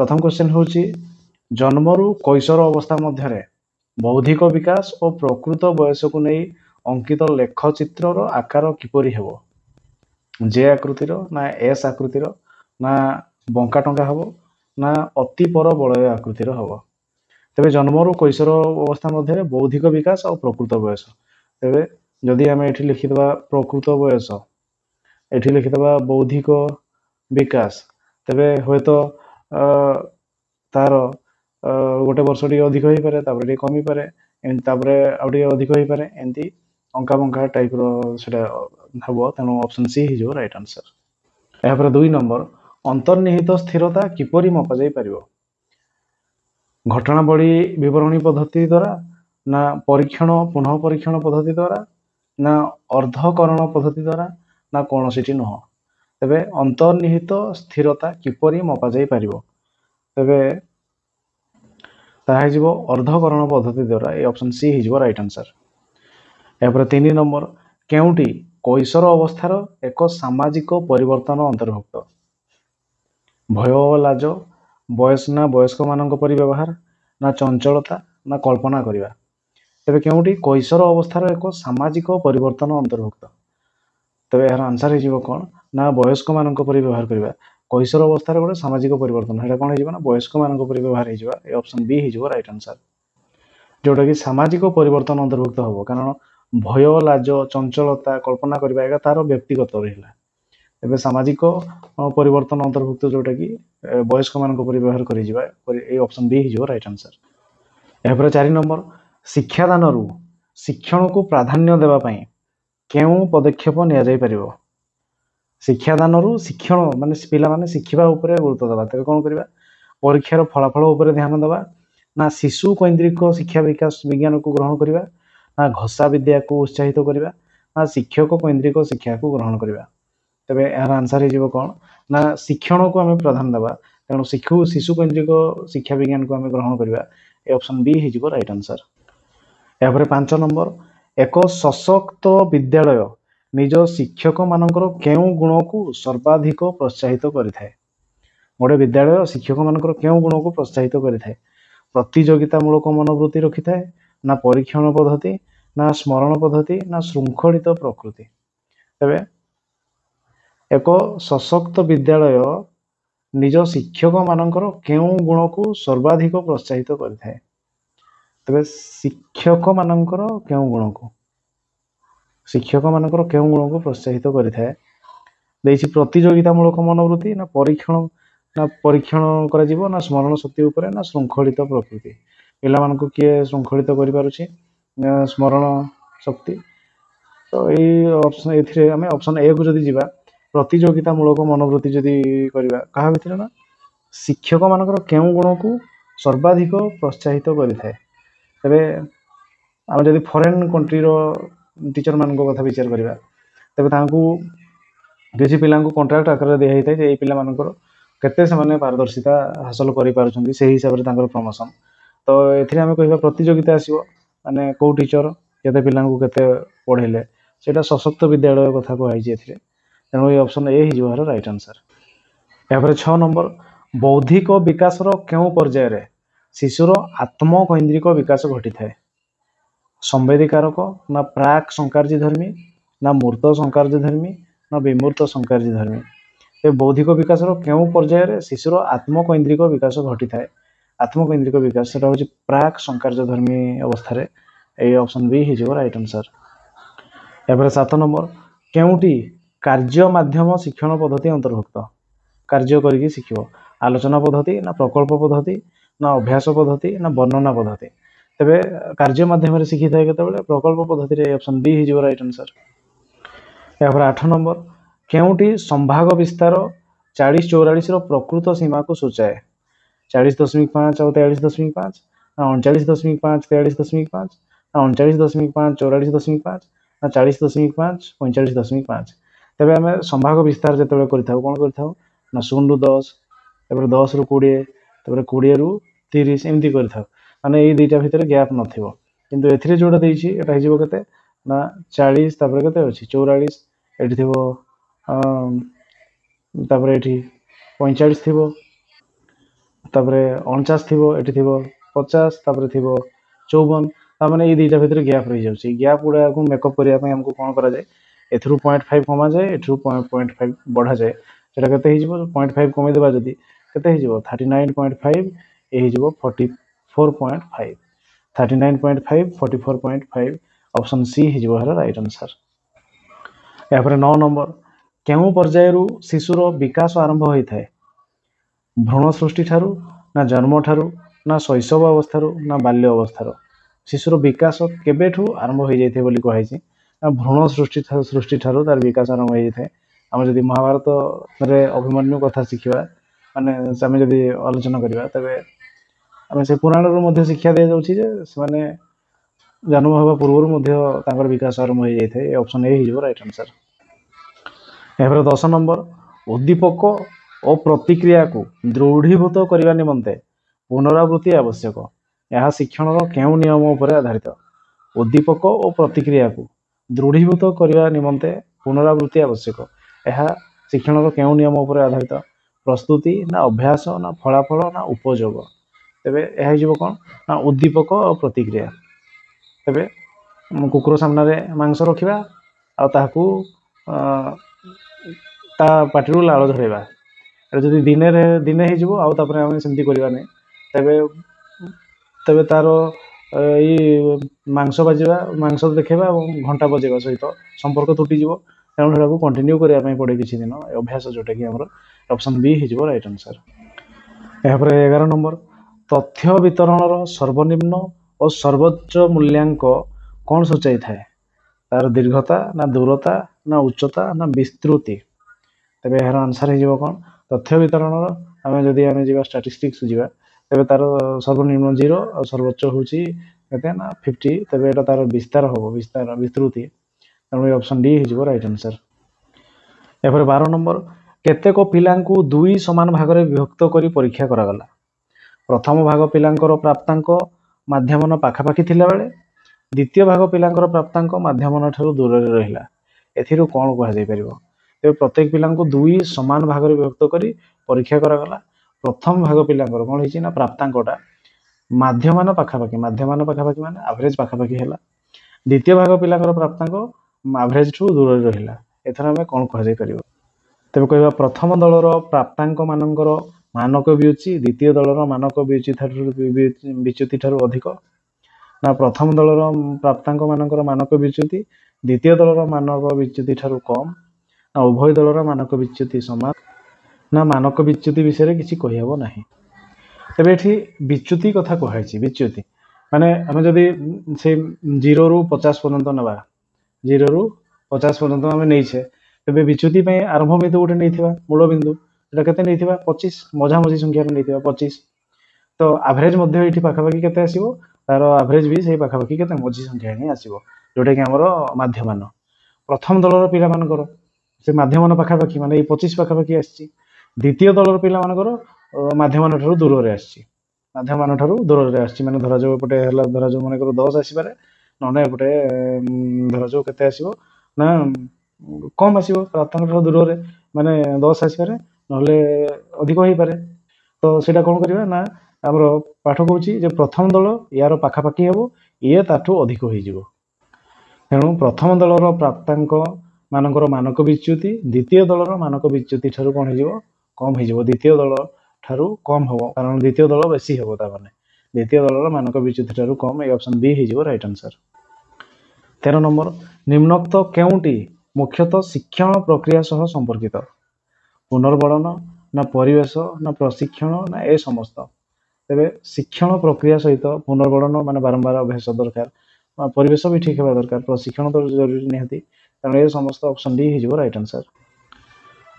प्रथम क्वेश्चन होची जन्मरू कैशोर अवस्था मध्य बौद्धिक विकास और प्रकृत बयस को नहीं अंकित लेखचित्र आकार किपरि हेबो जे आकृतिर ना एस आकृतिर ना बंका टंका हबो ना अति पर बलय आकृतिर हबो तेबे जन्मरू कैशोर अवस्था मध्य बौद्धिक विकास और प्रकृत बयस तेबे जदि आम ये लिखिदबा प्रकृत बयस ये लिखिदबा बौद्धिक विकास तेबे हूँ तो तार गोटे वर्ष टी अधिक हो पारे तापर कमी पारे आउटे अधिक हो पारे एमती अंका बंका टाइप रोटा हम तेणु ऑप्शन सी हो राइट आंसर। यहाँ 2 नंबर अंतर्निहित स्थिरता किपरि मपा जाई परिबो घटनावली विवरणी पद्धति द्वारा ना परीक्षण पुनः परीक्षण पद्धति द्वारा ना अर्धकरण पद्धति द्वारा ना कौन सी नुह तेबे अंतर्निहित स्थिरता किपरि मपा जाई परिबो तेबे ताहा अर्धकरण पद्धति द्वारा ये ऑप्शन सी हो राइट आंसर। यहाँ 3 नंबर केउटी कैशोर अवस्थार एक सामाजिक परिवर्तन अंतर्भुक्त भय और लाज बयस ना वयस्क मानक परि व्यवहार ना चंचलता ना कल्पना करिबा तेबे केउटी कैशोर अवस्थार एक सामाजिक परिवर्तन अंतर्भुक्त तेबे यार आंसर हो कौन ना वयस्क मानक परि व्यवहार करिबा कैशोर अवस्थार गोटे सामाजिक परिवर्तन है कौन हो वयस्क मानक परि व्यवहार हो ऑप्शन बी हो राइट आंसर जोटा कि सामाजिक परिवर्तन अंतर्भुक्त हम कारण भय लाज चंचलता कल्पना करबा एगा तार व्यक्तिगत रहिला एबे सामाजिक परिवर्तन अंतर्भुक्त जोटा कि वयस्क मानक परि व्यवहार करि जिबा ए ऑप्शन बी हो राइट आंसर। यहाँ 4 नंबर शिक्षादान रु शिक्षण को प्राधान्य देबा पई केउ पदक्षेप निया जाई परिबो शिक्षादान रु शिक्षण माने पिला माने शिखिबा उपरे गुरुत्व देबा तेबे कोन करबा परीक्षार फलाफल उपरे ध्यान देबा ना शिशु केन्द्रिक शिक्षा विकास विज्ञान को ग्रहण करबा ना घोषा विद्या को उत्साहित करबा ना शिक्षक केन्द्रिक शिक्षा को ग्रहण करबा तेबे यार आंसर हो कौन ना शिक्षण को आम प्राधान्य देबा तेणु शिशु केन्द्रिक शिक्षा विज्ञान को आम ग्रहण करबा ए ऑप्शन बी हो राइट आंसर। यहाँ 5 नंबर एक सशक्त विद्यालय निज शिक्षक मानकर केउ गुण को सर्वाधिक प्रोत्साहित करिथाय गोटे विद्यालय शिक्षक मानकर केउ गुण को प्रोत्साहित करिथाय प्रतियोगितामूलक मनोवृत्ति रखि थाए ना परीक्षण पद्धति ना स्मरण पद्धति ना श्रृंखलित प्रकृति तेबे एक सशक्त विद्यालय निज शिक्षक मानकर केउ गुण को सर्वाधिक प्रोत्साहित करिथाय तेबे शिक्षक मानकर केउ गुण को प्रोत्साहित करिथाय देछि प्रतियोगितामूलक मनोवृत्ति ना परीक्षण करा जीवो ना स्मरण शक्ति उपरे ना श्रृंखलित प्रकृति पिला मानकु किए श्रृंखलित करि पारुछि स्मरण शक्ति तो ये ऑप्शन एथिरे हमें ऑप्शन ए को जदि जीवा प्रतियोगितामूलक मनोवृत्ति जदि करबा कहा भितर ना शिक्षक मानकर केउ गुण को सर्वाधिक प्रोत्साहित करिथाय तबे आम जदि फॉरेन कंट्री रो टीचर मानक कथा विचार करबा तबे तांकू किसी पिला कंट्राक्ट आकार दिया होता है पिला मानकर केते से पारदर्शिता हासिल करि पारुछंती से हिसाब रे तांकर प्रमोशन तो एथिरे आमे कहबा प्रतियोगिता आसीबो माने को टीचर केते पिला को केते पढेले सेटा सशक्त विद्यालय कथा को आइछि एथिरे तेणु ये ऑप्शन ए ही जोहार राइट आंसर। यहाँ 6 नंबर बौद्धिक विकास रो केउ पर्याय रे शिशुर आत्मकैन्द्रिक विकास घटी थाए संवेदीकारक ना प्राक संकार्य धर्मी ना मूर्त संकार्य धर्मी ना विमूर्त संकार्य धर्मी ए बौद्धिक विकास केउ पर्याय रे शिशुर आत्मकैन्द्रिक विकास घटी थाए आत्मकैन्द्रिक विकास सेटा होछि प्राक संकार्य धर्मी अवस्था रे ए ऑप्शन बी हो राइट आंसर। यहाँ 7 नंबर केउटी कार्य माध्यम शिक्षण पद्धति अंतर्भुक्त कार्य करिकी शिखिबो आलोचना पद्धति ना प्रकल्प पद्धति ना अभ्यास पद्धति ना वर्णना पद्धति तेबे कार्य माध्यम रे शिखि थाए केतेबेले प्रकल्प पद्धति रे ऑप्शन बी हो राइट आंसर। यहाँ 8 नंबर केउटी संभाग विस्तार 40-44 प्रकृत सीमा को सूचाए 40.5 और 43.5 ना 39.5 43.5 ना 39.5 44.5 ना 40.5 45.5 तेबे आमे संभाग विस्तार जतबे करिथाउ कोन करिथाउ ना 0 रु 10 तबरे 10 रु 20 तबरे 20 रु 30 एमती करिथाउ माने एई दुईटा भितर गैप नथिबो किंतु एथिरे जोडा देइछि एटा हिजिबो केते ना 40 तबरे केते अछि 44 एठी थिबो तबरे एठी 45 थिबो तापरे 49 थिबो एठी थिबो 50 तापरे थिबो 54 तामाने ए दुईटा भितर गैप रही जाउची गैप गुडा को मेकअप करिया पय हमको कोन करा जाय एथरु 0.5 कमा जाय एथरु 0.5 बढ़ा जाय सेटा केते हिजिबो 0.5 कमे देबा जदी केते हिजिबो 39.5 ए हिजिबो 44.5 39.5 44.5 ऑप्शन सी हिजिबो हर राइट आंसर। या पर 9 नंबर केउ पर्यायरु शिशुर विकास आरंभ होई थाए भ्रूण सृष्टि ठारू ना जन्म ठारू ना शैशव अवस्थारू ना बाल्य अवस्थारू शिशुर विकास केबेठू आरंभ हो जाए बोली कहुई ना भ्रूण सृष्टि ठारू तार विकास आरंभ हो जाए आम जदि महाभारत रे अभिमन्यु कथा शिखा माने आम जदि आलोचना करवा तेबे आम से पुराण रू शिक्षा दि जाउछि जे से जन्म होगा पूर्व तांकर विकास आरंभ हो जाए ऑप्शन ए हो राइट आंसर। यहाँ 10 नंबर उद्दीपक और प्रतिक्रिया को दृढ़ीभूत करने निमंते पुनरावृत्ति आवश्यक यह शिक्षण केउ नियम उपर आधारित उद्दीपक और प्रतिक्रिया को दृढ़ीभूत करने निमंते पुनरावृत्ति आवश्यक यह शिक्षण केउ नियम उपर आधारित प्रस्तुति ना अभ्यास ना फलाफल ना उपयोग तेबे यह जीव कौन ना उद्दीपक और प्रतिक्रिया तेबे कुकुर सामने रे मांस रखिबा आ ताहाकू ता पाटिरू लाल झड़ेबा जदि दिने दिने हो आउ तापरे आम सेमती करवा नहीं तेबे तेबे तार मांस बाजिबा मांस देखेबा घंटा बजेबा सहित संपर्क तुटीजिवो तेणु सेटा कंटिन्यू करने पड़े किसी दिन अभ्यास जोटा कि आमर ऑप्शन बी हो राइट आंसर। यहाँ 11 नंबर तथ्य वितरण सर्वनिम्न और सर्वोच्च मूल्यांक कौन सूचाई थाए तार दीर्घता ना दूरता ना उच्चता ना विस्तृति तेबे यार आंसर हो कौन तथ्य वितरण आम जदि आम जा स्टाटिस्टिक्स जा तेबे तार सर्वनिम्न 0 और सर्वोच्च होची केते ना 50 तेबे एटा तार विस्तार होबो विस्तार विस्तृति तेणु ऑप्शन डी हो राइट आंसर। या 12 नंबर केतेक पिलांकु दुई समान भाग रे विभक्त करी परीक्षा करागला प्रथम भाग पिलांकर प्राप्तांक माध्यमन पाखापाखी थिला बेले द्वितीय भाग पिलांकर प्राप्तांक माध्यमन ठारू दूर रे रहिला एथिरु कोन कहा जाय परिबो तेबे प्रत्येक पिलांकु दुई समान भाग रे विभक्त करी परीक्षा करागला प्रथम भाग पिलांकर कोन हिची ना प्राप्तांकटा माध्यमान पाखापाखी माने एवरेज पाखापाखी हैला द्वितीय भाग पिलांकर प्राप्तांक एवरेज ठू दूर रे रहिला एथरा हमें कोन कहा जाय परिबो तेबे कहबा प्रथम दलर प्राप्तांक मानकर मानक बियुची द्वितीय दलर मानक बिच्युति ठारू अधिक ना प्रथम दलर प्राप्तांक मानकर मानक बिच्युति द्वितीय दलर मानक बिच्युति ठारू कम ना उभय दलर मानक बिच्युति समान ना मानक बिच्युति विषय किसी कहिहब नाही तेबे एठी बिच्युति कथा कहाइछि बिच्युति माने हम जदि से 0 रु 50 पर्यंत नबा 0 रु 50 पर्यंत हम नैछे तेबे बिच्युति पे आरंभ बिंदु गोटे नैथिबा मूल बिंदु एटा केते नैथिबा 25 मझा मझी संख्या रे नैथिबा 25 तो एवरेज मध्ये एठी पाखापाखी केते आसीबो तार एवरेज भी सही पाखापाखी केते मझी संख्या रे आसीबो जोटा कि हमर माध्यमान प्रथम दलर पिला मानकर से माध्यमान पाखापाखी माने 25 पाखापाखी आछि द्वितीय दलर पिला मानकर माध्यमान ठारू दूर रे आछि माध्यमान ठारू दूर रे आछि माने धरा जो पटे हला धरा जो मानकर 10 आसी पारे नने पटे धरा जो केते आसीबो ना कम आसीबो प्राप्तांक ठारू दूर रे माने 10 आसी पारे नले अधिक होई पारे तो सेटा कोन करबा ना हमर पाठ कहूची जे प्रथम दल यार पाखापाखी हेबो ये ताठू अधिक होई जिवो तेणु प्रथम दलर प्राप्तांक मानकर मानक विच्युति द्वितीय दलर मानक विच्युति ठारू कोन हिजिवो कम हिजिवो द्वितीय दल ठारू कम हबो कारण द्वितीय दल बेसी हबो ता माने द्वितीय दलर मानक विच्युति ठारू कम ए ऑप्शन बी हिजिवो राइट आंसर। 13 नंबर निम्नोक्त केउटी मुख्यतः शिक्षण प्रक्रिया सह संपर्कित पुनर्बलन ना परिवेश ना प्रशिक्षण ना ए समस्त तेबे शिक्षण प्रक्रिया सहित पुनर्बलन माने बारंबार अभ्यास दरकार परिवेश भी ठीक हेबा दरकार प्रशिक्षण तो जरूरी निहाती कारण ए समस्त ऑप्शन डी हिजिवो राइट आंसर।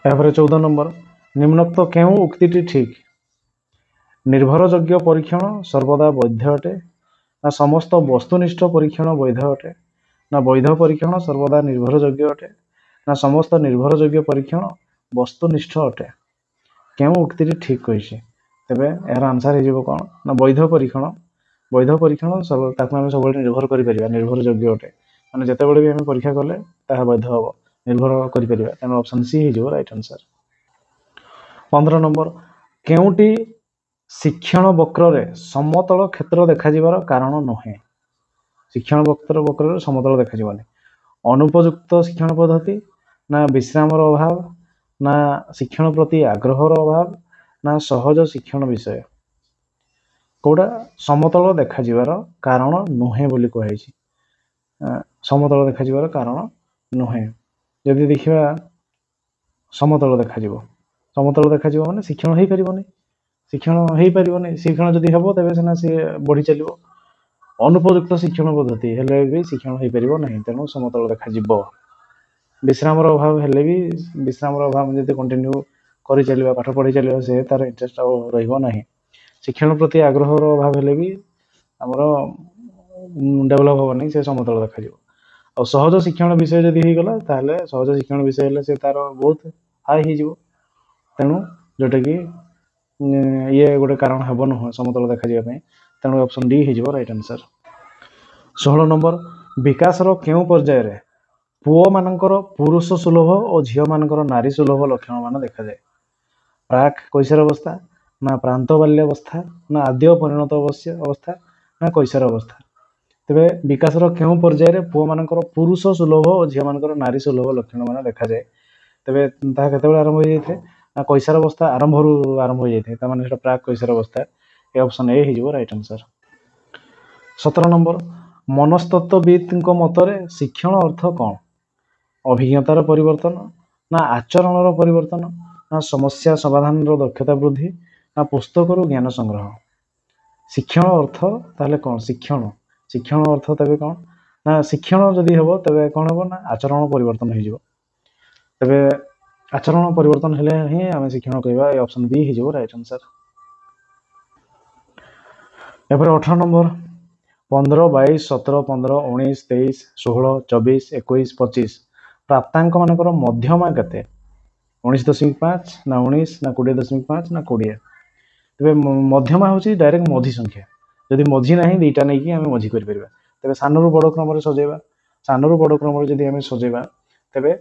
या 14 नंबर निम्नोक्त केउ उक्तिटी ठीक निर्भरयोग्य परीक्षण सर्वदा वैध अटे ना समस्त वस्तुनिष्ठ परीक्षण वैध अटे ना वैध परीक्षण सर्वदा निर्भरयोग्य अटे ना समस्त निर्भरयोग्य परीक्षण वस्तुनिष्ठ अटे केउ उक्तिटी ठीक कहिछि तेबे यार आंसर हिजिवो कोन ना वैध परीक्षण सर्व ताकू हम सब निर्भर करि परिबा निर्भरयोग्य अटे माने जते बेले भी हम परीक्षा करले ताहा वैध हबो निर्भर करि परिबा तेनो ऑप्शन सी हिजिवो राइट आंसर। 15 नंबर केउटी ଶିକ୍ଷଣ ବକ୍ରରେ ସମତଳ କ୍ଷେତ୍ର ଦେଖାଯିବାର କାରଣ ନୁହେଁ। ଶିକ୍ଷଣ ବକ୍ରରେ ସମତଳ ଦେଖାଯିବନି। ଅନୁପଯୁକ୍ତ ଶିକ୍ଷଣ ପଦ୍ଧତି, ନା ବିଶ୍ରାମର ଅଭାବ, ନା ଶିକ୍ଷଣ ପ୍ରତି ଆଗ୍ରହର ଅଭାବ, ନା ସହଜ ଶିକ୍ଷଣ ବିଷୟ। କୋଉଟା ସମତଳ ଦେଖାଯିବାର କାରଣ ନୁହେଁ ବୋଲି କୁହାଯାଇଛି। ସମତଳ ଦେଖାଯିବାର କାରଣ ନୁହେଁ। ଯଦି ଦେଖିବା ସମତଳ ଦେଖାଯିବ ମାନେ ଶିକ୍ଷଣ ହେଇପାରିବନି। ଶିକ୍ଷଣ ଯଦି ହେବ ତେବେ ସିନା ସିଏ ବଢି ଚାଲିବ। ଅନୁପଯୁକ୍ତ ଶିକ୍ଷଣ ପଦ୍ଧତି ହେଲେ ବି ଶିକ୍ଷଣ ହେଇପାରିବ ନାହିଁ, ତେଣୁ ସମତଳ ଦେଖାଯିବ। ବିଶ୍ରାମର ଅଭାବ ହେଲେ ବି ବିଶ୍ରାମର ଅଭାବ ଯଦି କଣ୍ଟିନ୍ୟୁ କରି ଚାଲିବା, ପାଠ ପଢି ଚାଲିବା, ସେ ତାର ଇଣ୍ଟରେଷ୍ଟ ଆଉ ରହିବ ନାହିଁ। ଶିକ୍ଷଣ ପ୍ରତି ଆଗ୍ରହର ଅଭାବ ହେଲେ ବି ଆମର ଡେଭଲପ ହବନି, ସେ ସମତଳ ଦେଖାଯିବ। ଆଉ ସହଜ ଶିକ୍ଷଣ ବିଷୟ ଯଦି ହେଇଗଲା ତାହେଲେ ସହଜ ଶିକ୍ଷଣ ବିଷୟ ହେଲେ ସେ ତାର ବହୁତ ହାଇ ହେଇଯିବ। ତେଣୁ ଯୋଉଟାକି ଇଏ ଗୋଟେ କାରଣ ହେବ ନୁହଁ ସମତଳ ଦେଖାଯିବା ପାଇଁ। ତେଣୁ ଅପସନ ଡି ହେଇଯିବ ରାଇଟ ଆନ୍ସର। 16 ନମ୍ବର, ବିକାଶର କେଉଁ ପର୍ଯ୍ୟାୟରେ ପୁଅ ମାନଙ୍କର ପୁରୁଷ ସୁଲଭ ଓ ଝିଅ ମାନଙ୍କର ନାରୀ ସୁଲଭ ଲକ୍ଷଣ ମାନ ଦେଖାଯାଏ? ପ୍ରାକ୍ କୈଶୋର ଅବସ୍ଥା, ନା ପ୍ରାନ୍ତ ବାଲ୍ୟାବସ୍ଥା, ନା ଆଦ୍ୟ ପରିଣତ ଅବସ୍ଥା, ନା କୈଶୋର ଅବସ୍ଥା। ତେବେ ବିକାଶର କେଉଁ ପର୍ଯ୍ୟାୟରେ ପୁଅ ମାନଙ୍କର ପୁରୁଷ ସୁଲଭ ଓ ଝିଅ ମାନଙ୍କର ନାରୀ ସୁଲଭ ଲକ୍ଷଣ ମାନ ଦେଖାଯାଏ? ତେବେ ତାହା କେତେବେଳେ ଆରମ୍ଭ ହୋଇଯାଇଥାଏ? ନା କୈଶୋର ଅବସ୍ଥା ଆରମ୍ଭରୁ ଆରମ୍ଭ ହୋଇଯାଇଥାଏ, ତାମାନେ ସେଟା ପ୍ରାକ୍ କୈଶୋର ଅବସ୍ଥା। ଏ ଅପସନ ଏ ହେଇଯିବ ରାଇଟ ଆନ୍ସର। 17 ନମ୍ବର, ମନସ୍ତତ୍ତ୍ୱବିତ୍ଙ୍କ ମତରେ ଶିକ୍ଷଣ ଅର୍ଥ କ'ଣ? ଅଭିଜ୍ଞତାର ପରିବର୍ତ୍ତନ, ନା ଆଚରଣର ପରିବର୍ତ୍ତନ, ନା ସମସ୍ୟା ସମାଧାନର ଦକ୍ଷତା ବୃଦ୍ଧି, ନା ପୁସ୍ତକରୁ ଜ୍ଞାନ ସଂଗ୍ରହ। ଶିକ୍ଷଣ ଅର୍ଥ ତାହେଲେ କ'ଣ? ଶିକ୍ଷଣ ଅର୍ଥ ତେବେ କ'ଣ? ନା ଶିକ୍ଷଣ ଯଦି ହେବ ତେବେ କ'ଣ ହେବ? ନା ଆଚରଣ ପରିବର୍ତ୍ତନ ହେଇଯିବ। ତେବେ ଆଚରଣ ପରିବର୍ତ୍ତନ ହେଲେ ହିଁ ଆମେ ଶିକ୍ଷଣ କହିବା। ଏ ଅପସନ ବି ହେଇଯିବ ରାଇଟ ଆନ୍ସର। ଏପରେ 18 ନମ୍ବର, 15, 22, 17, 15, 19, 23, 16, 24, 21, 25 ପ୍ରାପ୍ତାଙ୍କ ମାନଙ୍କର ମଧ୍ୟମା କେତେ? 19.5, ନା 19, ନା 20.5, ନା 20। ତେବେ ମଧ୍ୟମା ହେଉଛି ଡାଇରେକ୍ଟ ମଝି ସଂଖ୍ୟା। ଯଦି ମଝି ନାହିଁ ଦୁଇଟା ନେଇକି ଆମେ ମଝି କରିପାରିବା। ତେବେ ସାନରୁ ବଡ଼ କ୍ରମରେ ସଜେଇବା। ସାନରୁ ବଡ଼ କ୍ରମରେ ଯଦି ଆମେ ସଜେଇବା ତେବେ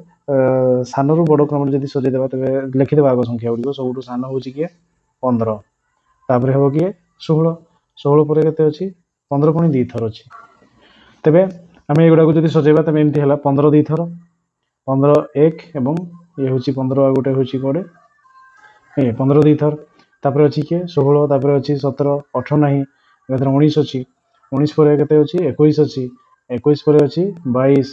ସାନରୁ ବଡ଼ କ୍ରମରେ ଯଦି ସଜେଇଦେବା ତେବେ ଲେଖିଦେବା ଆଗ ସଂଖ୍ୟା ଗୁଡ଼ିକ। ସବୁଠୁ ସାନ ହେଉଛି କିଏ? 15, ତାପରେ ହେବ କିଏ? 16। 16 ପରେ କେତେ ଅଛି? 15 ପୁଣି 2 ଥର ଅଛି। ତେବେ ଆମେ ଏଗୁଡ଼ାକୁ ଯଦି ସଜେଇବା ତେବେ ଏମିତି ହେଲା 15 2 ଥର, 15 1 ଏବଂ ଇଏ ହେଉଛି 15 ଆଉ ଗୋଟେ ହେଉଛି କୁଆଡ଼େ 15 2 ଥର। ତାପରେ ଅଛି କିଏ? 16, ତାପରେ ଅଛି 17, 18 ନାହିଁ, ଏକାଥରେ 19 ଅଛି। 19 ପରେ କେତେ ଅଛି? 21 ଅଛି। 21 ପରେ ଅଛି 22,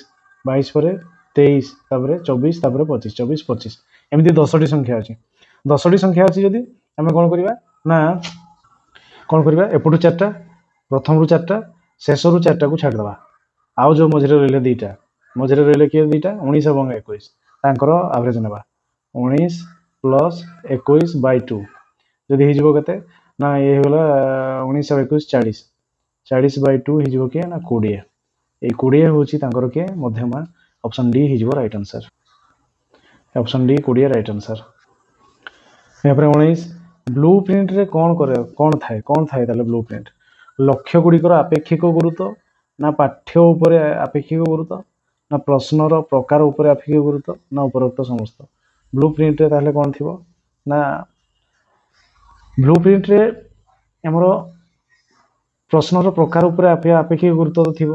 22 ପରେ 23, ତାପରେ 24, ତାପରେ 25, 24, 25 ଏମିତି 10ଟି ସଂଖ୍ୟା ଅଛି। 10ଟି ସଂଖ୍ୟା ଅଛି ଯଦି ଆମେ କ'ଣ କରିବା? ନା କ'ଣ କରିବା? ଏପଟୁ 4ଟା, ପ୍ରଥମରୁ 4ଟା, ଶେଷରୁ 4ଟାକୁ ଛାଡ଼ିଦେବା। ଆଉ ଯୋଉ ମଝିରେ ରହିଲେ 2ଟା, ମଝିରେ ରହିଲେ କିଏ? 2ଟା, 19 ଏବଂ 21, ତାଙ୍କର ଆଭରେଜ ନେବା। 19 ପ୍ଲସ 21/2 ଯଦି ହେଇଯିବ କେତେ? ନା ଇଏ ହେଇଗଲା 19 ଆଉ 21 40, 40/2 ହେଇଯିବ କିଏ? ନା 20। ଏଇ 20 ହେଉଛି ତାଙ୍କର କିଏ? ମଧ୍ୟମା। ଅପସନ ଡି ହେଇଯିବ right answer. Option D 20 right answer. ଏହାପରେ 19, ବ୍ଲୁ ପ୍ରିଣ୍ଟରେ କ'ଣ ଥାଏ? ତାହେଲେ ବ୍ଲୁ ପ୍ରିଣ୍ଟ ଲକ୍ଷ୍ୟ ଗୁଡ଼ିକର ଆପେକ୍ଷିକ ଗୁରୁତ୍ୱ, ନା ପାଠ୍ୟ ଉପରେ ଆପେକ୍ଷିକ ଗୁରୁତ୍ୱ, ନା ପ୍ରଶ୍ନର ପ୍ରକାର ଉପରେ ଆପେକ୍ଷିକ ଗୁରୁତ୍ୱ, ନା ଉପରୋକ୍ତ ସମସ୍ତ। ବ୍ଲୁ ପ୍ରିଣ୍ଟରେ ତାହେଲେ କ'ଣ ଥିବ? ନା ବ୍ଲୁ ପ୍ରିଣ୍ଟରେ ଆମର ପ୍ରଶ୍ନର ପ୍ରକାର ଉପରେ ଆପେକ୍ଷିକ ଗୁରୁତ୍ୱ ଥିବ।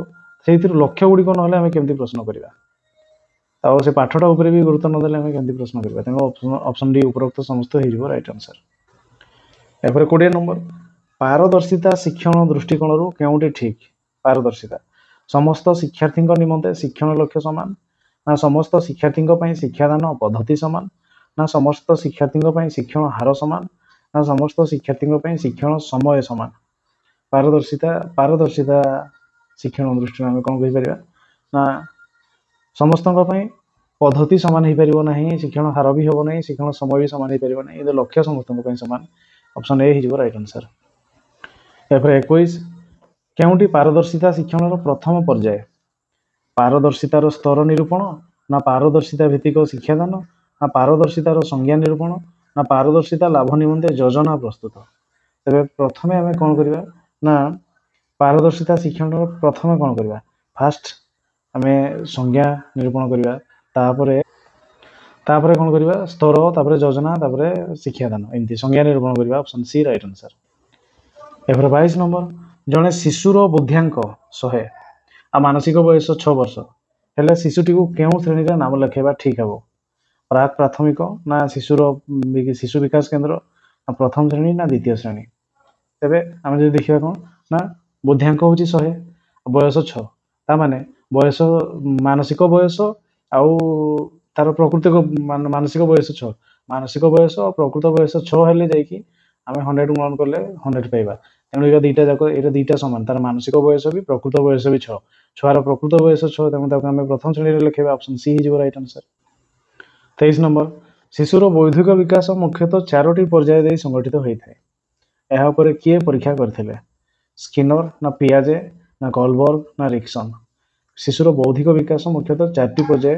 ସେଇଥିରୁ ଲକ୍ଷ୍ୟ ଗୁଡ଼ିକ ନହେଲେ ଆମେ କେମିତି ପ୍ରଶ୍ନ କରିବା? ଆଉ ସେ ପାଠଟା ଉପରେ ବି ଗୁରୁତ୍ୱ ନଦେଲେ ଆମେ କେମିତି ପ୍ରଶ୍ନ କରିବା? ତେଣୁ ଅପସନ ଡି ଉପରୋକ୍ତ ସମସ୍ତ ହେଇଯିବ ରାଇଟ ଆନ୍ସର। ଏପରେ 20 ନମ୍ବର, ପାରଦର୍ଶିତା ଶିକ୍ଷଣ ଦୃଷ୍ଟିକୋଣରୁ କେଉଁଟି ଠିକ୍? ପାରଦର୍ଶିତା ସମସ୍ତ ଶିକ୍ଷାର୍ଥୀଙ୍କ ନିମନ୍ତେ ଶିକ୍ଷଣ ଲକ୍ଷ୍ୟ ସମାନ, ନା ସମସ୍ତ ଶିକ୍ଷାର୍ଥୀଙ୍କ ପାଇଁ ଶିକ୍ଷାଦାନ ପଦ୍ଧତି ସମାନ, ନା ସମସ୍ତ ଶିକ୍ଷାର୍ଥୀଙ୍କ ପାଇଁ ଶିକ୍ଷଣ ହାର ସମାନ, ନା ସମସ୍ତ ଶିକ୍ଷାର୍ଥୀଙ୍କ ପାଇଁ ଶିକ୍ଷଣ ସମୟ ସମାନ। ପାରଦର୍ଶିତା ଶିକ୍ଷଣ ଦୃଷ୍ଟିରୁ ଆମେ କ'ଣ କହିପାରିବା? ନା ସମସ୍ତଙ୍କ ପାଇଁ ପଦ୍ଧତି ସମାନ ହେଇପାରିବ ନାହିଁ, ଶିକ୍ଷଣ ହାର ବି ହେବ ନାହିଁ, ଶିକ୍ଷଣ ସମୟ ବି ସମାନ ହେଇପାରିବ ନାହିଁ, କିନ୍ତୁ ଲକ୍ଷ୍ୟ ସମସ୍ତଙ୍କ ପାଇଁ ସମାନ। ଅପସନ ଏ ହେଇଯିବ ରାଇଟ ଆନ୍ସର। ଏପରେ 21, କେଉଁଟି ପାରଦର୍ଶିତା ଶିକ୍ଷଣର ପ୍ରଥମ ପର୍ଯ୍ୟାୟ? ପାରଦର୍ଶିତାର ସ୍ତର ନିରୂପଣ, ନା ପାରଦର୍ଶିତା ଭିତ୍ତିକ ଶିକ୍ଷାଦାନ, ନା ପାରଦର୍ଶିତାର ସଂଜ୍ଞା ନିରୂପଣ, ନା ପାରଦର୍ଶିତା ଲାଭ ନିମନ୍ତେ ଯୋଜନା ପ୍ରସ୍ତୁତ। ତେବେ ପ୍ରଥମେ ଆମେ କ'ଣ କରିବା? ନା ପାରଦର୍ଶିତା ଶିକ୍ଷଣର ପ୍ରଥମେ କ'ଣ କରିବା? ଫାଷ୍ଟ ଆମେ ସଂଜ୍ଞା ନିରୂପଣ କରିବା, ତାପରେ କ'ଣ କରିବା? ସ୍ତର, ତାପରେ ଯୋଜନା, ତାପରେ ଶିକ୍ଷାଦାନ, ଏମିତି ସଂଜ୍ଞା ନିରୂପଣ କରିବା। Option C right answer. एपर 22 नंबर जड़े शिशुर बुद्धियांक 100 आ मानसिक बयस 6 वर्ष हेले शिशुटी को केउं श्रेणी रे नाम लिखेबा ठीक हबो प्राक प्राथमिक ना शिशु विकास केंद्र ना प्रथम श्रेणी ना द्वितीय श्रेणी तेबे आमे जे देखिबा कोन ना बुद्धियांक होची 100 बयस 6 ता माने बयस मानसिक बयस आउ तार प्रकृतिक मानसिक बयस 6 मानसिक बयस और प्रकृत बयस 6 हेले जाई कि आमे 100 गुणन करले 100 पाइबा तेणु एटा दीटा जाक एटा दीटा समान तार मानसिक बयस भी प्रकृत बयस भी 6 छुआर प्रकृत बयस 6 तेणु ताको आमे प्रथम श्रेणी रे लिखेबा ऑप्शन सी हिजो राइट आंसर 23 नंबर शिशुर बौद्धिक विकास मुख्यतः 4टी पर्याय दे संगठित होइथाय एहा पर किए परीक्षा करथिले स्किनर ना पियाजे ना गोलबर्ग ना रिक्सन शिशुर बौद्धिक विकास मुख्यतः 4टी पर्याय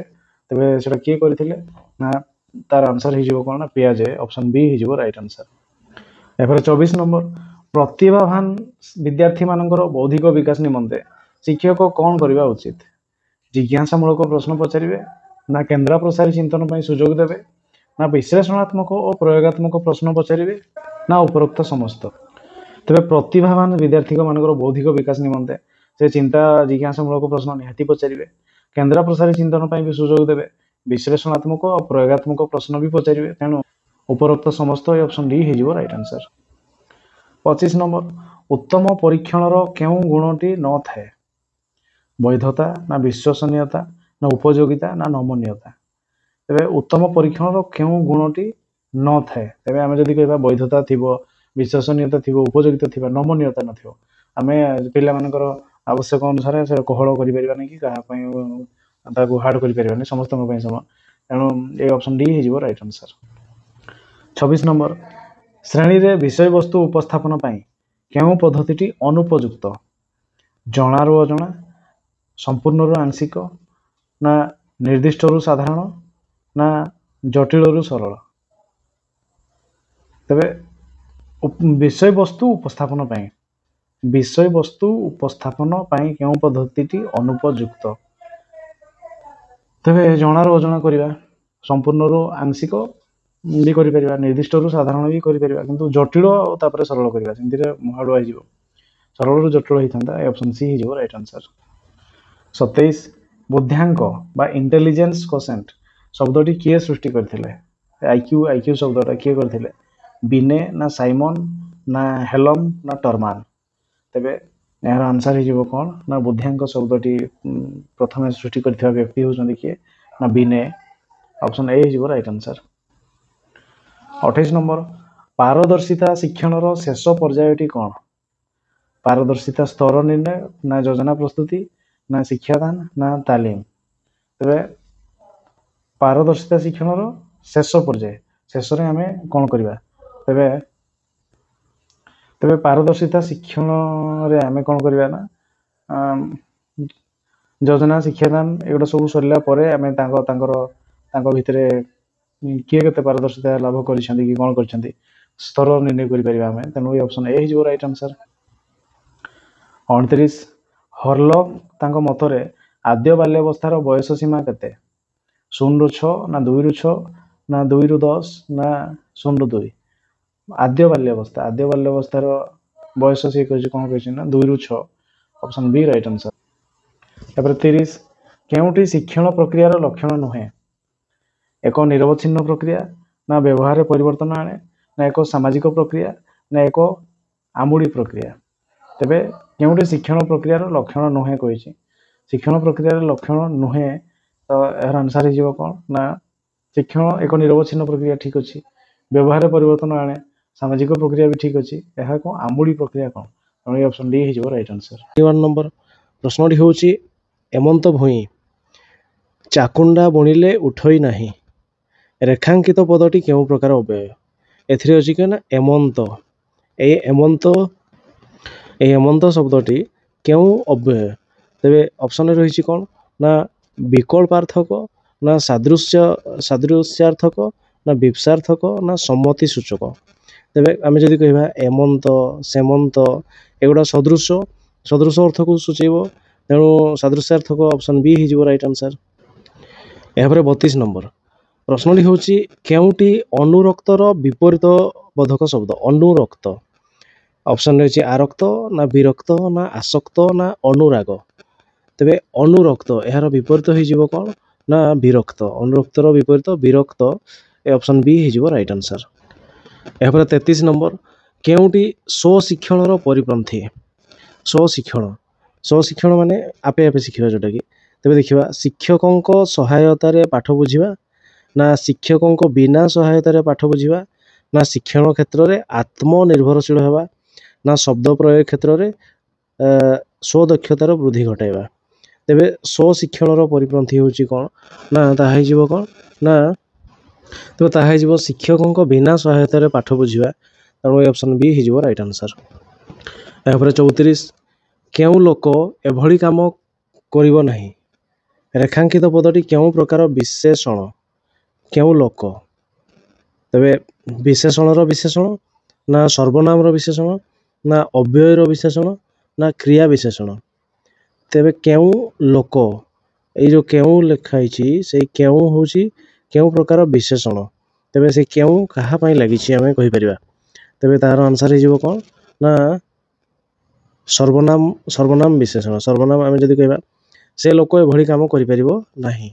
तबे सेटा किए करथिले ना तार आंसर हिजो कोन ना पियाजे ऑप्शन बी हिजो राइट आंसर एपर 24 नंबर प्रतिभावान विद्यार्थी मानकर बौद्धिक विकास निमंते शिक्षक कौन करबा उचित जिज्ञासामूलक प्रश्न पचारिबे ना केन्द्र प्रसारी चिंतन पई सुजोग देबे ना विश्लेषणात्मक और प्रयोगात्मक प्रश्न पचारिबे ना उपरोक्त समस्त तबे प्रतिभावान विद्यार्थी मानकर बौद्धिक विकास निमंते से चिंता जिज्ञासामूलक प्रश्न निहाती पचारिबे केन्द्र प्रसारी चिंतन पई भी सुजोग देबे विश्लेषणात्मक और प्रयोगात्मक प्रश्न भी पचारिबे तेणु उपरोक्त समस्त ऑप्शन डी हिजो राइट आंसर 25 नंबर उत्तम परीक्षणर केउं गुणटी न थाए वैधता ना विश्वसनीयता ना उपयोगिता ना नमनीयता तेबे उत्तम परीक्षणर केउं गुणटी न थाए तेबे आमे जदि कहबा वैधता थिबो विश्वसनीयता थिबो उपयोगिता थिबा नमनीयता नथिबो आमे पिला मानकर आवश्यक अनुसार से कोहळ करि परिबा नै कि कहा पई ताको हार्ड करि परिबा नै समस्त पई समान तेणु ए ऑप्शन डी हिजो राइट आंसर 26 नंबर श्रेणी रे विषय वस्तु उपस्थापन पई केउं पद्धतिटी अनुपयुक्त जणारु अजणा संपूर्ण रु आंशिक ना निर्दिष्ट रु साधारण ना जटिल रु सरल तबे विषय वस्तु उपस्थापन पई केउं पद्धतिटी अनुपयुक्त तबे जणारु अजणा करिबा संपूर्ण रु आंशिक भी करि परिबा निर्दिष्ट रु साधारण भी करि परिबा किंतु जटिल और तापरे सरल करिबा सिंधि रे हार्ड वाइ जिवो सरल रु जटिल हिथंदा ए ऑप्शन सी हिजो राइट आंसर 27 बुद्ध्यांक बा इंटेलिजेंस कोसेंट शब्दटी किए सृष्टि करथिले आईक्यू शब्दटा किए करथिले बिने ना साइमन ना हेलम ना टर्मान तबे यार आंसर हिजो कोन ना बुद्ध्यांक शब्दटी प्रथमे सृष्टि करथिबा व्यक्ति होचंदी किए ना बिने ऑप्शन ए हिजो राइट आंसर 28 नंबर पारदर्शिता शिक्षणर शेष पर्यायटी कोन पारदर्शिता स्तर निर्णय ना योजना प्रस्तुति ना शिक्षादान ना तालीम तबे पारदर्शिता शिक्षणर शेष पर्याय शेष रे हमें कोन करबा तबे तबे पारदर्शिता शिक्षण रे हमें कोन करबा ना योजना शिक्षादान एगुडा सब सरला परे हमें तांको भितरे किए केते पारदर्शिता लाभ करिसेंती कि कोन करछंती स्तर निर्णय करि परिबा हमें तेनु ए ऑप्शन ए हिजो राइट आंसर 29 हरलक तांको मतरे आद्य बाल्यावस्थार बयस सीमा केते 0 रु 6 ना 2 रु 6 ना 2 रु 10 ना 0 रु 2 आद्य बाल्यावस्थार बयस से कहै कोन कहै ना 2 रु 6 ऑप्शन बी राइट आंसर एपर 30 केउटी शिक्षण प्रक्रियार लक्षण नहे एक निरवच्छिन्न प्रक्रिया ना व्यवहार परिवर्तन आने ना एक सामाजिक प्रक्रिया ना एक आमुड़ी प्रक्रिया तेबे केउटी शिक्षण प्रक्रियार लक्षण नुहे कहिछि शिक्षण प्रक्रियार लक्षण नुहे तो यार आंसर हिजो कोन ना शिक्षण एक निरवच्छिन्न प्रक्रिया ठीक अछि व्यवहार परिवर्तन आने सामाजिक प्रक्रिया भी ठीक अछि एहा को आमुड़ी प्रक्रिया कोन तो ए ऑप्शन डी हिजो राइट आंसर 21 नंबर प्रश्नटी होछि एमंत भुई चाकुंडा बुणिले उठई नाही रेखांकित पदटी केउ प्रकार अव्यय एथिरे अछि के ना एमंत एमंत शब्दटी केउ अव्यय तेबे ऑप्शन रहिछि कोन ना विकल्पार्थक ना सादृश्यार्थक ना विपसार्थक ना सम्मति सूचक तेबे आमे जदि कहबा एमंत सेमंत एगुडा सदृश अर्थ को सूचेबो तेणु सादृश्यार्थक ऑप्शन बी हिजो राइट आंसर एहापरे 32 नंबर प्रश्नटी होछि केउटी अनुरक्तर विपरीत बोधक शब्द अनुरक्त ଅପସନ୍ ରହିଛି ଆରକ୍ତ ନା ବିରକ୍ତ ନା ଆସକ୍ତ ନା ଅନୁରାଗ। ତେବେ ଅନୁରକ୍ତ ଏହାର ବିପରୀତ ହେଇଯିବ କ'ଣ ନା ବିରକ୍ତ। ଅନୁରକ୍ତର ବିପରୀତ ବିରକ୍ତ। ଏ ଅପସନ୍ ବି ହେଇଯିବ ରାଇଟ୍ ଆନ୍ସର୍। ଏହାପରେ 33 ନମ୍ବର, କେଉଁଟି ସ୍ୱଶିକ୍ଷଣର ପରିପନ୍ଥୀ? ସ୍ୱଶିକ୍ଷଣ ମାନେ ଆପେ ଆପେ ଶିଖିବା ଯେଉଁଟାକି। ତେବେ ଦେଖିବା, ଶିକ୍ଷକଙ୍କ ସହାୟତାରେ ପାଠ ବୁଝିବା ନା ଶିକ୍ଷକଙ୍କ ବିନା ସହାୟତାରେ ପାଠ ବୁଝିବା ନା ଶିକ୍ଷଣ କ୍ଷେତ୍ରରେ ଆତ୍ମନିର୍ଭରଶୀଳ ହେବା ନା ଶବ୍ଦ ପ୍ରୟୋଗ କ୍ଷେତ୍ରରେ ସ୍ୱଦକ୍ଷତାର ବୃଦ୍ଧି ଘଟାଇବା। ତେବେ ସ୍ୱଶିକ୍ଷଣର ପରିପନ୍ଥୀ ହେଉଛି କ'ଣ ନା ତାହା ହେଇଯିବ କ'ଣ ନା ତେବେ ତାହା ହେଇଯିବ ଶିକ୍ଷକଙ୍କ ବିନା ସହାୟତାରେ ପାଠ ବୁଝିବା। ତେଣୁ ଏ ଅପସନ୍ ବି ହେଇଯିବ ରାଇଟ୍ ଆନ୍ସର୍। ଏହାପରେ 34, କେଉଁ ଲୋକ ଏଭଳି କାମ କରିବ ନାହିଁ? ରେଖାଙ୍କିତ ପଦଟି କେଉଁ ପ୍ରକାର ବିଶେଷଣ? କେଉଁ ଲୋକ? ତେବେ ବିଶେଷଣର ବିଶେଷଣ ନା ସର୍ବନାମର ବିଶେଷଣ ନା ଅବ୍ୟୟର ବିଶେଷଣ ନା କ୍ରିୟା ବିଶେଷଣ। ତେବେ କେଉଁ ଲୋକ, ଏଇ ଯେଉଁ କେଉଁ ଲେଖା ହେଇଛି ସେଇ କେଉଁ ହେଉଛି କେଉଁ ପ୍ରକାର ବିଶେଷଣ। ତେବେ ସେ କେଉଁ କାହା ପାଇଁ ଲାଗିଛି ଆମେ କହିପାରିବା। ତେବେ ତାହାର ଆନ୍ସର୍ ହେଇଯିବ କ'ଣ ନା ସର୍ବନାମ ବିଶେଷଣ। ସର୍ବନାମ ଆମେ ଯଦି କହିବା ସେ ଲୋକ ଏଭଳି କାମ କରିପାରିବ ନାହିଁ,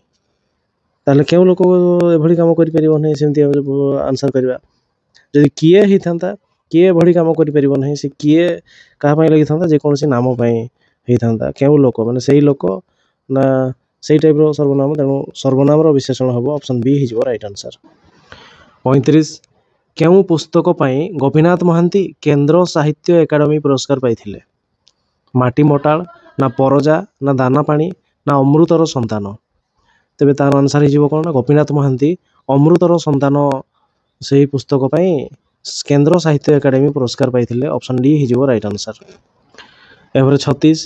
ତାହେଲେ କେଉଁ ଲୋକ ଏଭଳି କାମ କରିପାରିବ ନାହିଁ ସେମିତି ଆନ୍ସର୍ କରିବା। ଯଦି କିଏ ହେଇଥାନ୍ତା, କିଏ ଏଭଳି କାମ କରିପାରିବ ନାହିଁ, ସେ କିଏ କାହା ପାଇଁ ଲାଗିଥାନ୍ତା, ଯେକୌଣସି ନାମ ପାଇଁ ହେଇଥାନ୍ତା। କେଉଁ ଲୋକ ମାନେ ସେଇ ଲୋକ ନା ସେଇ ଟାଇପ୍ର ସର୍ବନାମ। ତେଣୁ ସର୍ବନାମର ବିଶେଷଣ ହେବ। ଅପସନ୍ ବି ହେଇଯିବ ରାଇଟ୍ ଆନ୍ସର୍। 35, କେଉଁ ପୁସ୍ତକ ପାଇଁ ଗୋପୀନାଥ ମହାନ୍ତି କେନ୍ଦ୍ର ସାହିତ୍ୟ ଏକାଡେମୀ ପୁରସ୍କାର ପାଇଥିଲେ? ମାଟି ମଟାଳ ନା ପରଜା ନା ଦାନାପାଣି ନା ଅମୃତର ସନ୍ତାନ। ତେବେ ତାର ଆନ୍ସର୍ ହେଇଯିବ କ'ଣ ନା ଗୋପୀନାଥ ମହାନ୍ତି ଅମୃତର ସନ୍ତାନ ସେହି ପୁସ୍ତକ ପାଇଁ କେନ୍ଦ୍ର ସାହିତ୍ୟ ଏକାଡେମୀ ପୁରସ୍କାର ପାଇଥିଲେ। ଅପସନ୍ ଡି ହେଇଯିବ ରାଇଟ୍ ଆନ୍ସର୍। ଏହାପରେ 36,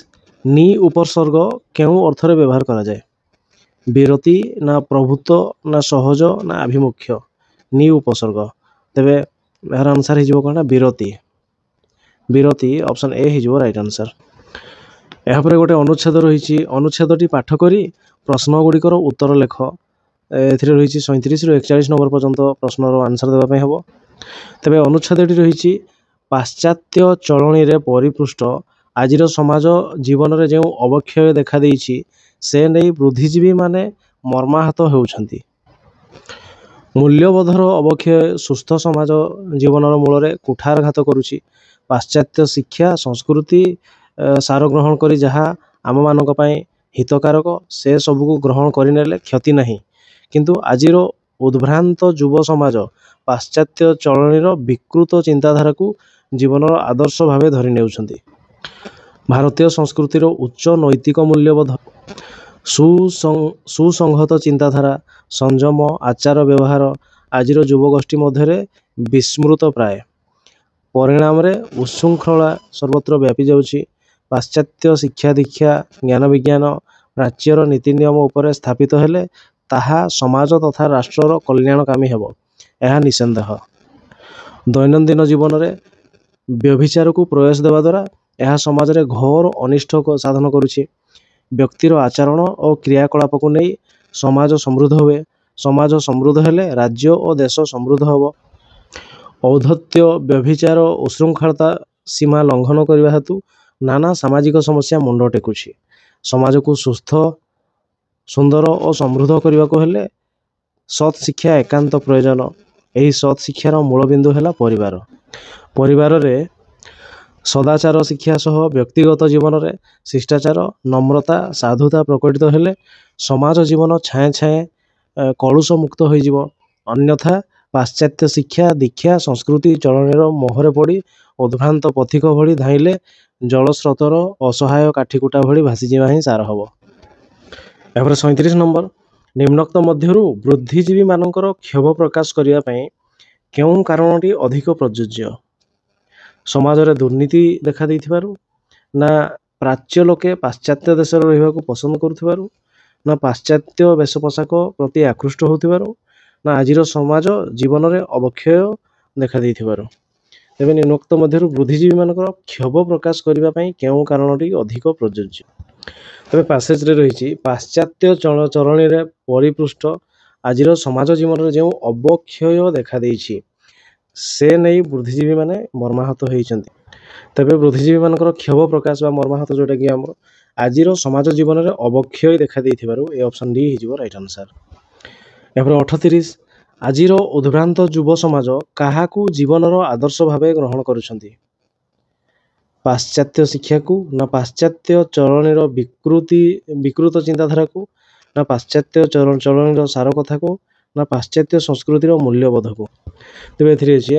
ନି ଉପସର୍ଗ କେଉଁ ଅର୍ଥରେ ବ୍ୟବହାର କରାଯାଏ? ବିରତି ନା ପ୍ରଭୁତ୍ୱ ନା ସହଜ ନା ଆଭିମୁଖ୍ୟ। ନି ଉପସର୍ଗ। ତେବେ ଏହାର ଆନ୍ସର୍ ହେଇଯିବ କ'ଣ ନା ବିରତି। ଅପସନ୍ ଏ ହେଇଯିବ ରାଇଟ୍ ଆନ୍ସର୍। ଏହାପରେ ଗୋଟେ ଅନୁଚ୍ଛେଦ ରହିଛି। ଅନୁଚ୍ଛେଦଟି ପାଠ କରି ପ୍ରଶ୍ନ ଗୁଡ଼ିକର ଉତ୍ତର ଲେଖ। ଏଥିରେ ରହିଛି 37ରୁ 41 ନମ୍ବର ପର୍ଯ୍ୟନ୍ତ ପ୍ରଶ୍ନର ଆନ୍ସର୍ ଦେବା ପାଇଁ ହେବ। ତେବେ ଅନୁଚ୍ଛେଦଟି ରହିଛି, ପାଶ୍ଚାତ୍ୟ ଚଳଣୀରେ ପରିପୃଷ୍ଟ ଆଜିର ସମାଜ ଜୀବନରେ ଯେଉଁ ଅବକ୍ଷୟ ଦେଖାଦେଇଛି ସେ ନେଇ ବୁଦ୍ଧିଜୀବୀମାନେ ମର୍ମାହତ ହେଉଛନ୍ତି। ମୂଲ୍ୟବୋଧର ଅବକ୍ଷୟ ସୁସ୍ଥ ସମାଜ ଜୀବନର ମୂଳରେ କୁଠାରଘାତ କରୁଛି। ପାଶ୍ଚାତ୍ୟ ଶିକ୍ଷା ସଂସ୍କୃତି ସାର ଗ୍ରହଣ କରି ଯାହା ଆମମାନଙ୍କ ପାଇଁ ହିତକାରକ ସେ ସବୁକୁ ଗ୍ରହଣ କରିନେଲେ କ୍ଷତି ନାହିଁ। କିନ୍ତୁ ଆଜିର ଉଦ୍ଭ୍ରାନ୍ତ ଯୁବ ସମାଜ ପାଶ୍ଚାତ୍ୟ ଚଳଣୀର ବିକୃତ ଚିନ୍ତାଧାରାକୁ ଜୀବନର ଆଦର୍ଶ ଭାବେ ଧରି ନେଉଛନ୍ତି। ଭାରତୀୟ ସଂସ୍କୃତିର ଉଚ୍ଚ ନୈତିକ ମୂଲ୍ୟବୋଧ, ସୁସଂହତ ଚିନ୍ତାଧାରା, ସଂଯମ, ଆଚାର ବ୍ୟବହାର ଆଜିର ଯୁବଗୋଷ୍ଠୀ ମଧ୍ୟରେ ବିସ୍ମୃତ ପ୍ରାୟ। ପରିଣାମରେ ଉଚ୍ଛୃଙ୍ଖଳା ସର୍ବତ୍ର ବ୍ୟାପି ଯାଉଛି। ପାଶ୍ଚାତ୍ୟ ଶିକ୍ଷା ଦୀକ୍ଷା ଜ୍ଞାନ ବିଜ୍ଞାନ ପ୍ରାଚ୍ୟର ନୀତି ନିୟମ ଉପରେ ସ୍ଥାପିତ ହେଲେ ତାହା ସମାଜ ତଥା ରାଷ୍ଟ୍ରର କଲ୍ୟାଣକାମୀ ହେବ, ଏହା ନିଃସନ୍ଦେହ। ଦୈନନ୍ଦିନ ଜୀବନରେ ବ୍ୟଭିଚାରକୁ ପ୍ରବେଶ ଦେବା ଦ୍ୱାରା ଏହା ସମାଜରେ ଘୋର ଅନିଷ୍ଟ ସାଧନ କରୁଛି। ବ୍ୟକ୍ତିର ଆଚରଣ ଓ କ୍ରିୟାକଳାପକୁ ନେଇ ସମାଜ ସମୃଦ୍ଧ ହୁଏ। ସମାଜ ସମୃଦ୍ଧ ହେଲେ ରାଜ୍ୟ ଓ ଦେଶ ସମୃଦ୍ଧ ହେବ। ଔଦ୍ଧତ୍ୟ, ବ୍ୟଭିଚାର, ଉଚ୍ଛୃଙ୍ଖଳତା ସୀମା ଲଙ୍ଘନ କରିବା ହେତୁ ନାନା ସାମାଜିକ ସମସ୍ୟା ମୁଣ୍ଡ ଟେକୁଛି। ସମାଜକୁ ସୁସ୍ଥ, ସୁନ୍ଦର ଓ ସମୃଦ୍ଧ କରିବାକୁ ହେଲେ ସତ୍ ଶିକ୍ଷା ଏକାନ୍ତ ପ୍ରୟୋଜନ। ଏହି ସତ୍ ଶିକ୍ଷାର ମୂଳବିନ୍ଦୁ ହେଲା ପରିବାର। ପରିବାରରେ ସଦାଚାର ଶିକ୍ଷା ସହ ବ୍ୟକ୍ତିଗତ ଜୀବନରେ ଶିଷ୍ଟାଚାର, ନମ୍ରତା, ସାଧୁତା ପ୍ରକଟିତ ହେଲେ ସମାଜ ଜୀବନ ଛାଏଁ ଛାଏଁ କଳୁଷ ମୁକ୍ତ ହୋଇଯିବ। ଅନ୍ୟଥା ପାଶ୍ଚାତ୍ୟ ଶିକ୍ଷା ଦୀକ୍ଷା ସଂସ୍କୃତି ଚଳଣୀର ମୋହରେ ପଡ଼ି ଉଦ୍ଭ୍ରାନ୍ତ ପଥିକ ଭଳି ଧାଇଁଲେ ଜଳସ୍ରୋତର ଅସହାୟ କାଠିକୁଟା ଭଳି ଭାସିଯିବା ହିଁ ସାର ହେବ। ଏହାପରେ 37 ନମ୍ବର, ନିମ୍ନୋକ୍ତ ମଧ୍ୟରୁ ବୁଦ୍ଧିଜୀବୀମାନଙ୍କର କ୍ଷୋଭ ପ୍ରକାଶ କରିବା ପାଇଁ କେଉଁ କାରଣଟି ଅଧିକ ପ୍ରଯୁଜ୍ୟ? ସମାଜରେ ଦୁର୍ନୀତି ଦେଖା ଦେଇଥିବାରୁ ନା ପ୍ରାଚ୍ୟ ଲୋକେ ପାଶ୍ଚାତ୍ୟ ଦେଶରେ ରହିବାକୁ ପସନ୍ଦ କରୁଥିବାରୁ ନା ପାଶ୍ଚାତ୍ୟ ବେଶ ପୋଷାକ ପ୍ରତି ଆକୃଷ୍ଟ ହେଉଥିବାରୁ ନା ଆଜିର ସମାଜ ଜୀବନରେ ଅବକ୍ଷୟ ଦେଖା ଦେଇଥିବାରୁ। ତେବେ ନିମ୍ନୋକ୍ତ ମଧ୍ୟରୁ ବୁଦ୍ଧିଜୀବୀମାନଙ୍କର କ୍ଷୋଭ ପ୍ରକାଶ କରିବା ପାଇଁ କେଉଁ କାରଣଟି ଅଧିକ ପ୍ରଯୁଜ୍ୟ? ତେବେ ପାସେଜରେ ରହିଛି, ପାଶ୍ଚାତ୍ୟ ଚଳଣୀରେ ପରିପୃଷ୍ଟ ଆଜିର ସମାଜ ଜୀବନରେ ଯେଉଁ ଅବକ୍ଷୟ ଦେଖାଦେଇଛି ସେ ନେଇ ବୁଦ୍ଧିଜୀବୀମାନେ ମର୍ମାହତ ହୋଇଛନ୍ତି। ତେବେ ବୁଦ୍ଧିଜୀବୀମାନଙ୍କର କ୍ଷୋଭ ପ୍ରକାଶ ବା ମର୍ମାହତ ଯେଉଁଟାକି ଆମର ଆଜିର ସମାଜ ଜୀବନରେ ଅବକ୍ଷୟ ଦେଖା ଦେଇଥିବାରୁ ଏ ଅପସନ୍ ଡି ହେଇଯିବ ରାଇଟ୍ ଆନ୍ସର୍। ଏହାପରେ 38 ଆଜିର ଉଦ୍ଭ୍ରାନ୍ତ ଯୁବ ସମାଜ କାହାକୁ ଜୀବନର ଆଦର୍ଶ ଭାବେ ଗ୍ରହଣ କରୁଛନ୍ତି? ପାଶ୍ଚାତ୍ୟ ଶିକ୍ଷାକୁ ନା ପାଶ୍ଚାତ୍ୟ ଚଳଣିର ବିକୃତ ଚିନ୍ତାଧାରାକୁ ନା ପାଶ୍ଚାତ୍ୟ ଚଳଣିର ସାର କଥାକୁ ନା ପାଶ୍ଚାତ୍ୟ ସଂସ୍କୃତିର ମୂଲ୍ୟବୋଧକୁ? ତେବେ ଏଥିରେ ଅଛି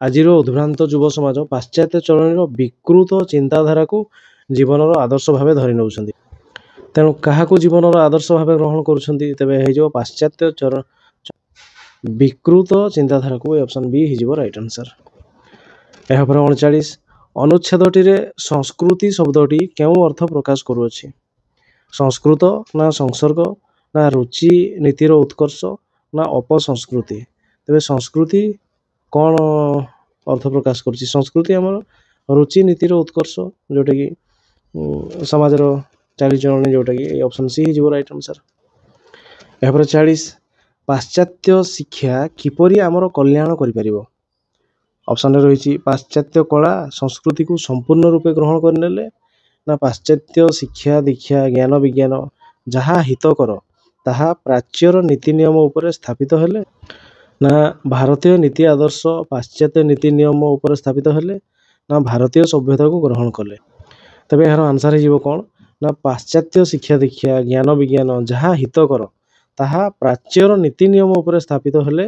ଆଜିର ଉଦ୍ଭ୍ରାନ୍ତ ଯୁବ ସମାଜ ପାଶ୍ଚାତ୍ୟ ଚଳଣିର ବିକୃତ ଚିନ୍ତାଧାରାକୁ ଜୀବନର ଆଦର୍ଶ ଭାବେ ଧରି ନେଉଛନ୍ତି। ତେଣୁ କାହାକୁ ଜୀବନର ଆଦର୍ଶ ଭାବେ ଗ୍ରହଣ କରୁଛନ୍ତି? ତେବେ ହେଇଯିବ ପାଶ୍ଚାତ୍ୟ ବିକୃତ ଚିନ୍ତାଧାରାକୁ। ଏ ଅପସନ୍ ବି ହେଇଯିବ ରାଇଟ୍ ଆନ୍ସର୍। ଏହାପରେ 39 ଅନୁଚ୍ଛେଦଟିରେ ସଂସ୍କୃତି ଶବ୍ଦଟି କେଉଁ ଅର୍ଥ ପ୍ରକାଶ କରୁଅଛି? ସଂସ୍କୃତ ନା ସଂସର୍ଗ ନା ରୁଚି ନୀତିର ଉତ୍କର୍ଷ ନା ଅପସଂସ୍କୃତି? ତେବେ ସଂସ୍କୃତି କ'ଣ ଅର୍ଥ ପ୍ରକାଶ କରୁଛି? ସଂସ୍କୃତି ଆମର ରୁଚି ନୀତିର ଉତ୍କର୍ଷ, ଯେଉଁଟାକି ସମାଜର ଚାଲିଚଳଣି, ଯେଉଁଟାକି ଏ ଅପସନ୍ ସି ହେଇଯିବ ରାଇଟ୍ ଆନ୍ସର୍। ଏହାପରେ 40 ପାଶ୍ଚାତ୍ୟ ଶିକ୍ଷା କିପରି ଆମର କଲ୍ୟାଣ କରିପାରିବ? ଅପସନ୍ରେ ରହିଛି ପାଶ୍ଚାତ୍ୟ କଳା ସଂସ୍କୃତିକୁ ସମ୍ପୂର୍ଣ୍ଣ ରୂପେ ଗ୍ରହଣ କରିନେଲେ ନା ପାଶ୍ଚାତ୍ୟ ଶିକ୍ଷା ଦୀକ୍ଷା ଜ୍ଞାନ ବିଜ୍ଞାନ ଯାହା ହିତକର ତାହା ପ୍ରାଚ୍ୟର ନୀତି ନିୟମ ଉପରେ ସ୍ଥାପିତ ହେଲେ ନା ଭାରତୀୟ ନୀତି ଆଦର୍ଶ ପାଶ୍ଚାତ୍ୟ ନୀତି ନିୟମ ଉପରେ ସ୍ଥାପିତ ହେଲେ ନା ଭାରତୀୟ ସଭ୍ୟତାକୁ ଗ୍ରହଣ କଲେ? ତେବେ ଏହାର ଆନ୍ସର୍ ହେଇଯିବ କ'ଣ? ନା ପାଶ୍ଚାତ୍ୟ ଶିକ୍ଷା ଦୀକ୍ଷା ଜ୍ଞାନ ବିଜ୍ଞାନ ଯାହା ହିତକର ତାହା ପ୍ରାଚ୍ୟର ନୀତି ନିୟମ ଉପରେ ସ୍ଥାପିତ ହେଲେ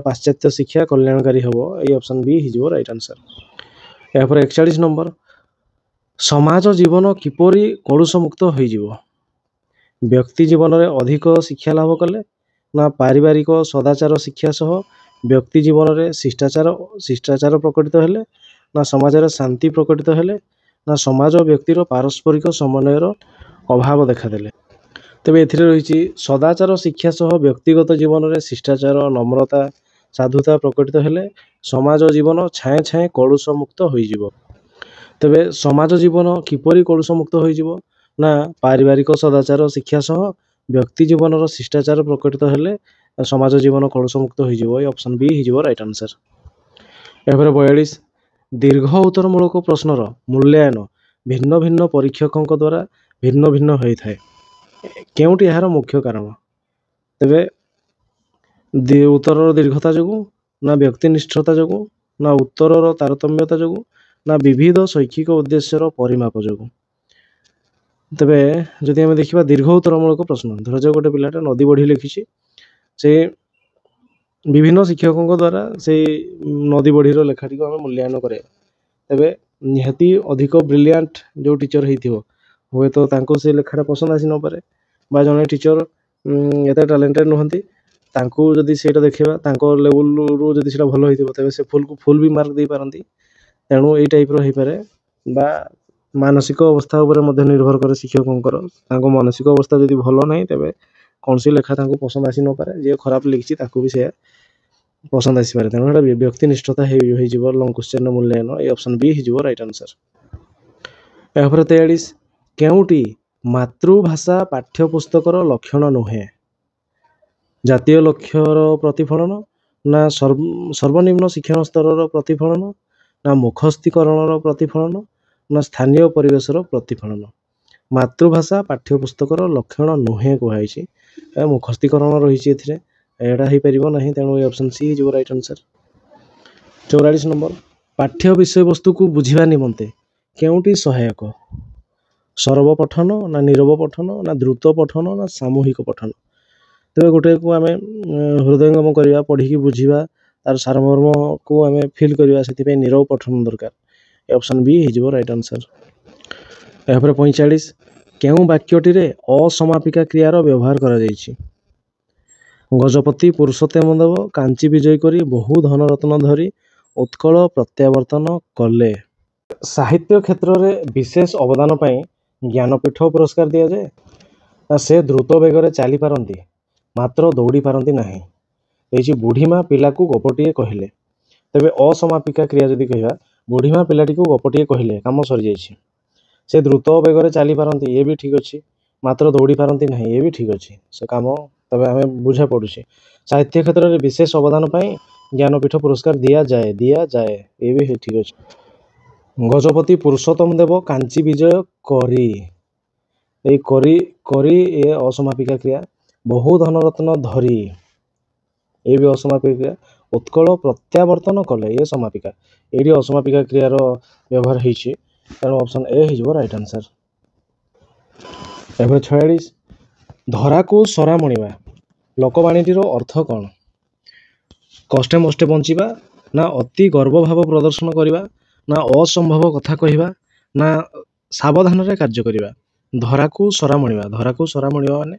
ପାଶ୍ଚାତ୍ୟ ଶିକ୍ଷା କଲ୍ୟାଣକାରୀ ହେବ। ଏଇ ଅପସନ୍ ବି ହେଇଯିବ ରାଇଟ୍ ଆନ୍ସର୍। ଏହାପରେ 41 ନମ୍ବର ସମାଜ ଜୀବନ କିପରି କଳୁଷ ମୁକ୍ତ ହୋଇଯିବ? ବ୍ୟକ୍ତି ଜୀବନରେ ଅଧିକ ଶିକ୍ଷା ଲାଭ କଲେ ନା ପାରିବାରିକ ସଦାଚାର ଶିକ୍ଷା ସହ ବ୍ୟକ୍ତି ଜୀବନରେ ଶିଷ୍ଟାଚାର ପ୍ରକଟିତ ହେଲେ ନା ସମାଜରେ ଶାନ୍ତି ପ୍ରକଟିତ ହେଲେ ନା ସମାଜ ବ୍ୟକ୍ତିର ପାରସ୍ପରିକ ସମନ୍ୱୟର ଅଭାବ ଦେଖାଦେଲେ? ତେବେ ଏଥିରେ ରହିଛି ସଦାଚାର ଶିକ୍ଷା ସହ ବ୍ୟକ୍ତିଗତ ଜୀବନରେ ଶିଷ୍ଟାଚାର ନମ୍ରତା ସାଧୁତା ପ୍ରକଟିତ ହେଲେ ସମାଜ ଜୀବନ ଛାଏଁ ଛାଏଁ କଳୁଷ ମୁକ୍ତ ହୋଇଯିବ। ତେବେ ସମାଜ ଜୀବନ କିପରି କଳୁଷ ମୁକ୍ତ ହୋଇଯିବ? ନା ପାରିବାରିକ ସଦାଚାର ଶିକ୍ଷା ସହ ବ୍ୟକ୍ତି ଜୀବନର ଶିଷ୍ଟାଚାର ପ୍ରକଟିତ ହେଲେ ସମାଜ ଜୀବନ କଳୁଷ ମୁକ୍ତ ହୋଇଯିବ। ଏ ଅପସନ୍ ବି ହେଇଯିବ ରାଇଟ୍ ଆନ୍ସର୍। ଏହାପରେ 42 ଦୀର୍ଘ ଉତ୍ତରମୂଳକ ପ୍ରଶ୍ନର ମୂଲ୍ୟାୟନ ଭିନ୍ନ ଭିନ୍ନ ପରୀକ୍ଷକଙ୍କ ଦ୍ୱାରା ଭିନ୍ନ ଭିନ୍ନ ହୋଇଥାଏ। କେଉଁଟି ଏହାର ମୁଖ୍ୟ କାରଣ? ତେବେ ଉତ୍ତରର ଦୀର୍ଘତା ଯୋଗୁଁ ନା ବ୍ୟକ୍ତିନିଷ୍ଠତା ଯୋଗୁଁ ନା ଉତ୍ତରର ତାରତମ୍ୟତା ଯୋଗୁଁ ନା ବିବିଧ ଶୈକ୍ଷିକ ଉଦ୍ଦେଶ୍ୟର ପରିମାପ ଯୋଗୁଁ? ତେବେ ଯଦି ଆମେ ଦେଖିବା ଦୀର୍ଘ ଉତ୍ତରମୂଳକ ପ୍ରଶ୍ନ, ଧରାଯାଉ ଗୋଟେ ପିଲାଟା ନଦୀ ବଢ଼ି ଲେଖିଛି, ସେ ବିଭିନ୍ନ ଶିକ୍ଷକଙ୍କ ଦ୍ୱାରା ସେଇ ନଦୀ ବଢ଼ିର ଲେଖାଟିକୁ ଆମେ ମୂଲ୍ୟାୟନ କରିବା। ତେବେ ନିହାତି ଅଧିକ ବ୍ରିଲିଆଣ୍ଟ ଯେଉଁ ଟିଚର ହେଇଥିବ ହୁଏତ ତାଙ୍କୁ ସେ ଲେଖାଟା ପସନ୍ଦ ଆସି ନପାରେ, ବା ଜଣେ ଟିଚର ଏତେ ଟ୍ୟାଲେଣ୍ଟେଡ଼ ନୁହନ୍ତି, ତାଙ୍କୁ ଯଦି ସେଇଟା ଦେଖେଇବା ତାଙ୍କ ଲେବୁଲରୁ ଯଦି ସେଇଟା ଭଲ ହେଇଥିବ ତେବେ ସେ ଫୁଲ୍ ବି ମାର୍କ ଦେଇପାରନ୍ତି। ତେଣୁ ଏଇ ଟାଇପ୍ର ହେଇପାରେ, ବା ମାନସିକ ଅବସ୍ଥା ଉପରେ ମଧ୍ୟ ନିର୍ଭର କରେ ଶିକ୍ଷକଙ୍କର। ତାଙ୍କ ମାନସିକ ଅବସ୍ଥା ଯଦି ଭଲ ନାହିଁ ତେବେ କୌଣସି ଲେଖା ତାଙ୍କୁ ପସନ୍ଦ ଆସି ନପାରେ, ଯିଏ ଖରାପ ଲେଖିଛି ତାକୁ ବି ସେ ପସନ୍ଦ ଆସିପାରେ। ତେଣୁ ଏଇଟା ବ୍ୟକ୍ତିନିଷ୍ଠତା ହେଇଯିବ ଲଙ୍ଗ କ୍ୱେଶ୍ଚନର ମୂଲ୍ୟାୟନ। ଏ ଅପସନ୍ ବି ହେଇଯିବ ରାଇଟ୍ ଆନ୍ସର୍। ଏହାପରେ 43 କେଉଁଟି ମାତୃଭାଷା ପାଠ୍ୟପୁସ୍ତକର ଲକ୍ଷଣ ନୁହେଁ? ଜାତୀୟ ଲକ୍ଷ୍ୟର ପ୍ରତିଫଳନ ନା ସର୍ବନିମ୍ନ ଶିକ୍ଷଣ ସ୍ତରର ପ୍ରତିଫଳନ ନା ମୁଖସ୍ଥୀକରଣର ପ୍ରତିଫଳନ ନା ସ୍ଥାନୀୟ ପରିବେଶର ପ୍ରତିଫଳନ? ମାତୃଭାଷା ପାଠ୍ୟପୁସ୍ତକର ଲକ୍ଷଣ ନୁହେଁ କୁହାଯାଇଛି, ମୁଖସ୍ଥୀକରଣ ରହିଛି ଏଥିରେ, ଏଇଟା ହେଇପାରିବ ନାହିଁ। ତେଣୁ ଏ ଅପସନ୍ ସି ହେଇଯିବ ରାଇଟ୍ ଆନ୍ସର୍। 44 ନମ୍ବର ପାଠ୍ୟ ବିଷୟବସ୍ତୁକୁ ବୁଝିବା ନିମନ୍ତେ କେଉଁଟି ସହାୟକ? ସରବ ପଠନ ନା ନୀରବ ପଠନ ନା ଦ୍ରୁତ ପଠନ ନା ସାମୂହିକ ପଠନ? ତେବେ ଗୋଟେକୁ ଆମେ ହୃଦୟଙ୍ଗମ କରିବା, ପଢ଼ିକି ବୁଝିବା, ତାର ସାରମର୍ମକୁ ଆମେ ଫିଲ୍ କରିବା, ସେଥିପାଇଁ ନୀରବ ପଠନ ଦରକାର। ଏ ଅପସନ୍ ବି ହେଇଯିବ ରାଇଟ୍ ଆନ୍ସର୍। ଏହାପରେ 45 କେଉଁ ବାକ୍ୟଟିରେ ଅସମାପିକା କ୍ରିୟାର ବ୍ୟବହାର କରାଯାଇଛି? ଗଜପତି ପୁରୁଷୋତ୍ତମ ଦେବ କାଞ୍ଚି ବିଜୟ କରି ବହୁ ଧନରତ୍ନ ଧରି ଉତ୍କଳ ପ୍ରତ୍ୟାବର୍ତ୍ତନ କଲେ। ସାହିତ୍ୟ କ୍ଷେତ୍ରରେ ବିଶେଷ ଅବଦାନ ପାଇଁ ଜ୍ଞାନପୀଠ ପୁରସ୍କାର ଦିଆଯାଏ। ସେ ଦ୍ରୁତ ବେଗରେ ଚାଲିପାରନ୍ତି ମାତ୍ର ଦୌଡ଼ି ପାରନ୍ତି ନାହିଁ। ହେଇଛି ବୁଢ଼ୀମା ପିଲାକୁ ଗପଟିଏ କହିଲେ। ତେବେ ଅସମାପିକା କ୍ରିୟା ଯଦି କହିବା, ବୁଢ଼ୀମା ପିଲାଟିକୁ ଗପଟିଏ କହିଲେ, କାମ ସରିଯାଇଛି। ସେ ଦ୍ରୁତ ବେଗରେ ଚାଲିପାରନ୍ତି, ଇଏ ବି ଠିକ୍ ଅଛି, ମାତ୍ର ଦୌଡ଼ି ପାରନ୍ତି ନାହିଁ, ଇଏ ବି ଠିକ୍ ଅଛି। ସେ କାମ ତେବେ ଆମେ ବୁଝା ପଡ଼ୁଛି। ସାହିତ୍ୟ କ୍ଷେତ୍ରରେ ବିଶେଷ ଅବଦାନ ପାଇଁ ଜ୍ଞାନପୀଠ ପୁରସ୍କାର ଦିଆଯାଏ, ଇଏ ବି ଠିକ୍ ଅଛି। ଗଜପତି ପୁରୁଷୋତ୍ତମ ଦେବ କାଞ୍ଚି ବିଜୟ କରି। এই କରି କରି ଏ ଅସମାପିକା କ୍ରିୟା। ବହୁ ଧନରତ୍ନ ଧରି ଏ ବି ଅସମାପିକା କ୍ରିୟା। ଉତ୍କଳ ପ୍ରତ୍ୟାବର୍ତ୍ତନ କଲେ ଏ ସମାପିକା। ଏଇଠି ଅସମାପିକା କ୍ରିୟାର ବ୍ୟବହାର ହେଇଛି, ତେଣୁ ଅପସନ୍ ଏ ହେଇଯିବ ରାଇଟ୍ ଆନ୍ସର। ଏଭଳି 46 ଧରାକୁ ସରା ମଣିବା ଲୋକବାଣୀଟିର ଅର୍ଥ କ'ଣ? କଷ୍ଟେ ମଷ୍ଟେ ବଞ୍ଚିବା, ନା ଅତି ଗର୍ବଭାବ ପ୍ରଦର୍ଶନ କରିବା, ନା ଅସମ୍ଭବ କଥା କହିବା, ନା ସାବଧାନରେ କାର୍ଯ୍ୟ କରିବା। ଧରାକୁ ସରା ମଣିବା, ଧରାକୁ ସରା ମଣିବା ମାନେ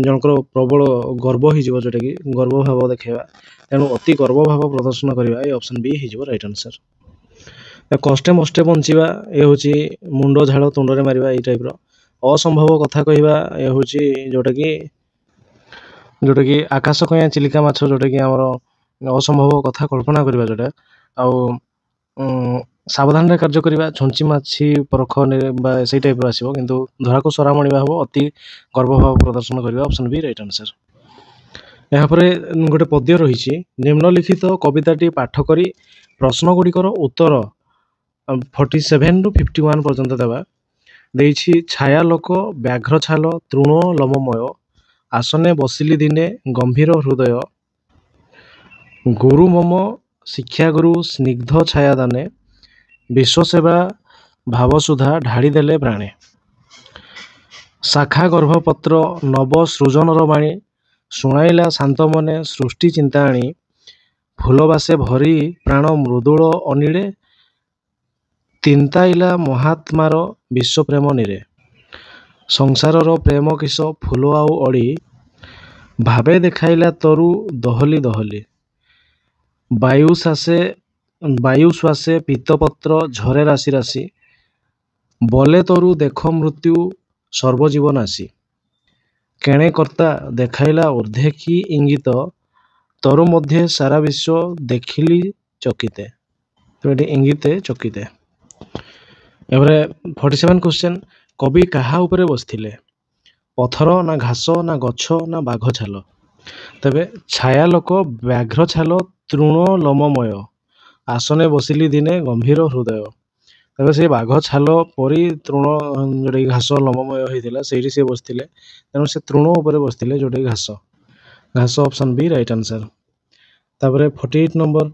ଜଣଙ୍କର ପ୍ରବଳ ଗର୍ବ ହେଇଯିବ, ଯେଉଁଟାକି ଗର୍ବଭାବ ଦେଖାଇବା, ତେଣୁ ଅତି ଗର୍ବଭାବ ପ୍ରଦର୍ଶନ କରିବା। ଏ ଅପସନ୍ ବି ହେଇଯିବ ରାଇଟ୍ ଆନ୍ସର। କଷ୍ଟେ ମଷ୍ଟେ ବଞ୍ଚିବା ଏ ହେଉଛି ମୁଣ୍ଡ ଝାଳ ତୁଣ୍ଡରେ ମାରିବା, ଏଇ ଟାଇପ୍ର। ଅସମ୍ଭବ କଥା କହିବା ଏ ହେଉଛି ଯେଉଁଟାକି ଆକାଶ କଇଁଆ ଚିଲିକା ମାଛ, ଯେଉଁଟାକି ଆମର ଅସମ୍ଭବ କଥା କଳ୍ପନା କରିବା ଯେଉଁଟା। ଆଉ ସାବଧାନରେ କାର୍ଯ୍ୟ କରିବା, ଛୁଞ୍ଚି ମାଛି ପରଖ ବା ସେଇ ଟାଇପ୍ର ଆସିବ, କିନ୍ତୁ ଧରାକୁ ସରା ମଣିବା ହେବ ଅତି ଗର୍ବଭାବ ପ୍ରଦର୍ଶନ କରିବା। Option B right answer. ଏହାପରେ ଗୋଟେ ପଦ୍ୟ ରହିଛି, ନିମ୍ନଲିଖିତ କବିତାଟି ପାଠ କରି ପ୍ରଶ୍ନ ଗୁଡ଼ିକର ଉତ୍ତର 47 ରୁ 51 ପର୍ଯ୍ୟନ୍ତ ଦେବା। ଦେଇଛି ଛାୟା ଲୋକ ବ୍ୟାଘ୍ର ଛାଲ ତୃଣ ଲୋମମୟ, ଆସନେ ବସିଲି ଦିନେ ଗମ୍ଭୀର ହୃଦୟ, ଗୁରୁ ମମ ଶିକ୍ଷାଗୁରୁ ସ୍ନିଗ୍ଧ ଛାୟା ଦାନେ, ବିଶ୍ୱସେବା ଭାବସୁଧା ଢାଳି ଦେଲେ ପ୍ରାଣେ, ଶାଖା ଗର୍ଭପତ୍ର ନବ ସୃଜନର ବାଣୀ, ଶୁଣାଇଲା ଶାନ୍ତ ମନେ ସୃଷ୍ଟି ଚିନ୍ତା ଆଣି, ଫୁଲବାସେ ଭରି ପ୍ରାଣ ମୃଦୁଳ ଅନିଳେ, ତିନ୍ତାଇଲା ମହାତ୍ମାର ବିଶ୍ୱପ୍ରେମ ନିରେ, ସଂସାରର ପ୍ରେମ କିସ ଫୁଲ ଆଉ ଅଳି, ଭାବେ ଦେଖାଇଲା ତରୁ ଦହଲି ଦହଲି, ବାୟୁ ଶ୍ୱାସେ ପୀତପତ୍ର ଝରେ ରାଶି ରାଶି, ବଲେ ତରୁ ଦେଖ ମୃତ୍ୟୁ ସର୍ବଜୀବ ନାଶୀ, କେଣେ କର୍ତ୍ତା ଦେଖାଇଲା ଊର୍ଦ୍ଧ୍ୱେ କି ଇଙ୍ଗିତ, ତରୁ ମଧ୍ୟେ ସାରା ବିଶ୍ୱ ଦେଖିଲି ଚକିତେ। ତ ଏଠି ଇଙ୍ଗିତେ ଚକିତେ। ଏପରେ 47 କ୍ୱେଶ୍ଚନ୍, କବି କାହା ଉପରେ ବସିଥିଲେ? ପଥର ନା ଘାସ ନା ଗଛ ନା ବାଘ ଛାଲ? ତେବେ ଛାୟା ଲୋକ ବ୍ୟାଘ୍ର ଛାଲ ତୃଣ ଲୋମମୟ, ଆସନେ ବସିଲି ଦିନେ ଗମ୍ଭୀର ହୃଦୟ। ତେବେ ସେ ବାଘ ଛାଲ ପରି ତୃଣ, ଯେଉଁଟାକି ଘାସ ଲୋମମୟ ହେଇଥିଲା, ସେଇଠି ସେ ବସିଥିଲେ, ତେଣୁ ସେ ତୃଣ ଉପରେ ବସିଥିଲେ, ଯେଉଁଟାକି ଘାସ। ଘାସ ଅପସନ୍ ବି ରାଇଟ୍ ଆନ୍ସର। ତାପରେ 48 ନମ୍ବର,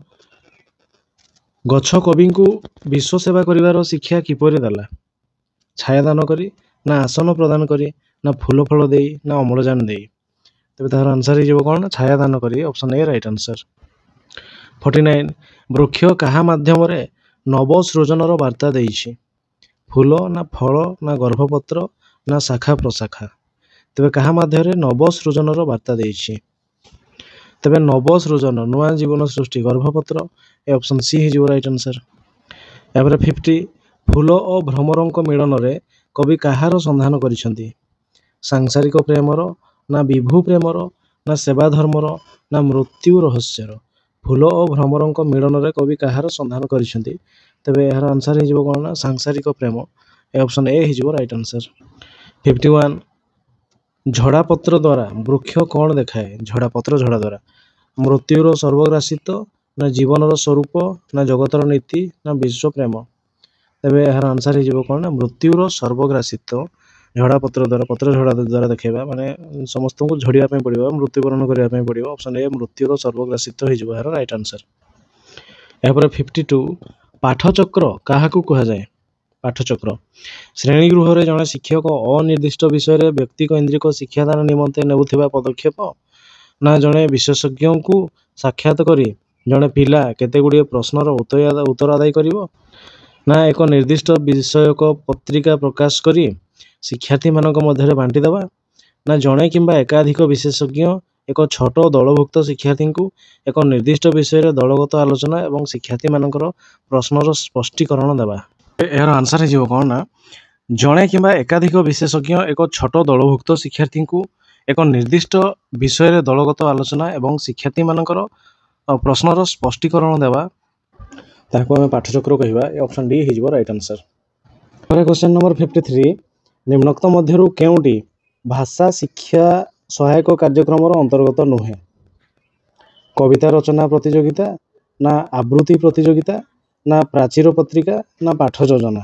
ଗଛ କବିଙ୍କୁ ବିଶ୍ୱ ସେବା କରିବାର ଶିକ୍ଷା କିପରି ଦେଲା? ଛାୟାଦାନ କରି, ନା ଆସନ ପ୍ରଦାନ କରି, ନା ଫୁଲ ଫଳ ଦେଇ, ନା ଅମ୍ଳଜାନ ଦେଇ? ତେବେ ତାହାର ଆନ୍ସର ହେଇଯିବ କ'ଣ? ଛାୟାଦାନ କରି। Option A right answer. 49 ବୃକ୍ଷ କାହା ମାଧ୍ୟମରେ ନବ ସୃଜନର ବାର୍ତ୍ତା ଦେଇଛି? ଫୁଲ ନା ଫଳ ନା ଗର୍ଭପତ୍ର ନା ଶାଖା ପ୍ରଶାଖା? ତେବେ କାହା ମାଧ୍ୟମରେ ନବ ସୃଜନର ବାର୍ତ୍ତା ଦେଇଛି? ତେବେ ନବ ସୃଜନ, ନୂଆ ଜୀବନ ସୃଷ୍ଟି, ଗର୍ଭପତ୍ର। ଏ ଅପସନ୍ ସି ହେଇଯିବ ରାଇଟ୍ ଆନ୍ସର। ଏହାପରେ 50 ଫୁଲ ଓ ଭ୍ରମରଙ୍କ ମିଳନରେ କବି କାହାର ସନ୍ଧାନ କରିଛନ୍ତି? ସାଂସାରିକ ପ୍ରେମର, ନା ବିଭୁ ପ୍ରେମର, ନା ସେବା ଧର୍ମର, ନା ମୃତ୍ୟୁ ରହସ୍ୟର? ଫୁଲ ଓ ଭ୍ରମରଙ୍କ ମିଳନରେ କବି କାହାର ସନ୍ଧାନ କରିଛନ୍ତି? ତେବେ ଏହାର ଆନ୍ସର ହେଇଯିବ କ'ଣ? ନା ସାଂସାରିକ ପ୍ରେମ। ଏ ଅପସନ୍ ଏ ହେଇଯିବ ରାଇଟ୍ ଆନ୍ସର। 51 ଝଡ଼ାପତ୍ର ଦ୍ୱାରା ବୃକ୍ଷ କ'ଣ ଦେଖାଏ? ଝଡ଼ାପତ୍ର ଝଡ଼ା ଦ୍ୱାରା ମୃତ୍ୟୁର ସର୍ବଗ୍ରାସିତ, ନା ଜୀବନର ସ୍ୱରୂପ, ନା ଜଗତର ନୀତି, ନା ବିଶ୍ୱ ପ୍ରେମ? ତେବେ ଏହାର ଆନ୍ସର ହେଇଯିବ କ'ଣ? ନା ମୃତ୍ୟୁର ସର୍ବଗ୍ରାସିତ। ଝଡ଼ାପତ୍ର ଦ୍ୱାରା, ପତ୍ର ଝଡ଼ା ଦ୍ୱାରା ଦେଖାଇବା ମାନେ ସମସ୍ତଙ୍କୁ ଝଡ଼ିବା ପାଇଁ ପଡ଼ିବ, ମୃତ୍ୟୁବରଣ କରିବା ପାଇଁ ପଡ଼ିବ। ଅପସନ୍ ଏ ମୃତ୍ୟୁର ସର୍ବଗ୍ରାସିତ ହେଇଯିବ ଏହାର ରାଇଟ୍ ଆନ୍ସର। ଏହାପରେ 52 ପାଠଚକ୍ର କାହାକୁ କୁହାଯାଏ? ପାଠଚକ୍ର ଶ୍ରେଣୀଗୃହରେ ଜଣେ ଶିକ୍ଷକ ଅନିର୍ଦ୍ଦିଷ୍ଟ ବିଷୟରେ ବ୍ୟକ୍ତିକୈନ୍ଦ୍ରିକ ଶିକ୍ଷାଦାନ ନିମନ୍ତେ ନେଉଥିବା ପଦକ୍ଷେପ, ନା ଜଣେ ବିଶେଷଜ୍ଞଙ୍କୁ ସାକ୍ଷାତ କରି ଜଣେ ପିଲା କେତେଗୁଡ଼ିଏ ପ୍ରଶ୍ନର ଉତ୍ତର ଆଦାୟ କରିବ, ନା ଏକ ନିର୍ଦ୍ଦିଷ୍ଟ ବିଷୟକ ପତ୍ରିକା ପ୍ରକାଶ କରି ଶିକ୍ଷାର୍ଥୀମାନଙ୍କ ମଧ୍ୟରେ ବାଣ୍ଟି ଦେବା, ନା ଜଣେ କିମ୍ବା ଏକାଧିକ ବିଶେଷଜ୍ଞ ଏକ ଛୋଟ ଦଳଭୁକ୍ତ ଶିକ୍ଷାର୍ଥୀଙ୍କୁ ଏକ ନିର୍ଦ୍ଦିଷ୍ଟ ବିଷୟରେ ଦଳଗତ ଆଲୋଚନା ଏବଂ ଶିକ୍ଷାର୍ଥୀମାନଙ୍କର ପ୍ରଶ୍ନର ସ୍ପଷ୍ଟୀକରଣ ଦେବା? ଏହାର ଆନ୍ସର ହେଇଯିବ କ'ଣ? ନା ଜଣେ କିମ୍ବା ଏକାଧିକ ବିଶେଷଜ୍ଞ ଏକ ଛୋଟ ଦଳଭୁକ୍ତ ଶିକ୍ଷାର୍ଥୀଙ୍କୁ ଏକ ନିର୍ଦ୍ଦିଷ୍ଟ ବିଷୟରେ ଦଳଗତ ଆଲୋଚନା ଏବଂ ଶିକ୍ଷାର୍ଥୀମାନଙ୍କର ପ୍ରଶ୍ନର ସ୍ପଷ୍ଟୀକରଣ ଦେବା, ତାହାକୁ ଆମେ ପାଠଚକ୍ର କହିବା। ଏ ଅପସନ୍ ଡି ହେଇଯିବ ରାଇଟ୍ ଆନ୍ସର। ପରେ କ୍ୱେଶ୍ଚନ୍ ନମ୍ବର 53 ନିମ୍ନୋକ୍ତ ମଧ୍ୟରୁ କେଉଁଟି ଭାଷା ଶିକ୍ଷା ସହାୟକ କାର୍ଯ୍ୟକ୍ରମର ଅନ୍ତର୍ଗତ ନୁହେଁ? କବିତା ରଚନା ପ୍ରତିଯୋଗିତା, ନା ଆବୃତ୍ତି ପ୍ରତିଯୋଗିତା, ନା ପ୍ରାଚୀର ପତ୍ରିକା ନା ପାଠ ଯୋଜନା।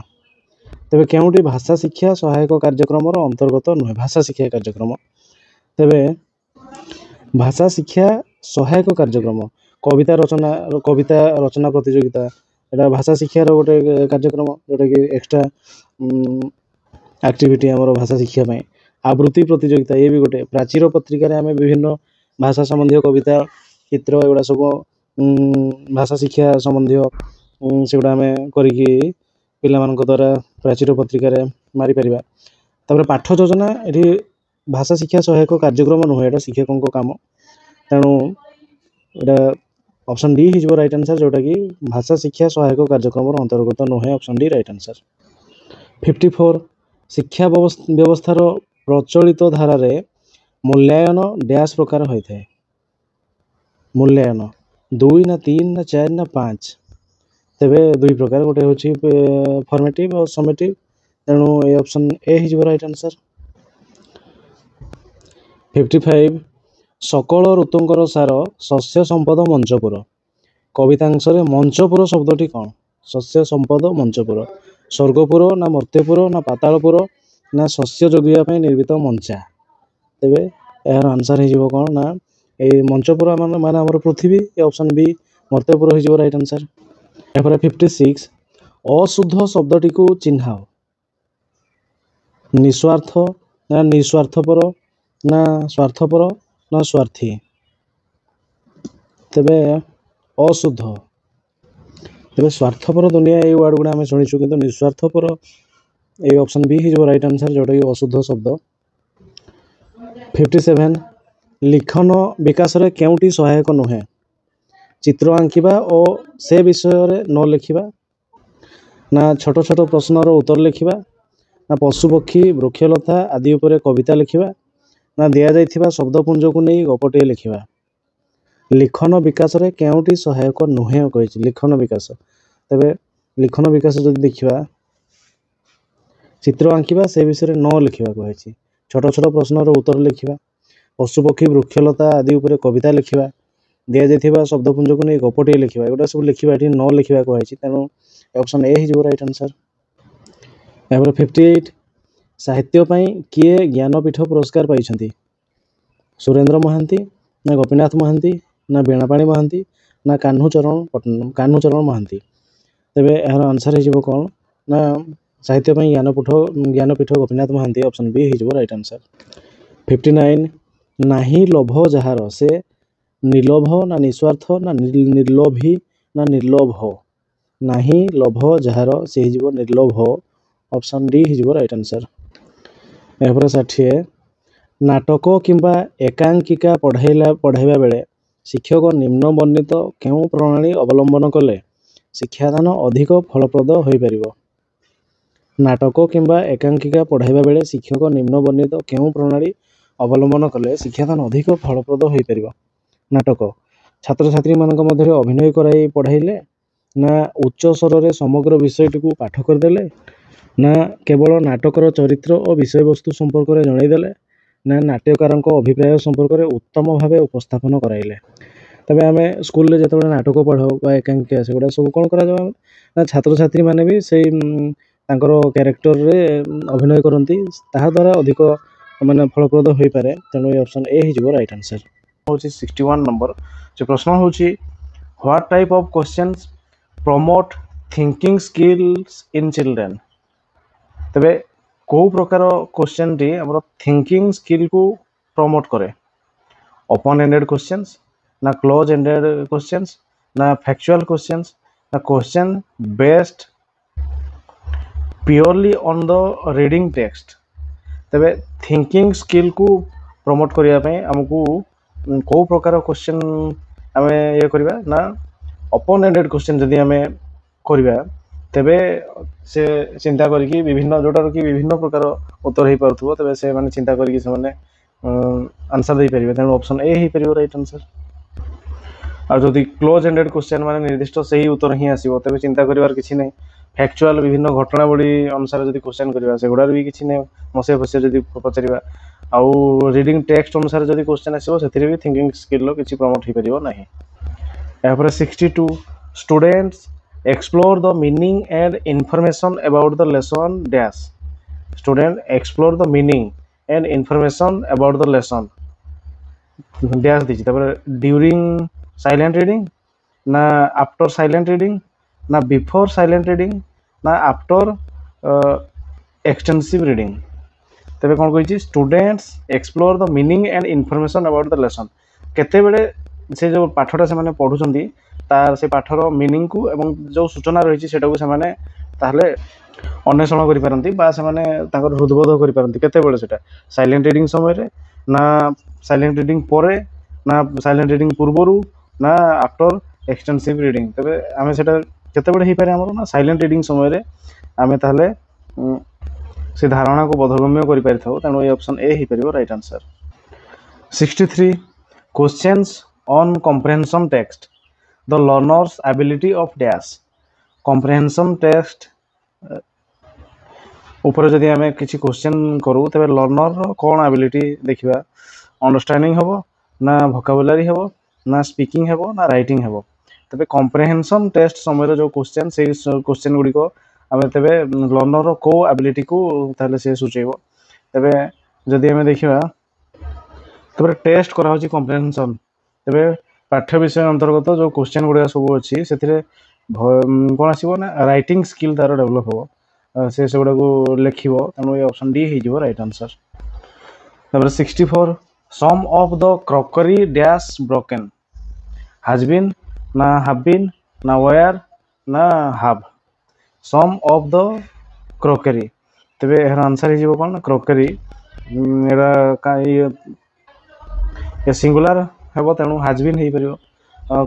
ତେବେ କେଉଁଟି ଭାଷା ଶିକ୍ଷା ସହାୟକ କାର୍ଯ୍ୟକ୍ରମର ଅନ୍ତର୍ଗତ ନୁହେଁ? ଭାଷା ଶିକ୍ଷା କାର୍ଯ୍ୟକ୍ରମ। ତେବେ ଭାଷା ଶିକ୍ଷା ସହାୟକ କାର୍ଯ୍ୟକ୍ରମ କବିତା ରଚନା ପ୍ରତିଯୋଗିତା ଏଟା ଭାଷା ଶିକ୍ଷାର ଗୋଟେ କାର୍ଯ୍ୟକ୍ରମ ଯେଉଁଟାକି ଏକ୍ସଟ୍ରା ଆକ୍ଟିଭିଟି ଆମର ଭାଷା ଶିକ୍ଷା ପାଇଁ। ଆବୃତ୍ତି ପ୍ରତିଯୋଗିତା ଇଏ ବି ଗୋଟେ। ପ୍ରାଚୀର ପତ୍ରିକାରେ ଆମେ ବିଭିନ୍ନ ଭାଷା ସମ୍ବନ୍ଧୀୟ କବିତା ଚିତ୍ର ଏଗୁଡ଼ା ସବୁ ଭାଷା ଶିକ୍ଷା ସମ୍ବନ୍ଧୀୟ ସେଗୁଡ଼ା ଆମେ କରିକି ପିଲାମାନଙ୍କ ଦ୍ୱାରା ପ୍ରାଚୀର ପତ୍ରିକାରେ ମାରିପାରିବା। ତାପରେ ପାଠ ଯୋଜନା ଏଠି ଭାଷା ଶିକ୍ଷା ସହାୟକ କାର୍ଯ୍ୟକ୍ରମ ନୁହେଁ, ଏଇଟା ଶିକ୍ଷକଙ୍କ କାମ। ତେଣୁ ଏଇଟା ଅପସନ୍ ଡି ହେଇଯିବ ରାଇଟ୍ ଆନ୍ସର୍, ଯେଉଁଟାକି ଭାଷା ଶିକ୍ଷା ସହାୟକ କାର୍ଯ୍ୟକ୍ରମର ଅନ୍ତର୍ଗତ ନୁହେଁ। Option D right answer. 54 ଶିକ୍ଷା ବ୍ୟବସ୍ଥାର ପ୍ରଚଳିତ ଧାରାରେ ମୂଲ୍ୟାୟନ ଡ୍ୟାସ୍ ପ୍ରକାର ହୋଇଥାଏ? ମୂଲ୍ୟାୟନ 2 ନା 3 ନା 4 ନା 5? ତେବେ 2 ପ୍ରକାର, ଗୋଟେ ହେଉଛି ଫର୍ମେଟିଭ୍ ଆଉ ସमेଟିଭ୍। ତେଣୁ ଏ ଅପସନ୍ ଏ ହେଇଯିବ ରାଇଟ୍ ଆନ୍ସର୍। 55 ସକଳ ଋତୁଙ୍କର ସାର ଶସ୍ୟ ସମ୍ପଦ ମଞ୍ଚପୁର। କବିତାଂଶରେ ମଞ୍ଚପୁର ଶବ୍ଦଟି କ'ଣ? ଶସ୍ୟ ସମ୍ପଦ ମଞ୍ଚପୁର। ସ୍ୱର୍ଗପୁର ନା ମର୍ତ୍ତ୍ୟପୁର ନା ପାତାଳପୁର ନା ଶସ୍ୟ ଯୋଗିବା ପାଇଁ ନିର୍ମିତ ମଞ୍ଚା? ତେବେ ଏହାର ଆନ୍ସର୍ ହେଇଯିବ କ'ଣ ନା ଏଇ ମଞ୍ଚପୁର ମାନେ ଆମର ପୃଥିବୀ। ଏ ଅପସନ୍ ବି ମର୍ତ୍ତ୍ୟପୁର ହେଇଯିବ ରାଇଟ୍ ଆନ୍ସର୍। ଏହାପରେ 56 ଅଶୁଦ୍ଧ ଶବ୍ଦଟିକୁ ଚିହ୍ନାଅ। ନିସ୍ୱାର୍ଥ ନା ନିସ୍ୱାର୍ଥପର ନା ସ୍ୱାର୍ଥପର ନା ସ୍ୱାର୍ଥୀ? ତେବେ ଅଶୁଦ୍ଧ। ତେବେ ସ୍ୱାର୍ଥପର ଦୁନିଆ ଏଇ ୱାର୍ଡ଼ ଗୁଡ଼ା ଆମେ ଶୁଣିଛୁ, କିନ୍ତୁ ନିସ୍ୱାର୍ଥପର ଏଇ ଅପସନ୍ ବି ହେଇଯିବ ରାଇଟ୍ ଆନ୍ସର୍, ଯେଉଁଟାକି ଅଶୁଦ୍ଧ ଶବ୍ଦ। 57 ଲିଖନ ବିକାଶରେ କେଉଁଟି ସହାୟକ ନୁହେଁ? ଚିତ୍ର ଆଙ୍କିବା ଓ ସେ ବିଷୟରେ ନ ଲେଖିବା ନା ଛୋଟ ଛୋଟ ପ୍ରଶ୍ନର ଉତ୍ତର ଲେଖିବା ନା ପଶୁପକ୍ଷୀ ବୃକ୍ଷଲତା ଆଦି ଉପରେ କବିତା ଲେଖିବା ନା ଦିଆଯାଇଥିବା ଶବ୍ଦପୁଞ୍ଜକୁ ନେଇ ଗପଟିଏ ଲେଖିବା? ଲିଖନ ବିକାଶରେ କେଉଁଟି ସହାୟକ ନୁହେଁ କହିଛି? ଲିଖନ ବିକାଶ। ତେବେ ଲିଖନ ବିକାଶ ଯଦି ଦେଖିବା, ଚିତ୍ର ଆଙ୍କିବା ସେ ବିଷୟରେ ନ ଲେଖିବା କହିଛି, ଛୋଟ ଛୋଟ ପ୍ରଶ୍ନର ଉତ୍ତର ଲେଖିବା, ପଶୁପକ୍ଷୀ ବୃକ୍ଷଲତା ଆଦି ଉପରେ କବିତା ଲେଖିବା, ଦିଆଯାଇଥିବା ଶବ୍ଦପୁଞ୍ଜକୁ ନେଇ ଗପଟିଏ ଲେଖିବା, ଏଗୁଡ଼ା ସବୁ ଲେଖିବା, ଏଠି ନ ଲେଖିବା କୁହାଯାଇଛି। ତେଣୁ ଅପସନ୍ ଏ ହେଇଯିବ ରାଇଟ୍ ଆନ୍ସର୍। ଏହାପରେ 58 ସାହିତ୍ୟ ପାଇଁ କିଏ ଜ୍ଞାନପୀଠ ପୁରସ୍କାର ପାଇଛନ୍ତି? ସୁରେନ୍ଦ୍ର ମହାନ୍ତି ନା ଗୋପୀନାଥ ମହାନ୍ତି ନା ବୀଣାପାଣି ମହାନ୍ତି ନା କାହ୍ନୁଚରଣ ମହାନ୍ତି? ତେବେ ଏହାର ଆନ୍ସର୍ ହେଇଯିବ କ'ଣ ନା ସାହିତ୍ୟ ପାଇଁ ଜ୍ଞାନପୀଠ ଗୋପୀନାଥ ମହାନ୍ତି। ଅପସନ୍ ବି ହେଇଯିବ ରାଇଟ୍ ଆନ୍ସର୍। 59 ନାହିଁ ଲୋଭ ଯାହାର ସେ ନିଲୋଭ ନା ନିସ୍ୱାର୍ଥ ନା ନିର୍ଲୋଭୀ ନା ନିର୍ଲୋଭ? ନାହିଁ ଲୋଭ ଯାହାର ସେ ହେଇଯିବ ନିର୍ଲୋଭ। ଅପସନ୍ ଡି ହେଇଯିବ ରାଇଟ୍ ଆନ୍ସର୍। ଏହାପରେ 60 ନାଟକ କିମ୍ବା ଏକାଙ୍କିକା ପଢ଼ାଇବା ବେଳେ ଶିକ୍ଷକ ନିମ୍ନ ବର୍ଣ୍ଣିତ କେଉଁ ପ୍ରଣାଳୀ ଅବଲମ୍ବନ କଲେ ଶିକ୍ଷାଦାନ ଅଧିକ ଫଳପ୍ରଦ ହୋଇପାରିବ? ନାଟକ କିମ୍ବା ଏକାଙ୍କିକା ପଢ଼ାଇବା ବେଳେ ଶିକ୍ଷକ ନିମ୍ନ ବର୍ଣ୍ଣିତ କେଉଁ ପ୍ରଣାଳୀ ଅବଲମ୍ବନ କଲେ ଶିକ୍ଷାଦାନ ଅଧିକ ଫଳପ୍ରଦ ହୋଇପାରିବ? ନାଟକ ଛାତ୍ରଛାତ୍ରୀମାନଙ୍କ ମଧ୍ୟରେ ଅଭିନୟ କରାଇ ପଢ଼ାଇଲେ ନା ଉଚ୍ଚ ସ୍ୱରରେ ସମଗ୍ର ବିଷୟଟିକୁ ପାଠ କରିଦେଲେ ନା କେବଳ ନାଟକର ଚରିତ୍ର ଓ ବିଷୟବସ୍ତୁ ସମ୍ପର୍କରେ ଜଣାଇଦେଲେ ନା ନାଟ୍ୟକାରଙ୍କ ଅଭିପ୍ରାୟ ସମ୍ପର୍କରେ ଉତ୍ତମ ଭାବେ ଉପସ୍ଥାପନ କରାଇଲେ? ତେବେ ଆମେ ସ୍କୁଲରେ ଯେତେବେଳେ ନାଟକ ପଢ଼ାଉ ବା ଏକାଙ୍କିକା ସେଗୁଡ଼ା ସବୁ କ'ଣ କରାଯାଉ ନା ଛାତ୍ରଛାତ୍ରୀମାନେ ବି ସେଇ ତାଙ୍କର କ୍ୟାରେକ୍ଟରରେ ଅଭିନୟ କରନ୍ତି, ତାହା ଦ୍ୱାରା ଅଧିକ ମାନେ ଫଳପ୍ରଦ ହୋଇପାରେ। ତେଣୁ ଏ ଅପସନ୍ ଏ ହେଇଯିବ ରାଇଟ୍ ଆନ୍ସର୍। ହେଉଛି 61 ନମ୍ବର। ସେ ପ୍ରଶ୍ନ ହେଉଛି what type of questions promote thinking skills in children? ତେବେ କେଉଁ ପ୍ରକାର କ୍ୱେଶ୍ଚନ୍ଟି ଆମର ଥିଙ୍କିଂ ସ୍କିଲ୍କୁ ପ୍ରମୋଟ୍ କରେ? ଓପନ୍ ଏଣ୍ଡେଡ୍ କ୍ୱେଶ୍ଚନ୍ସ ନା କ୍ଲୋଜ୍ ଏଣ୍ଡେଡ୍ କ୍ୱେଶ୍ଚନ୍ସ ନା ଫ୍ୟାକ୍ଚୁଆଲ୍ କ୍ୱେଶ୍ଚନ୍ସ ନା question based purely on the reading text? ତେବେ ଥିଙ୍କିଂ ସ୍କିଲ୍କୁ ପ୍ରମୋଟ୍ କରିବା ପାଇଁ ଆମକୁ କେଉଁ ପ୍ରକାର କ୍ୱେଶ୍ଚନ୍ ଆମେ ଇଏ କରିବା ନା ଓପନ୍ ଏଣ୍ଡେଡ୍ କ୍ୱେଶ୍ଚନ୍ ଯଦି ଆମେ କରିବା ତେବେ ସେ ଚିନ୍ତା କରିକି ଯେଉଁଟାର କି ବିଭିନ୍ନ ପ୍ରକାର ଉତ୍ତର ହେଇପାରୁଥିବ, ତେବେ ସେମାନେ ଚିନ୍ତା କରିକି ସେମାନେ ଆନ୍ସର୍ ଦେଇପାରିବେ। ତେଣୁ ଅପସନ୍ ଏ ହେଇପାରିବ ରାଇଟ୍ ଆନ୍ସର୍। ଆଉ ଯଦି କ୍ଲୋଜ୍ ଏଣ୍ଡେଡ୍ କ୍ୱେଶ୍ଚନ୍ ମାନେ ନିର୍ଦ୍ଦିଷ୍ଟ ସେହି ଉତ୍ତର ହିଁ ଆସିବ, ତେବେ ଚିନ୍ତା କରିବାର କିଛି ନାହିଁ। ଫ୍ୟାକ୍ଚୁଆଲ୍ ବିଭିନ୍ନ ଘଟଣାବଳୀ ଅନୁସାରେ ଯଦି କ୍ୱେଶ୍ଚନ୍ କରିବା ସେଗୁଡ଼ାର ବି କିଛି ନାହିଁ। ମସିଆ ଫସିଆ ଯଦି ପଚାରିବା, ଆଉ ରିଡ଼ିଂ ଟେକ୍ସଟ ଅନୁସାରେ ଯଦି କ୍ୱେଶ୍ଚନ୍ ଆସିବ ସେଥିରେ ବି ଥିଙ୍କିଂ ସ୍କିଲ୍ର କିଛି ପ୍ରମୋଟ୍ ହେଇପାରିବ ନାହିଁ। ଏହାପରେ 62 students explore the meaning and information about the lesson dash student explore the meaning and information about the lesson dash दीजिए during silent reading ना after silent reading ना before silent reading ना after extensive reading तेरे कौन कही students explore the meaning and information about the lesson केतेबेले से जो पाठटा से माने पढुचंदी तार से पाठर मीनिंग को एवं जो सूचना रही सेटा को से माने ताहले अन्वेषण करि पारंती बा से माने ताकर हृदबोध करि पारंती केतेबेले सेटा साइलेंट रीडिंग समय रे ना साइलेंट रीडिंग परे ना साइलेंट रीडिंग पूर्वरु ना आफ्टर एक्सटेंसिव रीडिंग तबे आमे सेटा केतेबेले हे पारे हमर ना साइलेंट रीडिंग समय रे आमे ताहले से धारणा को बोधगम्य करि पारि थाउ तेणु ए ऑप्शन ए ही परिबो right answer 63 questions on comprehension text the learners ability of dash comprehension text ऊपर जदि आमे किछि क्वेश्चन करू तबे लर्नर कोन एबिलिटी देखिबा अंडरस्टैंडिंग हबो ना वोकैबुलरी हबो ना स्पीकिंग हबो ना राइटिंग हबो तबे कॉम्प्रिहेंशन टेस्ट समय जो क्वेश्चन से क्वेश्चन गुडी को आमे तबे लर्नर को एबिलिटी को ताले से सूचेबो तबे जदि हमें देखिबा तबे टेस्ट करा होची कॉम्प्रिहेंशन तबे पाठ्य विषय अंतर्गत जो क्वेश्चन गुडा सब अछि सेथिरे कोन आसीबो ना राइटिंग स्किल तार डेवलप हो से गुडा को लिखिबो तनो ए ऑप्शन डी हे जिवो right answer number 64 some of the crockery dash broken has been ना हैव बीन ना वेयर ना have some of the crockery तबे एहर आंसर हे जिवो कोन क्रॉकरी एरा का ये सिंगुलर हेबो तेनु हैज बीन हे परियो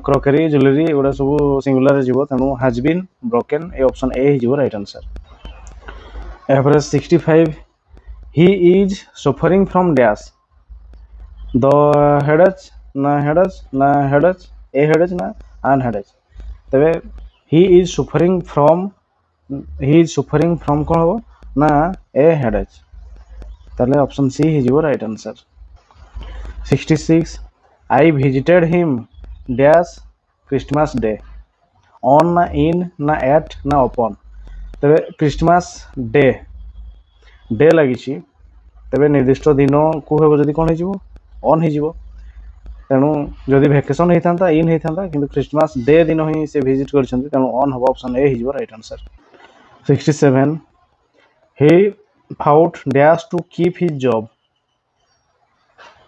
क्रॉकरी ज्वेलरी एडा सब सिंगुलर जिवो तेनु हैज बीन ब्रोकन ए ऑप्शन ए हे जिवो right answer average 65 he is suffering from dash the headaches ना हेडेज ए हेडेज ना अन हेडेज तबे ही इज सफरिंग फ्रॉम कौन हो ना ए हेडेज ताले ऑप्शन सी ही जिवो right answer 66 I visited him dash Christmas day on ना इन ना एट ना अपॉन तबे क्रिसमस डे लागिछि तबे निर्दिष्ट दिन को हेबो जदी कोन हे जिवो ऑन हे जिवो तेणु जदि वैकेशन होता इन होता कि क्रिसमस डे दिन ही से विजिट करछन्ती तेणु ऑन हम ऑप्शन ए हिजो right answer 67 he fought dash to keep his job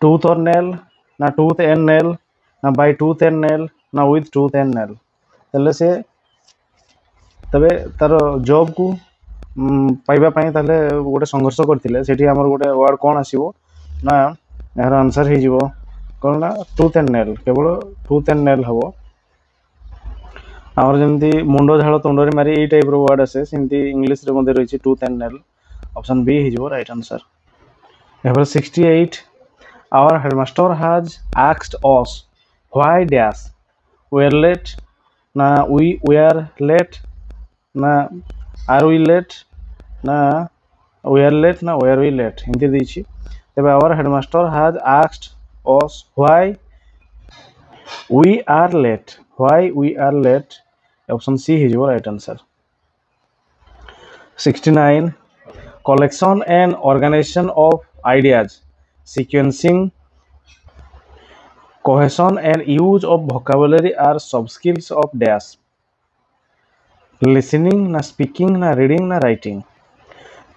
tooth or nail ना tooth and nail ना by tooth and nail ना with tooth and nail तले से तबे तार जॉब को पाइबा पई ताले गोटे संघर्ष करथिले सेठी हमर गोटे वर्ड कोन आसीबो ना यार आंसर हे जिवो कोन ना टूथ एंड नेल केवल टूथ एंड नेल हबो आमर जमती मुंडो झाड़ तंडरे मारी ए टाइप रो वर्ड आसे सेमती इंग्लिश रे मध्ये रहिछि tooth and nail option B हे जिवो right answer number 68 our headmaster has asked us why dash we are late ना वी आर लेट ना आर वी लेट ना वी आर लेट ना वेयर वी लेट हिंदी दिछि तबे our headmaster has asked us why we are late option C is your right answer 69 collection and organization of ideas sequencing cohesion and use of vocabulary are sub skills of dash listening na speaking na reading na writing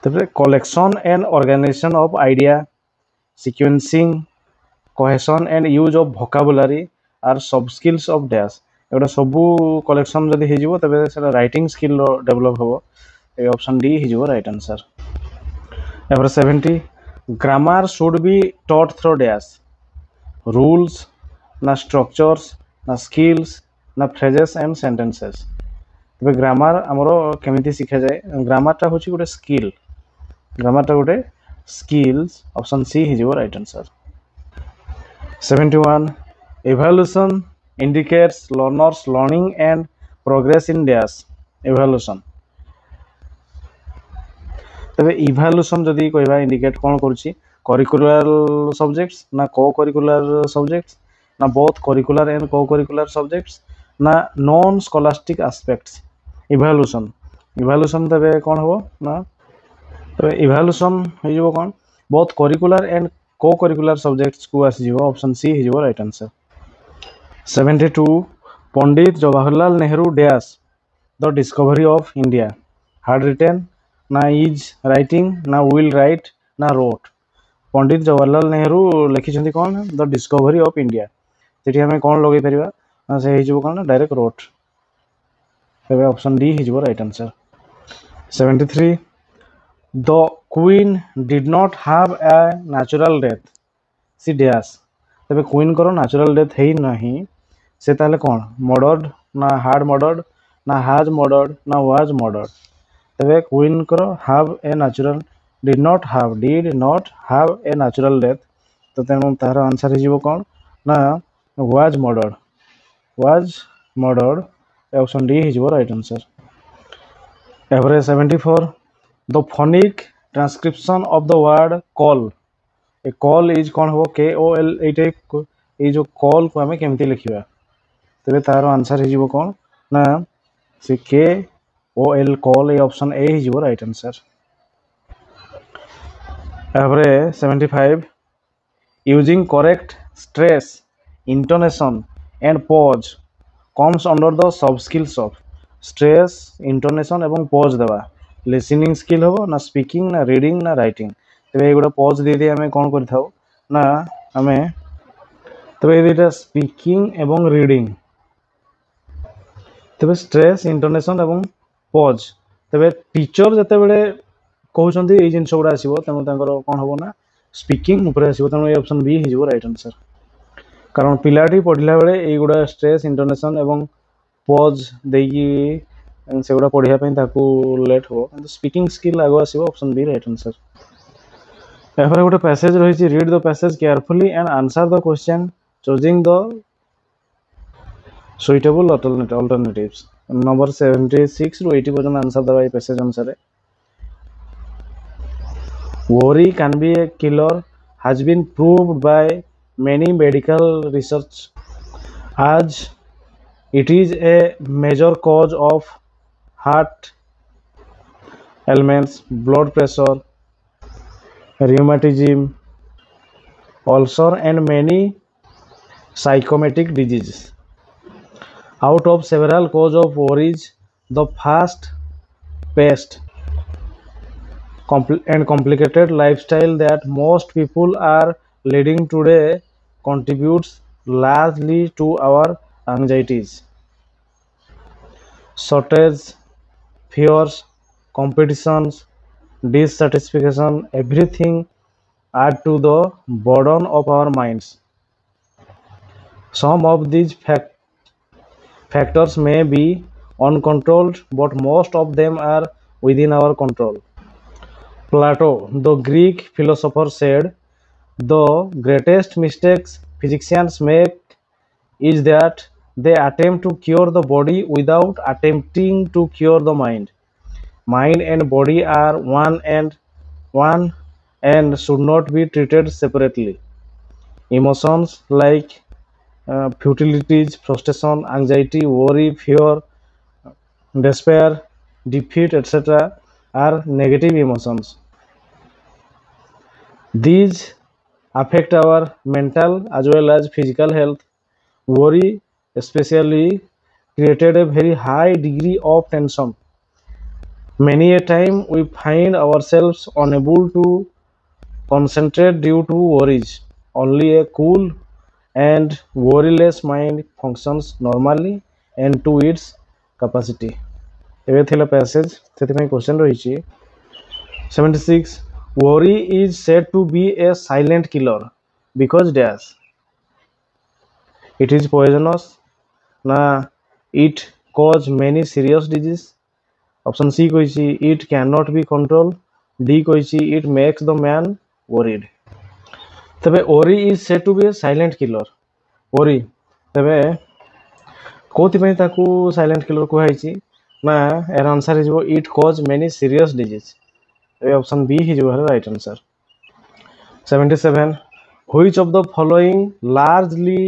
तबे collection and organization of idea sequencing cohesion and use of vocabulary are sub skills of dash एटा सबु collection जदी हे जिवो तबे सेटा writing skill रो develop होबो ए option D हे जिवो right answer number 70 grammar should be taught through dash rules ना structures ना स्किल्स ना फ्रेजेस एंड सेंटेंसेस तबे ग्रामर हमरो केमिति सिखा जाय ग्रामर ता होची गोटे स्किल ग्रामर ता गोटे स्किल्स ऑप्शन सी हे जिवो right answer 71 evaluation indicates learners learning and progress in dash evaluation तबे इवैल्यूएशन जदी कहबा इंडिकेट कोन करूची करिकुलर सब्जेक्ट्स ना को करिकुलर सब्जेक्ट्स ना both curricular and co curricular subjects ना non scholastic aspects evaluation evaluation तेबे कौन हो ना तेबे इभाल्यूशन हो कौन both curricular and co curricular subjects को आसीजिवो ऑप्शन सी हिजिवो right answer 72 Pandit Jawaharlal Nehru dash the discovery of India had written ना इज राइटिंग ना विल राइट ना रोट पंडित जवाहरलाल नेहरू लिखिछन्ती कौन द डिस्कवरी ऑफ इंडिया सेठी हमें कौन लगे परिबा ना से हिजिवो कौन डायरेक्ट रोट तेबे ऑप्शन डी हिजिवो right answer 73 The queen did not have a natural death. She dash. तेबे क्वीन करो natural death है नहीं से ताले कौन murdered ना had murdered ना has murdered ना was murdered तेबे क्वीन करो have a natural did not have a natural death तो तेनु तार आंसर हिजिवो कौन ना was murdered ऑप्शन डी हिजिवो राइट आंसर एवरेज 74 The phonic transcription of the word call. A call is कौन हो KOL ये जो call को हमें केमती लिखिबा तबे तार आंसर हिजिवो कौन ना से KOL call ये ऑप्शन ए हिजिवो राइट आंसर एवरेज 75 using correct stress intonation and pause comes under the sub skills of stress intonation एवं pause देवा लिसनिंग स्किल हो ना स्पीकिंग ना रीडिंग ना राइटिंग तबे एगुडा पॉज दे दे हमें कौन कर थाओ ना हमें तबे एटा स्पीकिंग एवं रीडिंग तबे स्ट्रेस इंटोनेशन एवं पॉज तबे टीचर जते बेले कहउछन्ती ए जिंस गुडा आसीबो तनो तांकर कोन होबो ना स्पीकिंग ऊपर आसीबो तनो ए ऑप्शन बी हिजो राइट आंसर कारण पिलाटी पढिला बेले ए गुडा स्ट्रेस इंटोनेशन एवं पॉज देगी से गुडा पढिया पई ताकू लेट हो स्पीकिंग स्किल आगो आसीबो ऑप्शन बी राइट आंसर एफर गोटे पैसेज रही read the passage carefully and answer the question choosing the suitable alternatives number 76 ru 80 पर्यंत आंसर दबा पैसेज अनुसार worry can be a killer has been proved by many medical research as it is a major cause of heart ailments, blood pressure, rheumatism, ulcer and many psychosomatic diseases. Out of several causes of worries, the fast paced and complicated lifestyle that most people are leading today contributes largely to our anxieties, shortage, fears, competitions, dissatisfaction, everything add to the burden of our minds. Some of these factors may be uncontrolled, but most of them are within our control. Plato, the Greek philosopher, said, "The greatest mistakes physicians make is that they attempt to cure the body without attempting to cure the mind. Mind and body are one and should not be treated separately. Emotions like futilities, frustration, anxiety, worry, fear, despair, defeat, etc. are negative emotions. These affect our mental as well as physical health. Worry especially created a very high degree of tension. Many a time we find ourselves unable to concentrate due to worries. Only a cool and worryless mind functions normally and to its capacity." एबे थिला passage सेति में question रही 76 worry is said to be a silent killer because dash it is poisonous na it cause many serious disease option C कहिछि it cannot be controlled D कहिछि it makes the man worried तबे worry is said to be a silent killer worry तबे कोथि पई ताकू silent killer कहैछि ना एर answer is it cause many serious disease ए option B is right answer 77 which of the following largely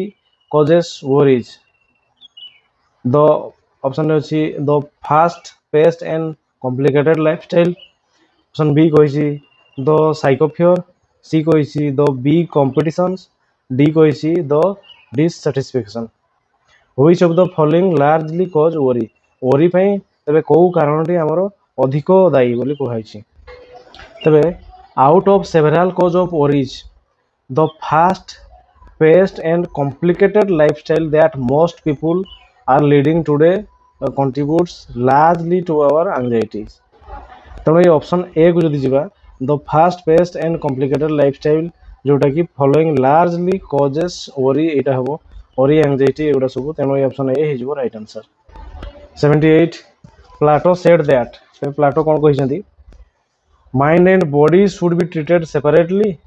causes worries the option रे अछि the fast pace and complicated lifestyle, option B कहिछि the psycho fear, C कहिछि the big competitions, D कहिछि the dissatisfaction. Which of the following largely cause worry, worry पई तबे को कारणटी हमर अधिक दायी बोली कहैछि। तबे out of several cause of worries the fast paced and complicated lifestyle that most people are leading today contributes largely to our anxieties। तेणु ये option ए को जदि जीवा the fast paced and complicated lifestyle जोटा कि फॉलोइंग लार्जली कॉजेस वरी एटा हबो worry anxiety एगुडा सब, तेणु ये ऑप्शन ए हिजबो right answer. 78 Plato said that, Plato कोन कहिसंती mind and body should be treated separately,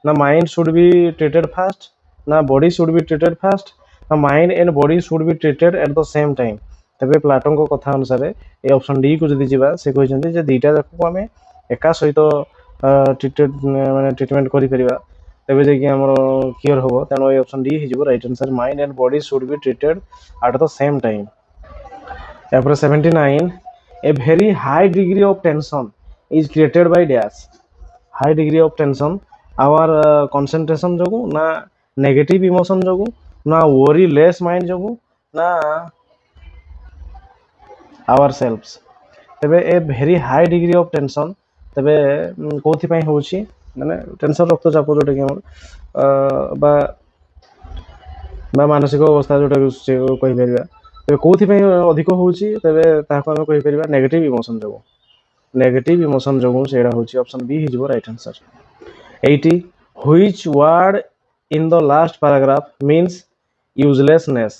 ना mind should be treated first, ना body should be treated first, ना mind and body should be treated at the same time. तबे Plato को कथा अनुसार ए option D को जदि जीवा से कहिसंती जे दुईटा जाक को हमें एका सहित ट्रीटेड माने ट्रीटमेंट करि परिबा तबे जे कि हमर क्लियर होबो, तेनो ए ऑप्शन डी हिजबो right answer mind and body should be treated at the same time. After 79 a very high degree of tension is created by dash, high degree of tension our concentration जोगु ना negative emotion जोगु ना worry less mind जोगु ना our सेल्फ्स। तबे a very high degree of tension तबे कोथि पई होछि माने tension रक्तचाप जोटा कि हमर बा मानसिक अवस्था जोटा कहि परिबा तबे कोथि पई अधिक होछि तबे ताको हम कहि परिबा नेगेटिव इमोशन जोगु, नेगेटिव इमोशन जोगु सेडा होछि ऑप्शन बी हिजबो right answer. 80 which word in the last paragraph means uselessness,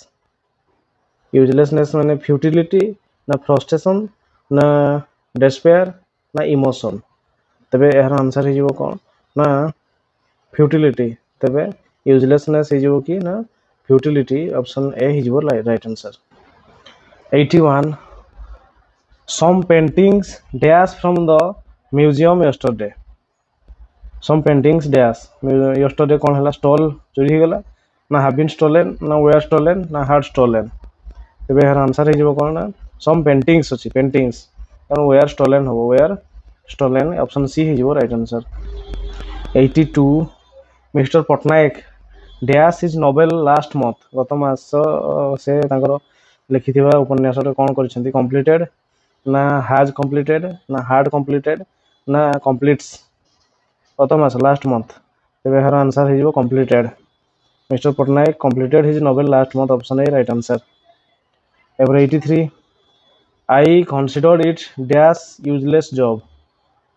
uselessness माने futility ना frustration ना despair ना emotion, तबे एहर आंसर हिजबो कोन ना futility, तबे uselessness हिजबो कि ना futility, ऑप्शन ए हिजबो right answer. 81 some paintings dash from the museum yesterday, some paintings dash yesterday कौन हला स्टॉल चोरी हो गला ना have been stolen ना were stolen ना had stolen, तबे हर आंसर हिजबो कोन ना some paintings अछि पेंटिंग्स कारण were stolen हो were stolen, ऑप्शन सी हिजबो right answer. 82 mister Patnaik dash his novel last month, गत मास से तांकर लिखिथिबा उपन्यास रे कोन करछंती कंप्लीटेड ना हैज कंप्लीटेड ना हार्ड कंप्लीटेड ना कंप्लीट्स गत मास लास्ट मंथ, तबे हर आंसर हिजबो completed. Mister Patnaik completed his novel last month, option A right answer. एवर 83 I considered it dash useless job,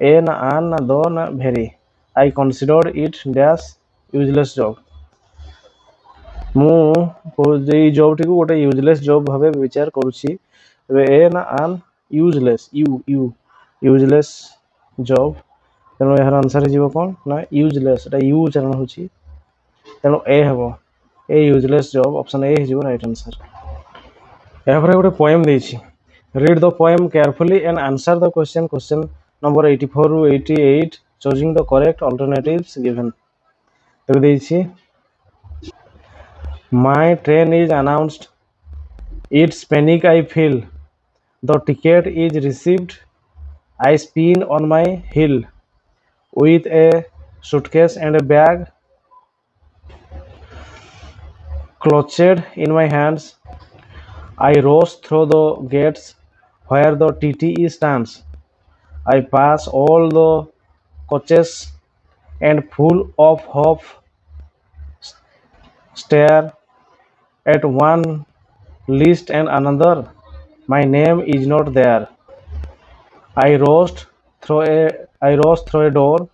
ए ना आन ना दो ना very, I considered it dash useless job, मु जे जॉब टी को गोटे यूजलेस जॉब भाबे विचार करूची, तबे ए ना आन यूजलेस यूजलेस जॉब, तेनो एहर आंसर हिजबो कोन ना यूजलेस, एटा यू चरण होची तेनो ए हबो a useless job, option A हिजबो राइट आंसर। एहर गोटे पोएम देछि read the poem carefully and answer the question, question number 84 रु 88 choosing the correct alternatives given. तबे देछि my train is announced, it's panic I feel, the ticket is received, I spin on my heel with a suitcase and a bag clutched in my hands, I rush through the gates where the TTE stands, I pass all the coaches and full of hope stare at one list and another, my name is not there, I rushed through a door,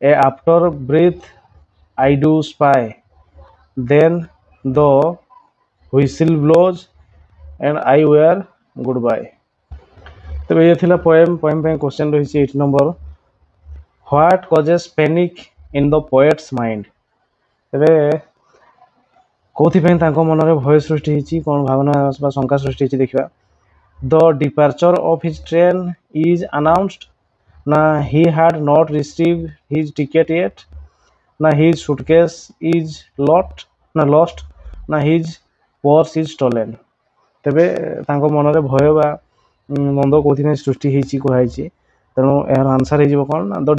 after breath I do spy, then the whistle blows and I wear goodbye। तो ये थिला poem पे question रही 8 number what causes panic in the poets mind, तबे कोथि पे तांको मनरे भय सृष्टि हिची कोन भावना बा शंका सृष्टि हिची देखिबा। The departure of his train is announced ना he had not received his ticket yet ना हिज सूटकेस इज लॉस्ट ना हिज पर्स इज स्टोलन, ତେବେ ତାଙ୍କ ମନରେ ଭୟ ବା ମନ୍ଦ କୋଉଥିପାଇଁ ସୃଷ୍ଟି ହେଇଛି କୁହାଯାଇଛି। ତେଣୁ ଏହାର ଆନ୍ସର ହେଇଯିବ କ'ଣ ନା the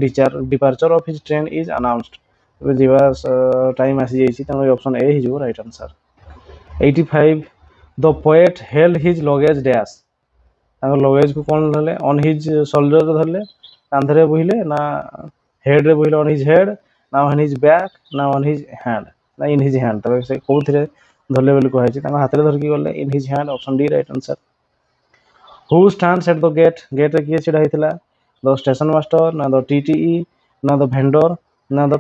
departure of his train is announced. ଏବେ ଯିବା ଟାଇମ୍ ଆସିଯାଇଛି, ତେଣୁ ଏ ଅପସନ୍ ଏ ହେଇଯିବ right answer. 85 the poet held his luggage dash. ତାଙ୍କ ଲଗେଜକୁ କ'ଣ ଧରିଲେ? ଅନ୍ ହିଜ୍ ସୋଲ୍ଡର ଧରିଲେ, କାନ୍ଧରେ ବୋହିଲେ, ନା ହେଡ୍ରେ ବୋହିଲେ ଅନ୍ ହିଜ୍ ହେଡ୍, ନା ଅନ୍ ହିଜ୍ ବ୍ୟାକ୍, ନା ଅନ୍ ହିଜ୍ ହ୍ୟାଣ୍ଡ, ନା ଇନ୍ ହିଜ୍ ହ୍ୟାଣ୍ଡ। ତେବେ ସେ କୋଉଥିରେ ଧରିଲେ ବୋଲି କୁହାଯାଇଛି? ତାଙ୍କ ହାତରେ ଧରିକି ଗଲେ, in his hand, option D right answer. Who stands at the gate. ଗେଟ୍ରେ କିଏ ଛିଡ଼ା ହେଇଥିଲା? ଦ ଷ୍ଟେସନ ମାଷ୍ଟର, ନା ଦ TTE, ନା ଦ ଭେଣ୍ଡର, ନା ଦ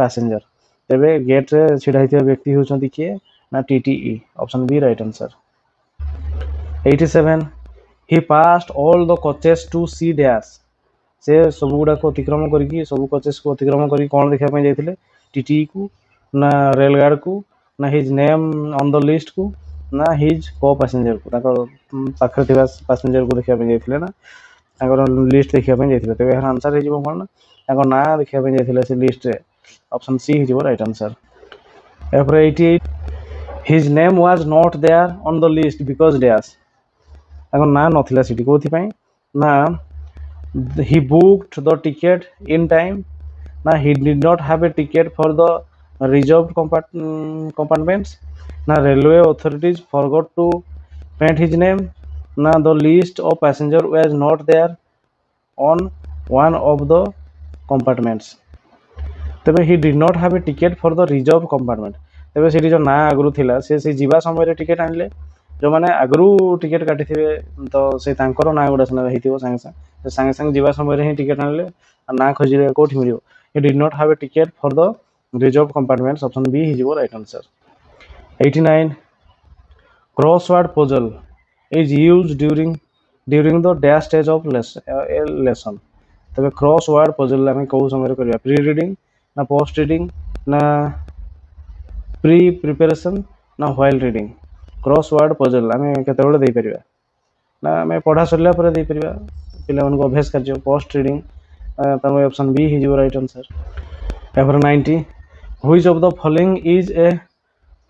ପ୍ୟାସେଞ୍ଜର। ତେବେ ଗେଟ୍ରେ ଛିଡ଼ା ହେଇଥିବା ବ୍ୟକ୍ତି ହେଉଛନ୍ତି କିଏ? ନା TTE, option B right answer. 87 he passed all the coaches to see dash. ସେ ସବୁ ଗୁଡ଼ାକ ଅତିକ୍ରମ କରିକି, ସବୁ କୋଚେସ୍କୁ ଅତିକ୍ରମ କରିକି କ'ଣ ଦେଖିବା ପାଇଁ ଯାଇଥିଲେ? TTEକୁ, ନା ରେଲ୍ ଗାର୍ଡ଼କୁ, ନା ହିଜ୍ ନେମ୍ ଅନ୍ ଦ ଲିଷ୍ଟକୁ, ନା ହିଜ୍ କୋ ପାସେଞ୍ଜରକୁ। ତାଙ୍କ ପାଖରେ ଥିବା ପାସେଞ୍ଜରକୁ ଦେଖିବା ପାଇଁ ଯାଇଥିଲେ, ନା ତାଙ୍କର ଲିଷ୍ଟ ଦେଖିବା ପାଇଁ ଯାଇଥିଲେ। ତେବେ ଏହାର ଆନ୍ସର ହେଇଯିବ କ'ଣ ନା ତାଙ୍କ ନାଁ ଦେଖିବା ପାଇଁ ଯାଇଥିଲେ ସେ ଲିଷ୍ଟରେ, ଅପସନ୍ ସି ହେଇଯିବ ରାଇଟ୍ ଆନ୍ସର। ଏହାପରେ 88 his name was not there on the list because dash. ତାଙ୍କ ନାଁ ନଥିଲା ସେଠି, କୋଉଥିପାଇଁ? ନା he booked the ticket in time, ନା he did not have a ticket for the reserve compartments, ନା railway authorities forgot to print his name, ନା the list of passenger was not there on one of the compartments. ତେବେ he did not have a ticket for the reserve compartment. ତେବେ ସେଠି ଯେଉଁ ନାଁ ଆଗରୁ ଥିଲା, ସେ ଯିବା ସମୟରେ ଟିକେଟ୍ ଆଣିଲେ। ଯେଉଁମାନେ ଆଗରୁ ଟିକେଟ୍ କାଟିଥିବେ ତ ସେ ତାଙ୍କର ନାଁ ଗୁଡ଼ା ସିନା ହେଇଥିବ ସାଙ୍ଗେ ସାଙ୍ଗେ ଯିବା ସମୟରେ ହିଁ ଟିକେଟ୍ ଆଣିଲେ, ନାଁ ଖୋଜିଲେ କୋଉଠି ମିଳିବ? He did not have a ticket for the reserve compartments, option B ହେଇଯିବ right answer. 89 crossword puzzle is used during the dash stage of lesson। ତେବେ crossword puzzle ଆମେ କୋଉ ସମୟରେ କରିବା? ପ୍ରି ରିଡିଂ, ନା ପୋଷ୍ଟ ରିଡିଂ, ନା ପ୍ରି ପ୍ରିପାରେସନ୍, ନା while reading. crossword puzzle ଆମେ କେତେବେଳେ ଦେଇପାରିବା? ନା ଆମେ ପଢ଼ା ସରିଲା ପରେ ଦେଇପାରିବା ପିଲାମାନଙ୍କୁ ଅଭ୍ୟାସ କାର୍ଯ୍ୟ, ପୋଷ୍ଟ ରିଡିଂ। ତେଣୁ ଅପସନ୍ ବି ହେଇଯିବ ରାଇଟ୍ ଆନ୍ସର। ଏହାପରେ 90 which of the following is a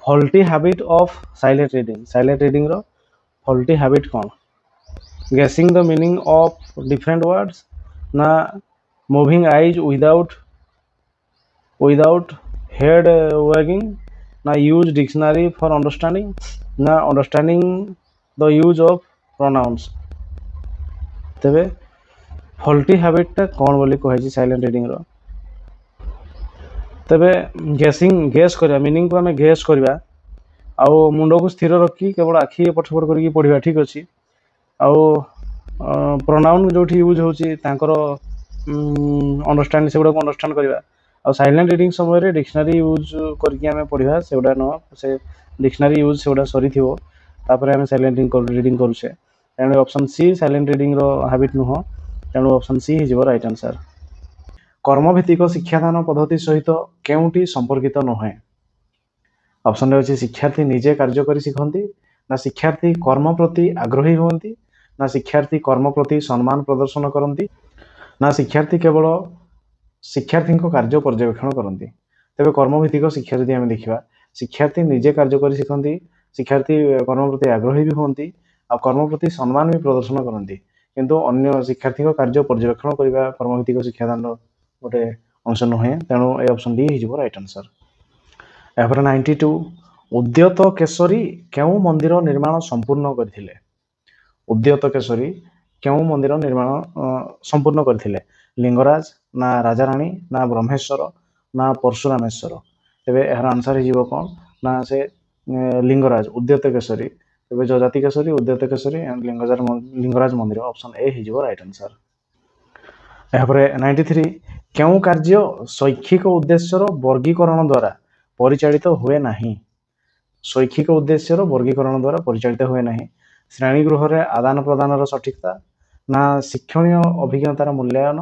faulty habit of silent reading. Silent ରିଡିଂର ଫଲ୍ଟି ହ୍ୟାବିଟ୍ କ'ଣ? Guessing the meaning of different words, ନା moving eyes without head wagging, ନା use dictionary for understanding, ନା understanding the use of pronouns. ତେବେ faulty ହ୍ୟାବିଟ୍ଟା କ'ଣ ବୋଲି କୁହାଯାଇଛି silent ରିଡିଂର? ତେବେ ଗେସ୍ କରିବା, ମିନିଂକୁ ଆମେ ଗେସ୍ କରିବା, ଆଉ ମୁଣ୍ଡକୁ ସ୍ଥିର ରଖି କେବଳ ଆଖି ଏପଟ ସେପଟ କରିକି ପଢ଼ିବା, ଠିକ୍ ଅଛି। ଆଉ ପ୍ରୋନାଉନ୍ ଯେଉଁଠି ୟୁଜ୍ ହେଉଛି ତାଙ୍କର ଅଣ୍ଡରଷ୍ଟାଣ୍ଡ, ସେଗୁଡ଼ାକୁ ଅଣ୍ଡରଷ୍ଟାଣ୍ଡ କରିବା। ଆଉ ସାଇଲେଣ୍ଟ ରିଡିଂ ସମୟରେ ଡିକ୍ସନାରୀ ୟୁଜ୍ କରିକି ଆମେ ପଢ଼ିବା, ସେଗୁଡ଼ା ନୁହଁ। ସେ ଡିକ୍ସନାରୀ ୟୁଜ୍ ସେଗୁଡ଼ା ସରିଥିବ, ତାପରେ ଆମେ ସାଇଲେଣ୍ଟ ରିଡିଂ କରୁଛେ। ତେଣୁ ଅପସନ୍ ସି ସାଇଲେଣ୍ଟ ରିଡିଂର ହ୍ୟାବିଟ୍ ନୁହଁ। ତେଣୁ ଅପସନ୍ ସି ହେଇଯିବ ରାଇଟ୍ ଆନ୍ସର। କର୍ମଭିତ୍ତିକ ଶିକ୍ଷାଦାନ ପଦ୍ଧତି ସହିତ କେଉଁଟି ସମ୍ପର୍କିତ ନୁହେଁ? ଅପସନ୍ରେ ଅଛି ଶିକ୍ଷାର୍ଥୀ ନିଜେ କାର୍ଯ୍ୟ କରି ଶିଖନ୍ତି, ନା ଶିକ୍ଷାର୍ଥୀ କର୍ମ ପ୍ରତି ଆଗ୍ରହୀ ହୁଅନ୍ତି, ନା ଶିକ୍ଷାର୍ଥୀ କର୍ମ ପ୍ରତି ସମ୍ମାନ ପ୍ରଦର୍ଶନ କରନ୍ତି, ନା ଶିକ୍ଷାର୍ଥୀ କେବଳ ଶିକ୍ଷାର୍ଥୀଙ୍କ କାର୍ଯ୍ୟ ପର୍ଯ୍ୟବେକ୍ଷଣ କରନ୍ତି। ତେବେ କର୍ମଭିତ୍ତିକ ଶିକ୍ଷା ଯଦି ଆମେ ଦେଖିବା, ଶିକ୍ଷାର୍ଥୀ ନିଜେ କାର୍ଯ୍ୟ କରି ଶିଖନ୍ତି, ଶିକ୍ଷାର୍ଥୀ କର୍ମ ପ୍ରତି ଆଗ୍ରହୀ ବି ହୁଅନ୍ତି, ଆଉ କର୍ମ ପ୍ରତି ସମ୍ମାନ ବି ପ୍ରଦର୍ଶନ କରନ୍ତି। କିନ୍ତୁ ଅନ୍ୟ ଶିକ୍ଷାର୍ଥୀଙ୍କ କାର୍ଯ୍ୟ ପର୍ଯ୍ୟବେକ୍ଷଣ କରିବା କର୍ମଭିତ୍ତିକ ଶିକ୍ଷାଦାନର ଗୋଟେ ଅଂଶ ନୁହେଁ। ତେଣୁ ଏ ଅପସନ୍ ଡି ହେଇଯିବ ରାଇଟ୍ ଆନ୍ସର। ଏହାପରେ 92 ଉଦ୍ୟତ କେଶରୀ କେଉଁ ମନ୍ଦିର ନିର୍ମାଣ ସମ୍ପୂର୍ଣ୍ଣ କରିଥିଲେ? ଉଦ୍ୟତ କେଶରୀ କେଉଁ ମନ୍ଦିର ନିର୍ମାଣ ସମ୍ପୂର୍ଣ୍ଣ କରିଥିଲେ? ଲିଙ୍ଗରାଜ, ନା ରାଜାରାଣୀ, ନା ବ୍ରହ୍ମେଶ୍ୱର, ନା ପରଶୁରାମେଶ୍ୱର। ତେବେ ଏହାର ଆନ୍ସର ହେଇଯିବ କ'ଣ ନା ସେ ଲିଙ୍ଗରାଜ, ଉଦ୍ୟତ କେଶରୀ। ତେବେ ଯଜାତି କେଶରୀ, ଉଦ୍ୟତ କେଶରୀ ଆଣ୍ଡ ଲିଙ୍ଗରାଜ ମନ୍ଦିର, ଅପସନ୍ ଏ ହେଇଯିବ ରାଇଟ୍ ଆନ୍ସର। ଏହାପରେ 93 କେଉଁ କାର୍ଯ୍ୟ ଶୈକ୍ଷିକ ଉଦ୍ଦେଶ୍ୟର ବର୍ଗୀକରଣ ଦ୍ୱାରା ପରିଚାଳିତ ହୁଏ ନାହିଁ? ଶୈକ୍ଷିକ ଉଦ୍ଦେଶ୍ୟର ବର୍ଗୀକରଣ ଦ୍ୱାରା ପରିଚାଳିତ ହୁଏ ନାହିଁ। ଶ୍ରେଣୀଗୃହରେ ଆଦାନ ପ୍ରଦାନର ସଠିକତା, ନା ଶିକ୍ଷଣୀୟ ଅଭିଜ୍ଞତାର ମୂଲ୍ୟାୟନ,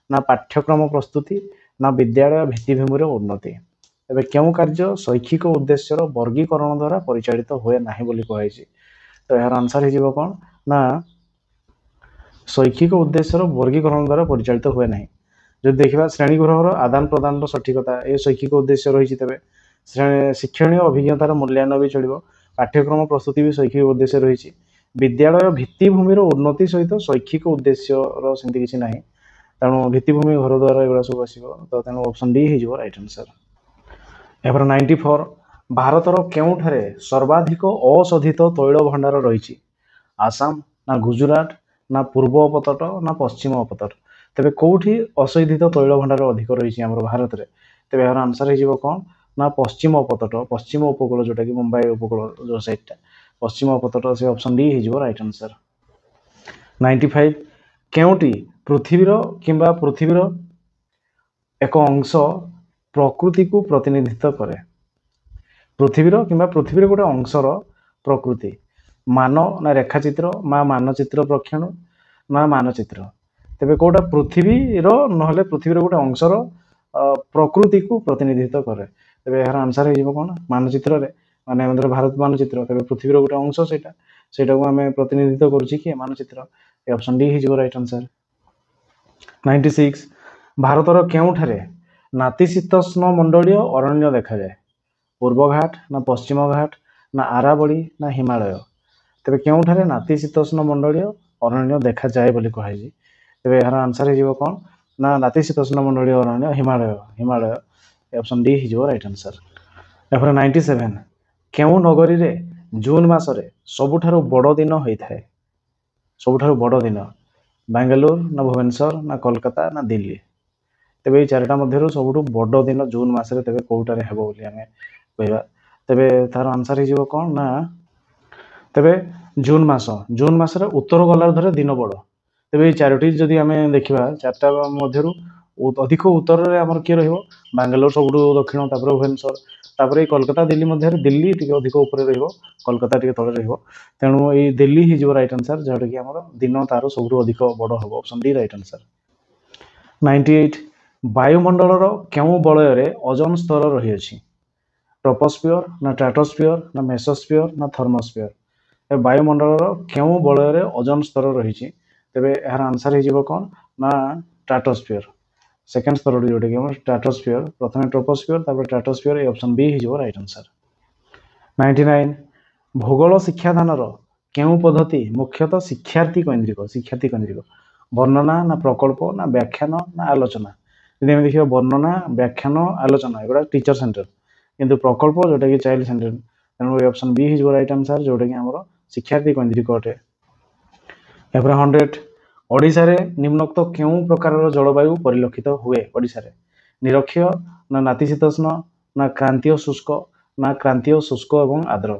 ନା ପାଠ୍ୟକ୍ରମ ପ୍ରସ୍ତୁତି, ନା ବିଦ୍ୟାଳୟ ଭିତ୍ତିଭୂମିର ଉନ୍ନତି। ଏବେ କେଉଁ କାର୍ଯ୍ୟ ଶୈକ୍ଷିକ ଉଦ୍ଦେଶ୍ୟର ବର୍ଗୀକରଣ ଦ୍ୱାରା ପରିଚାଳିତ ହୁଏ ନାହିଁ ବୋଲି କୁହାଯାଇଛି? ତ ଏହାର ଆନ୍ସର ହେଇଯିବ କ'ଣ ନା ଶୈକ୍ଷିକ ଉଦ୍ଦେଶ୍ୟର ବର୍ଗୀକରଣ ଦ୍ୱାରା ପରିଚାଳିତ ହୁଏ ନାହିଁ। ଯଦି ଦେଖିବା ଶ୍ରେଣୀଗୃହର ଆଦାନ ପ୍ରଦାନର ସଠିକତା, ଏ ଶୈକ୍ଷିକ ଉଦ୍ଦେଶ୍ୟ ରହିଛି। ତେବେ ଶିକ୍ଷଣୀୟ ଅଭିଜ୍ଞତାର ମୂଲ୍ୟାୟନ ବି ଚଳିବ, पाठ्यक्रम प्रस्तुति भी शैक्षिक उद्देश्य रही विद्यालय भित्तिभूमिर उन्नति सहित शैक्षिक उद्देश्य सेमती किसी ना तेणु भित्तिभूमि घर द्वार एगुड़ा सब आसो तो तेणु ऑप्शन डी हो राइट आंसर। एपर 94 भारतर केउठारे सर्वाधिक अशोधित तैल भंडार रही आसाम ना गुजरात ना पूर्व उपतट ना पश्चिम उपतट तेरे कौटी अशोधित तैल भंडार अधिक रही भारत में तेज यार आंसर हो कौन ना पश्चिम उपतट पश्चिम उपकूल जोटा कि मुंबई उपकूल जो साइडटा पश्चिम उपतट से ऑप्शन डी हो राइट आंसर। 95 केउटी पृथ्वीर किंबा पृथ्वीर एक अंश प्रकृति को प्रतिनिधित्व करे पृथ्वीर किंबा पृथ्वीर गोटे अंशर प्रकृति मान ना रेखाचित्र ना मानचित्र प्रक्षण ना मानचित्र तेरे कौटा पृथ्वीर ना पृथ्वीर गोटे अंशर प्रकृति को प्रतिनिधित्व करे तेरे यार आंसर हो कौन मानचित्र माने भारत मानचित्र तेरे पृथ्वीर गोटे अंश से आम प्रतिनिधित्व करुँ मानचित्र ऑप्शन डी हो राइट आंसर। 96 भारतर केउठारे नातिशीतोष्ण मंडलीय अरण्य देखा जाए पूर्वघाट ना पश्चिम घाट ना आरावली ना हिमालय तेरे केउठारे नातिशीतोष्ण मंडलीय अरण्य देखा जाए बोली कहुई तेरे यार आंसर हो कौन ना नातिशीतोष्ण मंडलीय अरण्य हिमालय हिमालय ऑप्शन डी हो राइट आंसर। एपर 97 केउ नगरी रे जून मासरे सबुठारु बड़ दिन होता है सबुठारु बड़ दिन बेंगलुरु ना भुवनेश्वर ना कोलकाता ना दिल्ली तेरे चारिटा मध्य सबुठ बड़ दिन जून मसरे तेरे कौटारे हेबो बोली आमे कहबा तेरे तार आंसर हो कौन ना तेरे जून मासरे उत्तर गोलार्धर दिन बड़ तेरे चारोटी जदि आम देखा चार्टा मध्य अधिक उत्तर में आमर किए बेंगलोर सब दक्षिण तापर भुवनेश्वर तापर कोलकाता दिल्ली मध्य दिल्ली टी अधिक ऊपर कोलकाता टी तले तेणु ये दिल्ली हो राइट आंसर जहाँटा कि आम दिन तार सब अधिक बड़ हम ऑप्शन डी राइट आंसर। 98 वायुमंडलर केउ बलय ओजोन स्तर रही ट्रोपोस्फियर ना स्ट्रेटोस्फियर ना मेसोस्फियर ना थर्मोस्फियर वायुमंडलर केउ बलय ओजोन स्तर रही तेरे यार आंसर हो कौन ना स्ट्रेटोस्फियर सेकेंड स्तर जोटा कि स्ट्रेटोस्फियर प्रथम ट्रोपोस्फियर तापर स्ट्रेटोस्फियर ऑप्शन बी हो राइट आंसर। 99 भूगोल शिक्षादानर केउ पद्धति मुख्यतः शिक्षार्थी केन्द्रिक वर्णना ना प्रकल्प ना व्याख्यान ना आलोचना यदि आम देखिए वर्णना व्याख्यान आलोचना एगुड़ा टीचर सेंटर किंतु प्रकल्प जोटा कि चाइल्ड सेंटर तेणु ऑप्शन बी हो राइट आंसर जोटा कि आम शिक्षार्थी केन्द्रिक अटे। एपर 100 ओडिशा रे निम्नोक्त केउ प्रकार जलवायु परिलक्षित हुए ओडिशा रे निरक्षीय ना नातिशीतोष्ण ना क्रांतीय शुष्क एवं आर्द्र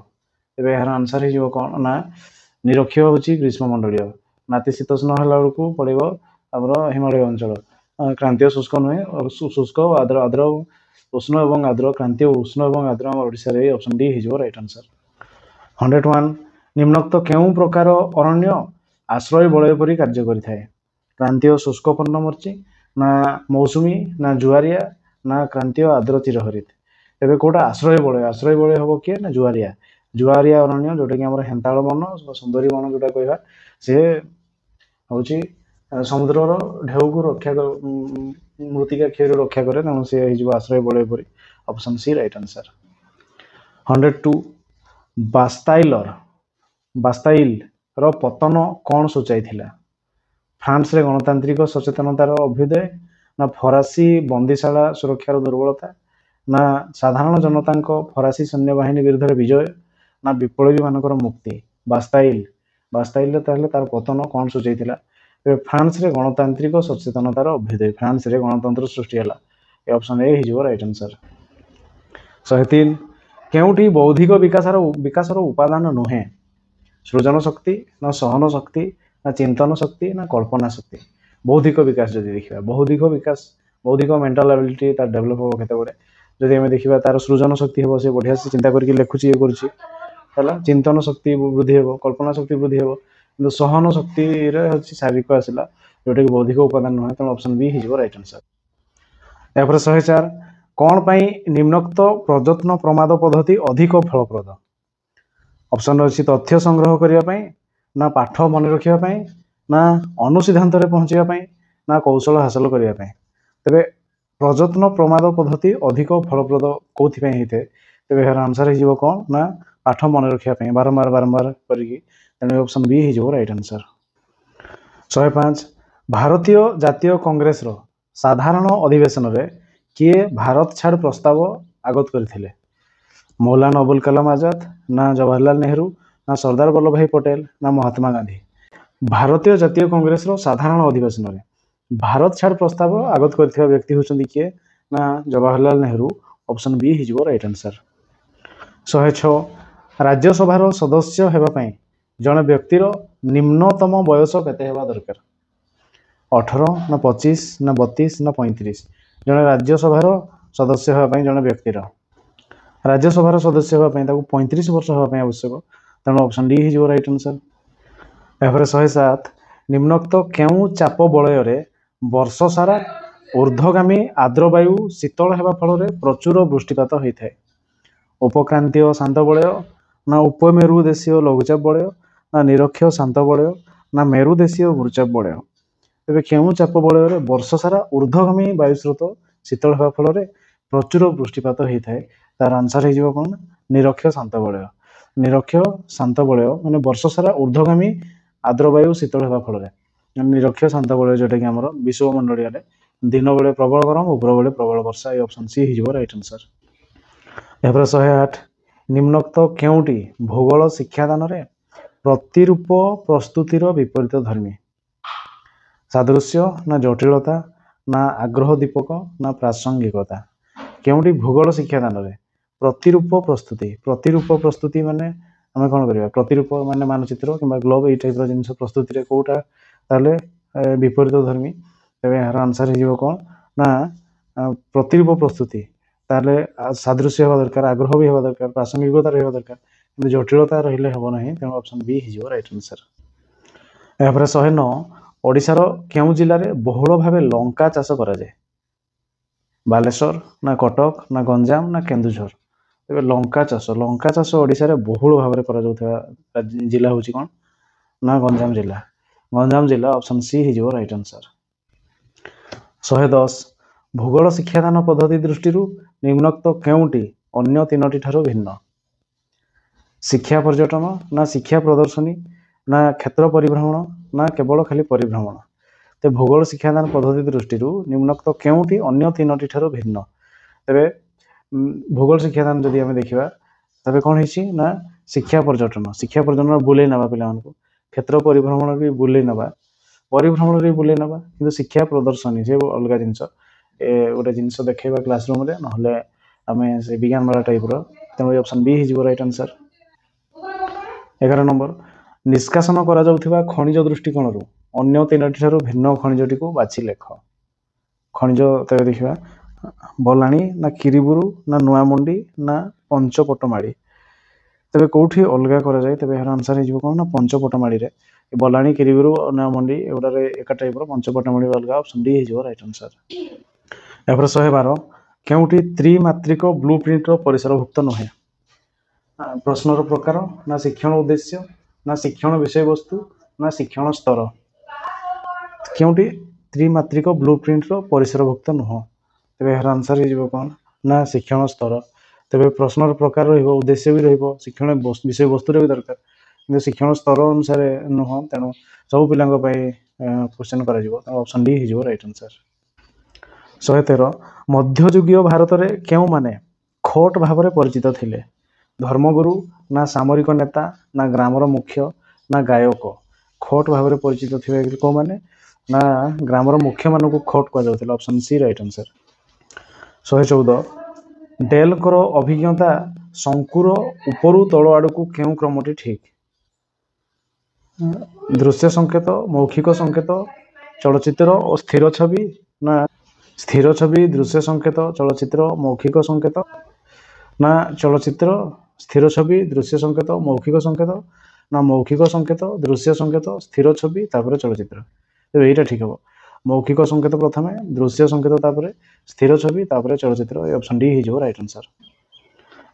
तेरे यार आंसर हो कौन ना निरक्षीय हूँ ग्रीष्ममंडलीय नातिशीतोष्ण है पड़ो आमर हिमालय अंचल क्रांतीय शुष्क नुहे शुष्क आर्द्र आर्द्र उष्ण एवं आर्द्र क्रांतीय उष्ण एवं आर्द्र आम ओडिशा रे ऑप्शन डी हो राइट आंसर। 101 निम्नोक्त केउ प्रकार अरण्य आश्रय बलय परि कार्य करिथाय क्रांतीय शुष्क पर्णमोर्ची ना मौसुमी ना जुआरिया ना क्रांतीय आर्द्र चिरहरित तेरे कौटा आश्रय बलय हम किए ना जुआरिया अरण्य जोटा कि आम हेन्ताल वन सुंदरी वन जोटा कहवा सी हूँ समुद्र ढेउ को रक्षा मृत्तिका क्षय रक्षा करे तेणु सी हो आश्रय बलय परि ऑप्शन सी राइट आंसर। 102 बास्ताइल रो पतन कौन सूचाई फ्रांस रे गणतांत्रिक सचेतनतार अभ्युदय ना फरासी बंदीशाला सुरक्षार दुर्बलता ना साधारण जनता फरासी सैन्य बाहिनी विरुद्ध विजय ना विप्लवी मानकर मुक्ति बास्ताइल तार पतन कौन सूचाई फ्रांस रे गणतांत्रिक सचेतनतार अभ्युदय फ्रांस रे गणतंत्र सृष्टि है ऑप्शन ए हो राइट आंसर। 103 केउठी बौद्धिक विकासर उपादान नुहे सृजन शक्ति ना सहन शक्ति ना चिंतन शक्ति ना कल्पना शक्ति बौद्धिक विकास जब देखा बौद्धिक मेंटल एबिलिटी तार डेभलप हम केते जदि आम देखा तार सृजन शक्ति हम से बढ़िया से चिंता करके लिखुची ये करुँच चिंतन शक्ति वृद्धि हे कल्पना शक्ति वृद्धि हे कि सहन शक्ति शारीरिक आसला जोटा कि बौद्धिक उपादान नुहे तेणु ऑप्शन बी हो राइट आंसर। यापर 104 कौन पाई निम्नोक्त प्रजत्न प्रमाद पद्धति अधिक फलप्रद ऑप्शन अच्छी तथ्य संग्रह करने ना पाठ मन रखापी ना अनुसिद्धांत पहुँचापी ना कौशल हासिल करने तेरे प्रजत्न प्रमाद पद्धति अधिक फलप्रद कौन होते तेरे यार आंसर हो कौन ना पाठ मन रखा बारंबार बारंबार करके ऑप्शन बी हो राइट आंसर 105 भारतीय जातीय कांग्रेस रो साधारण अधिवेशन रे किए भारत छाड़ प्रस्ताव आगत करथिले मौलाना अबुल कलाम आजाद ना जवाहरलाल नेहरू ना सरदार वल्लभ भाई पटेल ना महात्मा गांधी भारतीय जातीय कांग्रेस रो साधारण अधिवेशन रे भारत छाड़ प्रस्ताव आगत करथिबा व्यक्ति होचंदी किए ना जवाहरलाल नेहरू ऑप्शन बी हिजबो राइट आंसर 106 राज्यसभा रो सदस्य हेबा पई जने व्यक्तिर निम्नतम बयस केते हेबा दरकार 18 ना 25 ना 32 ना 35 जने राज्यसभा रो सदस्य हेबा पई जने व्यक्तिर राज्यसभा रो सदस्य हेबा पई ताको 35 वर्ष हेबा पई आवश्यक तेणु ऑप्शन डी हिजबो राइट आंसर एफरे 107 निम्नोक्त केउ चाप बलय रे वर्ष सारा ऊर्ध्वगामी आर्द्रवायु शीतल हेबा फल रे प्रचुर वृष्टिपात होइथाय उपक्रांतीय शांत बलय ना उपमेरु देशीय लघुचाप बलय ना निरक्ष शांत बलय ना मेरु देशीय घूर्चाप बलय तेबे केउ चाप बलय रे वर्ष सारा ऊर्ध्वगामी वायुस्रोत शीतल हेबा फल रे प्रचुर वृष्टिपात होइथाय तार आंसर हिजबो कोन निरक्ष शांत बलय माने वर्ष सारा ऊर्ध्वगामी आर्द्रवायु शीतल हेबा फल रे निरक्ष शांत बलय जोटा कि हमर विश्वमंडलीय दिन बेले प्रबल गरम उपर बेले प्रबल वर्षा ये ऑप्शन सी हिजबो राइट आंसर एफरे 108 निम्नोक्त केउटी भूगोल शिक्षादान रे प्रतिरूप प्रस्तुतिर विपरीत धर्मी सादृश्य ना जटिलता ना आग्रह दीपक ना प्रासंगिकता केउटी भूगोल शिक्षादान रे प्रतिरूप प्रस्तुति माने आम कौन करवा प्रतिरूप माने मानचित्र कि ग्लोब ये टाइप जिन प्रस्तुति रे कोटा ताले विपरीत धर्मी तेज यार आंसर हो कौन ना प्रतिरूप प्रस्तुति ताले सादृश्य हवा दरकार आग्रह भी हवा दरकार प्रासंगिकता रहा दरकार कि जटिलता रहिले हम ना तेणु ऑप्शन बी हो राइट आंसर यापर 109 ओडिशार केउ जिले में बहुल भाव लंका चाष कराए बालेश्वर ना कटक ना गंजाम ना केन्दुझर तेज लंका चाष ओडिशा रे बहुल भाव करा जिला हूँ कौन ना गंजाम जिला ऑप्शन सी हो राइट आंसर 110 भूगोल शिक्षादान पद्धति दृष्टि निम्नोक्त केउटी अन्य तीनोटी ठारू भिन्न शिक्षा पर्यटन ना शिक्षा प्रदर्शनी ना क्षेत्र परिभ्रमण ना केवल खाली परिभ्रमण तो भूगोल शिक्षादान पद्धति दृष्टि निम्नोक्त केउटी अन्य तीनोटी ठारू भिन्न तेरे भूगोल शिक्षादान जदि आम देखा तेरे कौन है ना शिक्षा पर्यटन बुले ना पिला क्षेत्र परिभ्रमण भी बुले ना परिभ्रमण भी बुले ना कि शिक्षा प्रदर्शनी से अलग जिनस गोटे जिनस देखा क्लासरूम रे ना आम से विज्ञान मेला टाइप तेणु ऑप्शन बी हो राइट आंसर 11 नंबर निष्कासन करा जाउथिबा खनिज दृष्टिकोण अन्य तीनोटी ठारू भिन्न खनिजटी को बाछि लेख खनिज तेरे देखा बलाणी ना किरीबुरु ना नुआमुंडी ना पंचपटमाड़ी तेरे कौटी अलग कराए तेज यार आंसर हो कौन ना पंचपटमाड़ी रे बलाणी किरीबुरु नुआमुंडी एगुड़ा एक टाइप पंचपटमाड़ी अलग ऑप्शन डी हो राइट आंसर यापर 112 केउटी त्रिमात्रिक ब्लू प्रिंट परिसरभुक्त नुहे प्रश्नर प्रकार ना शिक्षण उद्देश्य ना शिक्षण विषय वस्तु ना शिक्षण स्तर केउटी त्रिमात्रिक ब्लू प्रिंट परिसरभुक्त नुह तेज यार आंसर हो कौन ना शिक्षण स्तर तेज प्रश्नर प्रकार उद्देश्य भी शिक्षण विषय वस्तु भी दरकार कि शिक्षण स्तर अनुसार नुह तेणु सब पिला क्वेश्चन कर ऑप्शन डी हो राइट आंसर 113 मध्ययुगीय भारत रे केउ माने खोट भाव में परिचित थिले धर्मगुरु ना सामरिक नेता ना ग्रामर मुख्य ना गायक खोट भाव में परिचित थे कौ मैंने ना ग्रामर मुख्य मान को खोट कहुला ऑप्शन सी राइट आंसर 114 डेलकर अभिज्ञता शंकुर उपरु तल आड़ को केउ क्रमटी ठीक दृश्य संकेत मौखिक संकेत चलचित्र और स्थिर छवि ना स्थिर छवि दृश्य संकेत चलचित्र मौखिक संकेत ना चलचित्र स्थिर छवि दृश्य संकेत मौखिक संकेत ना मौखिक संकेत दृश्य संकेत स्थिर छवि तापर चलचित्र तो यहीटा ठीक हम मौखिक संकेत प्रथम दृश्य संकेत तापर स्थिर छवि तापर चलचित्र ये ऑप्शन डी हो राइट आंसर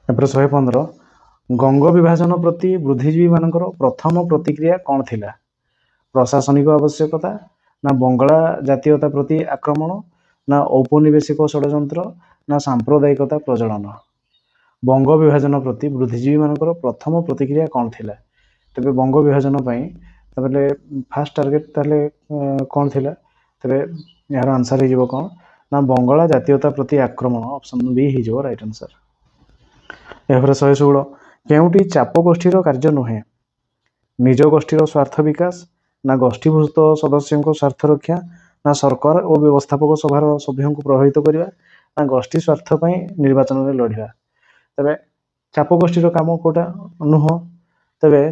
तापर 115 गंग विभाजन प्रति बुद्धिजीवी मानकर प्रथम प्रतिक्रिया कौन थिला प्रशासनिक आवश्यकता ना बंगला जातीयता प्रति आक्रमण ना औपनिवेशिक षड्यंत्र ना सांप्रदायिकता प्रजनन ବଙ୍ଗ ବିଭାଜନ ପ୍ରତି ବୁଦ୍ଧିଜୀବୀମାନଙ୍କର ପ୍ରଥମ ପ୍ରତିକ୍ରିୟା କ'ଣ ଥିଲା? ତେବେ ବଙ୍ଗ ବିଭାଜନ ପାଇଁ ତାହେଲେ ଫାଷ୍ଟ ଟାର୍ଗେଟ ତାହେଲେ କ'ଣ ଥିଲା? ତେବେ ଏହାର ଆନ୍ସର ହେଇଯିବ କ'ଣ ନା ବଙ୍ଗଳା ଜାତୀୟତା ପ୍ରତି ଆକ୍ରମଣ। ଅପସନ୍ ବି ହେଇଯିବ ରାଇଟ୍ ଆନ୍ସର। ଏହାପରେ 116 କେଉଁଟି ଚାପ ଗୋଷ୍ଠୀର କାର୍ଯ୍ୟ ନୁହେଁ? ନିଜ ଗୋଷ୍ଠୀର ସ୍ୱାର୍ଥ ବିକାଶ, ନା ଗୋଷ୍ଠୀଭୁକ୍ତ ସଦସ୍ୟଙ୍କ ସ୍ୱାର୍ଥ ରକ୍ଷା, ନା ସରକାର ଓ ବ୍ୟବସ୍ଥାପକ ସଭାର ସଭ୍ୟଙ୍କୁ ପ୍ରଭାବିତ କରିବା, ନା ଗୋଷ୍ଠୀ ସ୍ୱାର୍ଥ ପାଇଁ ନିର୍ବାଚନରେ ଲଢ଼ିବା। ତେବେ ଚାପ ଗୋଷ୍ଠୀର କାମ କୋଉଟା ନୁହଁ? ତେବେ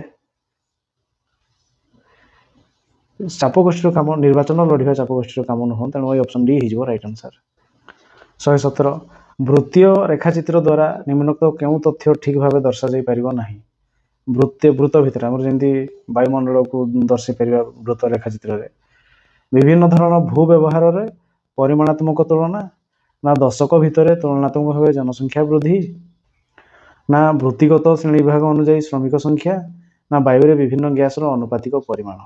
ଚାପ ଗୋଷ୍ଠୀର କାମ ନିର୍ବାଚନ ଲଢ଼ିବା ଚାପ ଗୋଷ୍ଠୀର କାମ ନୁହଁ, ତେଣୁ ଏଇ ଅପସନ୍ ଡି ହେଇଯିବ ରାଇଟ୍ ଆନ୍ସର। 117 ବୃତ୍ତୀୟ ରେଖାଚିତ୍ର ଦ୍ୱାରା ନିମ୍ନୋକ୍ତ କେଉଁ ତଥ୍ୟ ଠିକ୍ ଭାବେ ଦର୍ଶାଯାଇ ପାରିବ ନାହିଁ? ବୃତ୍ତ ଭିତରେ ଆମର ଯେମିତି ବାୟୁମଣ୍ଡଳକୁ ଦର୍ଶାଇ ପାରିବା ବୃତ୍ତ ରେଖାଚିତ୍ରରେ। ବିଭିନ୍ନ ଧରଣ ଭୂ ବ୍ୟବହାରରେ ପରିମାଣାତ୍ମକ ତୁଳନା, ନା ଦଶକ ଭିତରେ ତୁଳନାତ୍ମକ ଭାବେ ଜନସଂଖ୍ୟା ବୃଦ୍ଧି, ନା ବୃତ୍ତିଗତ ଶ୍ରେଣୀ ବିଭାଗ ଅନୁଯାୟୀ ଶ୍ରମିକ ସଂଖ୍ୟା, ନା ବାୟୁରେ ବିଭିନ୍ନ ଗ୍ୟାସର ଅନୁପାତିକ ପରିମାଣ।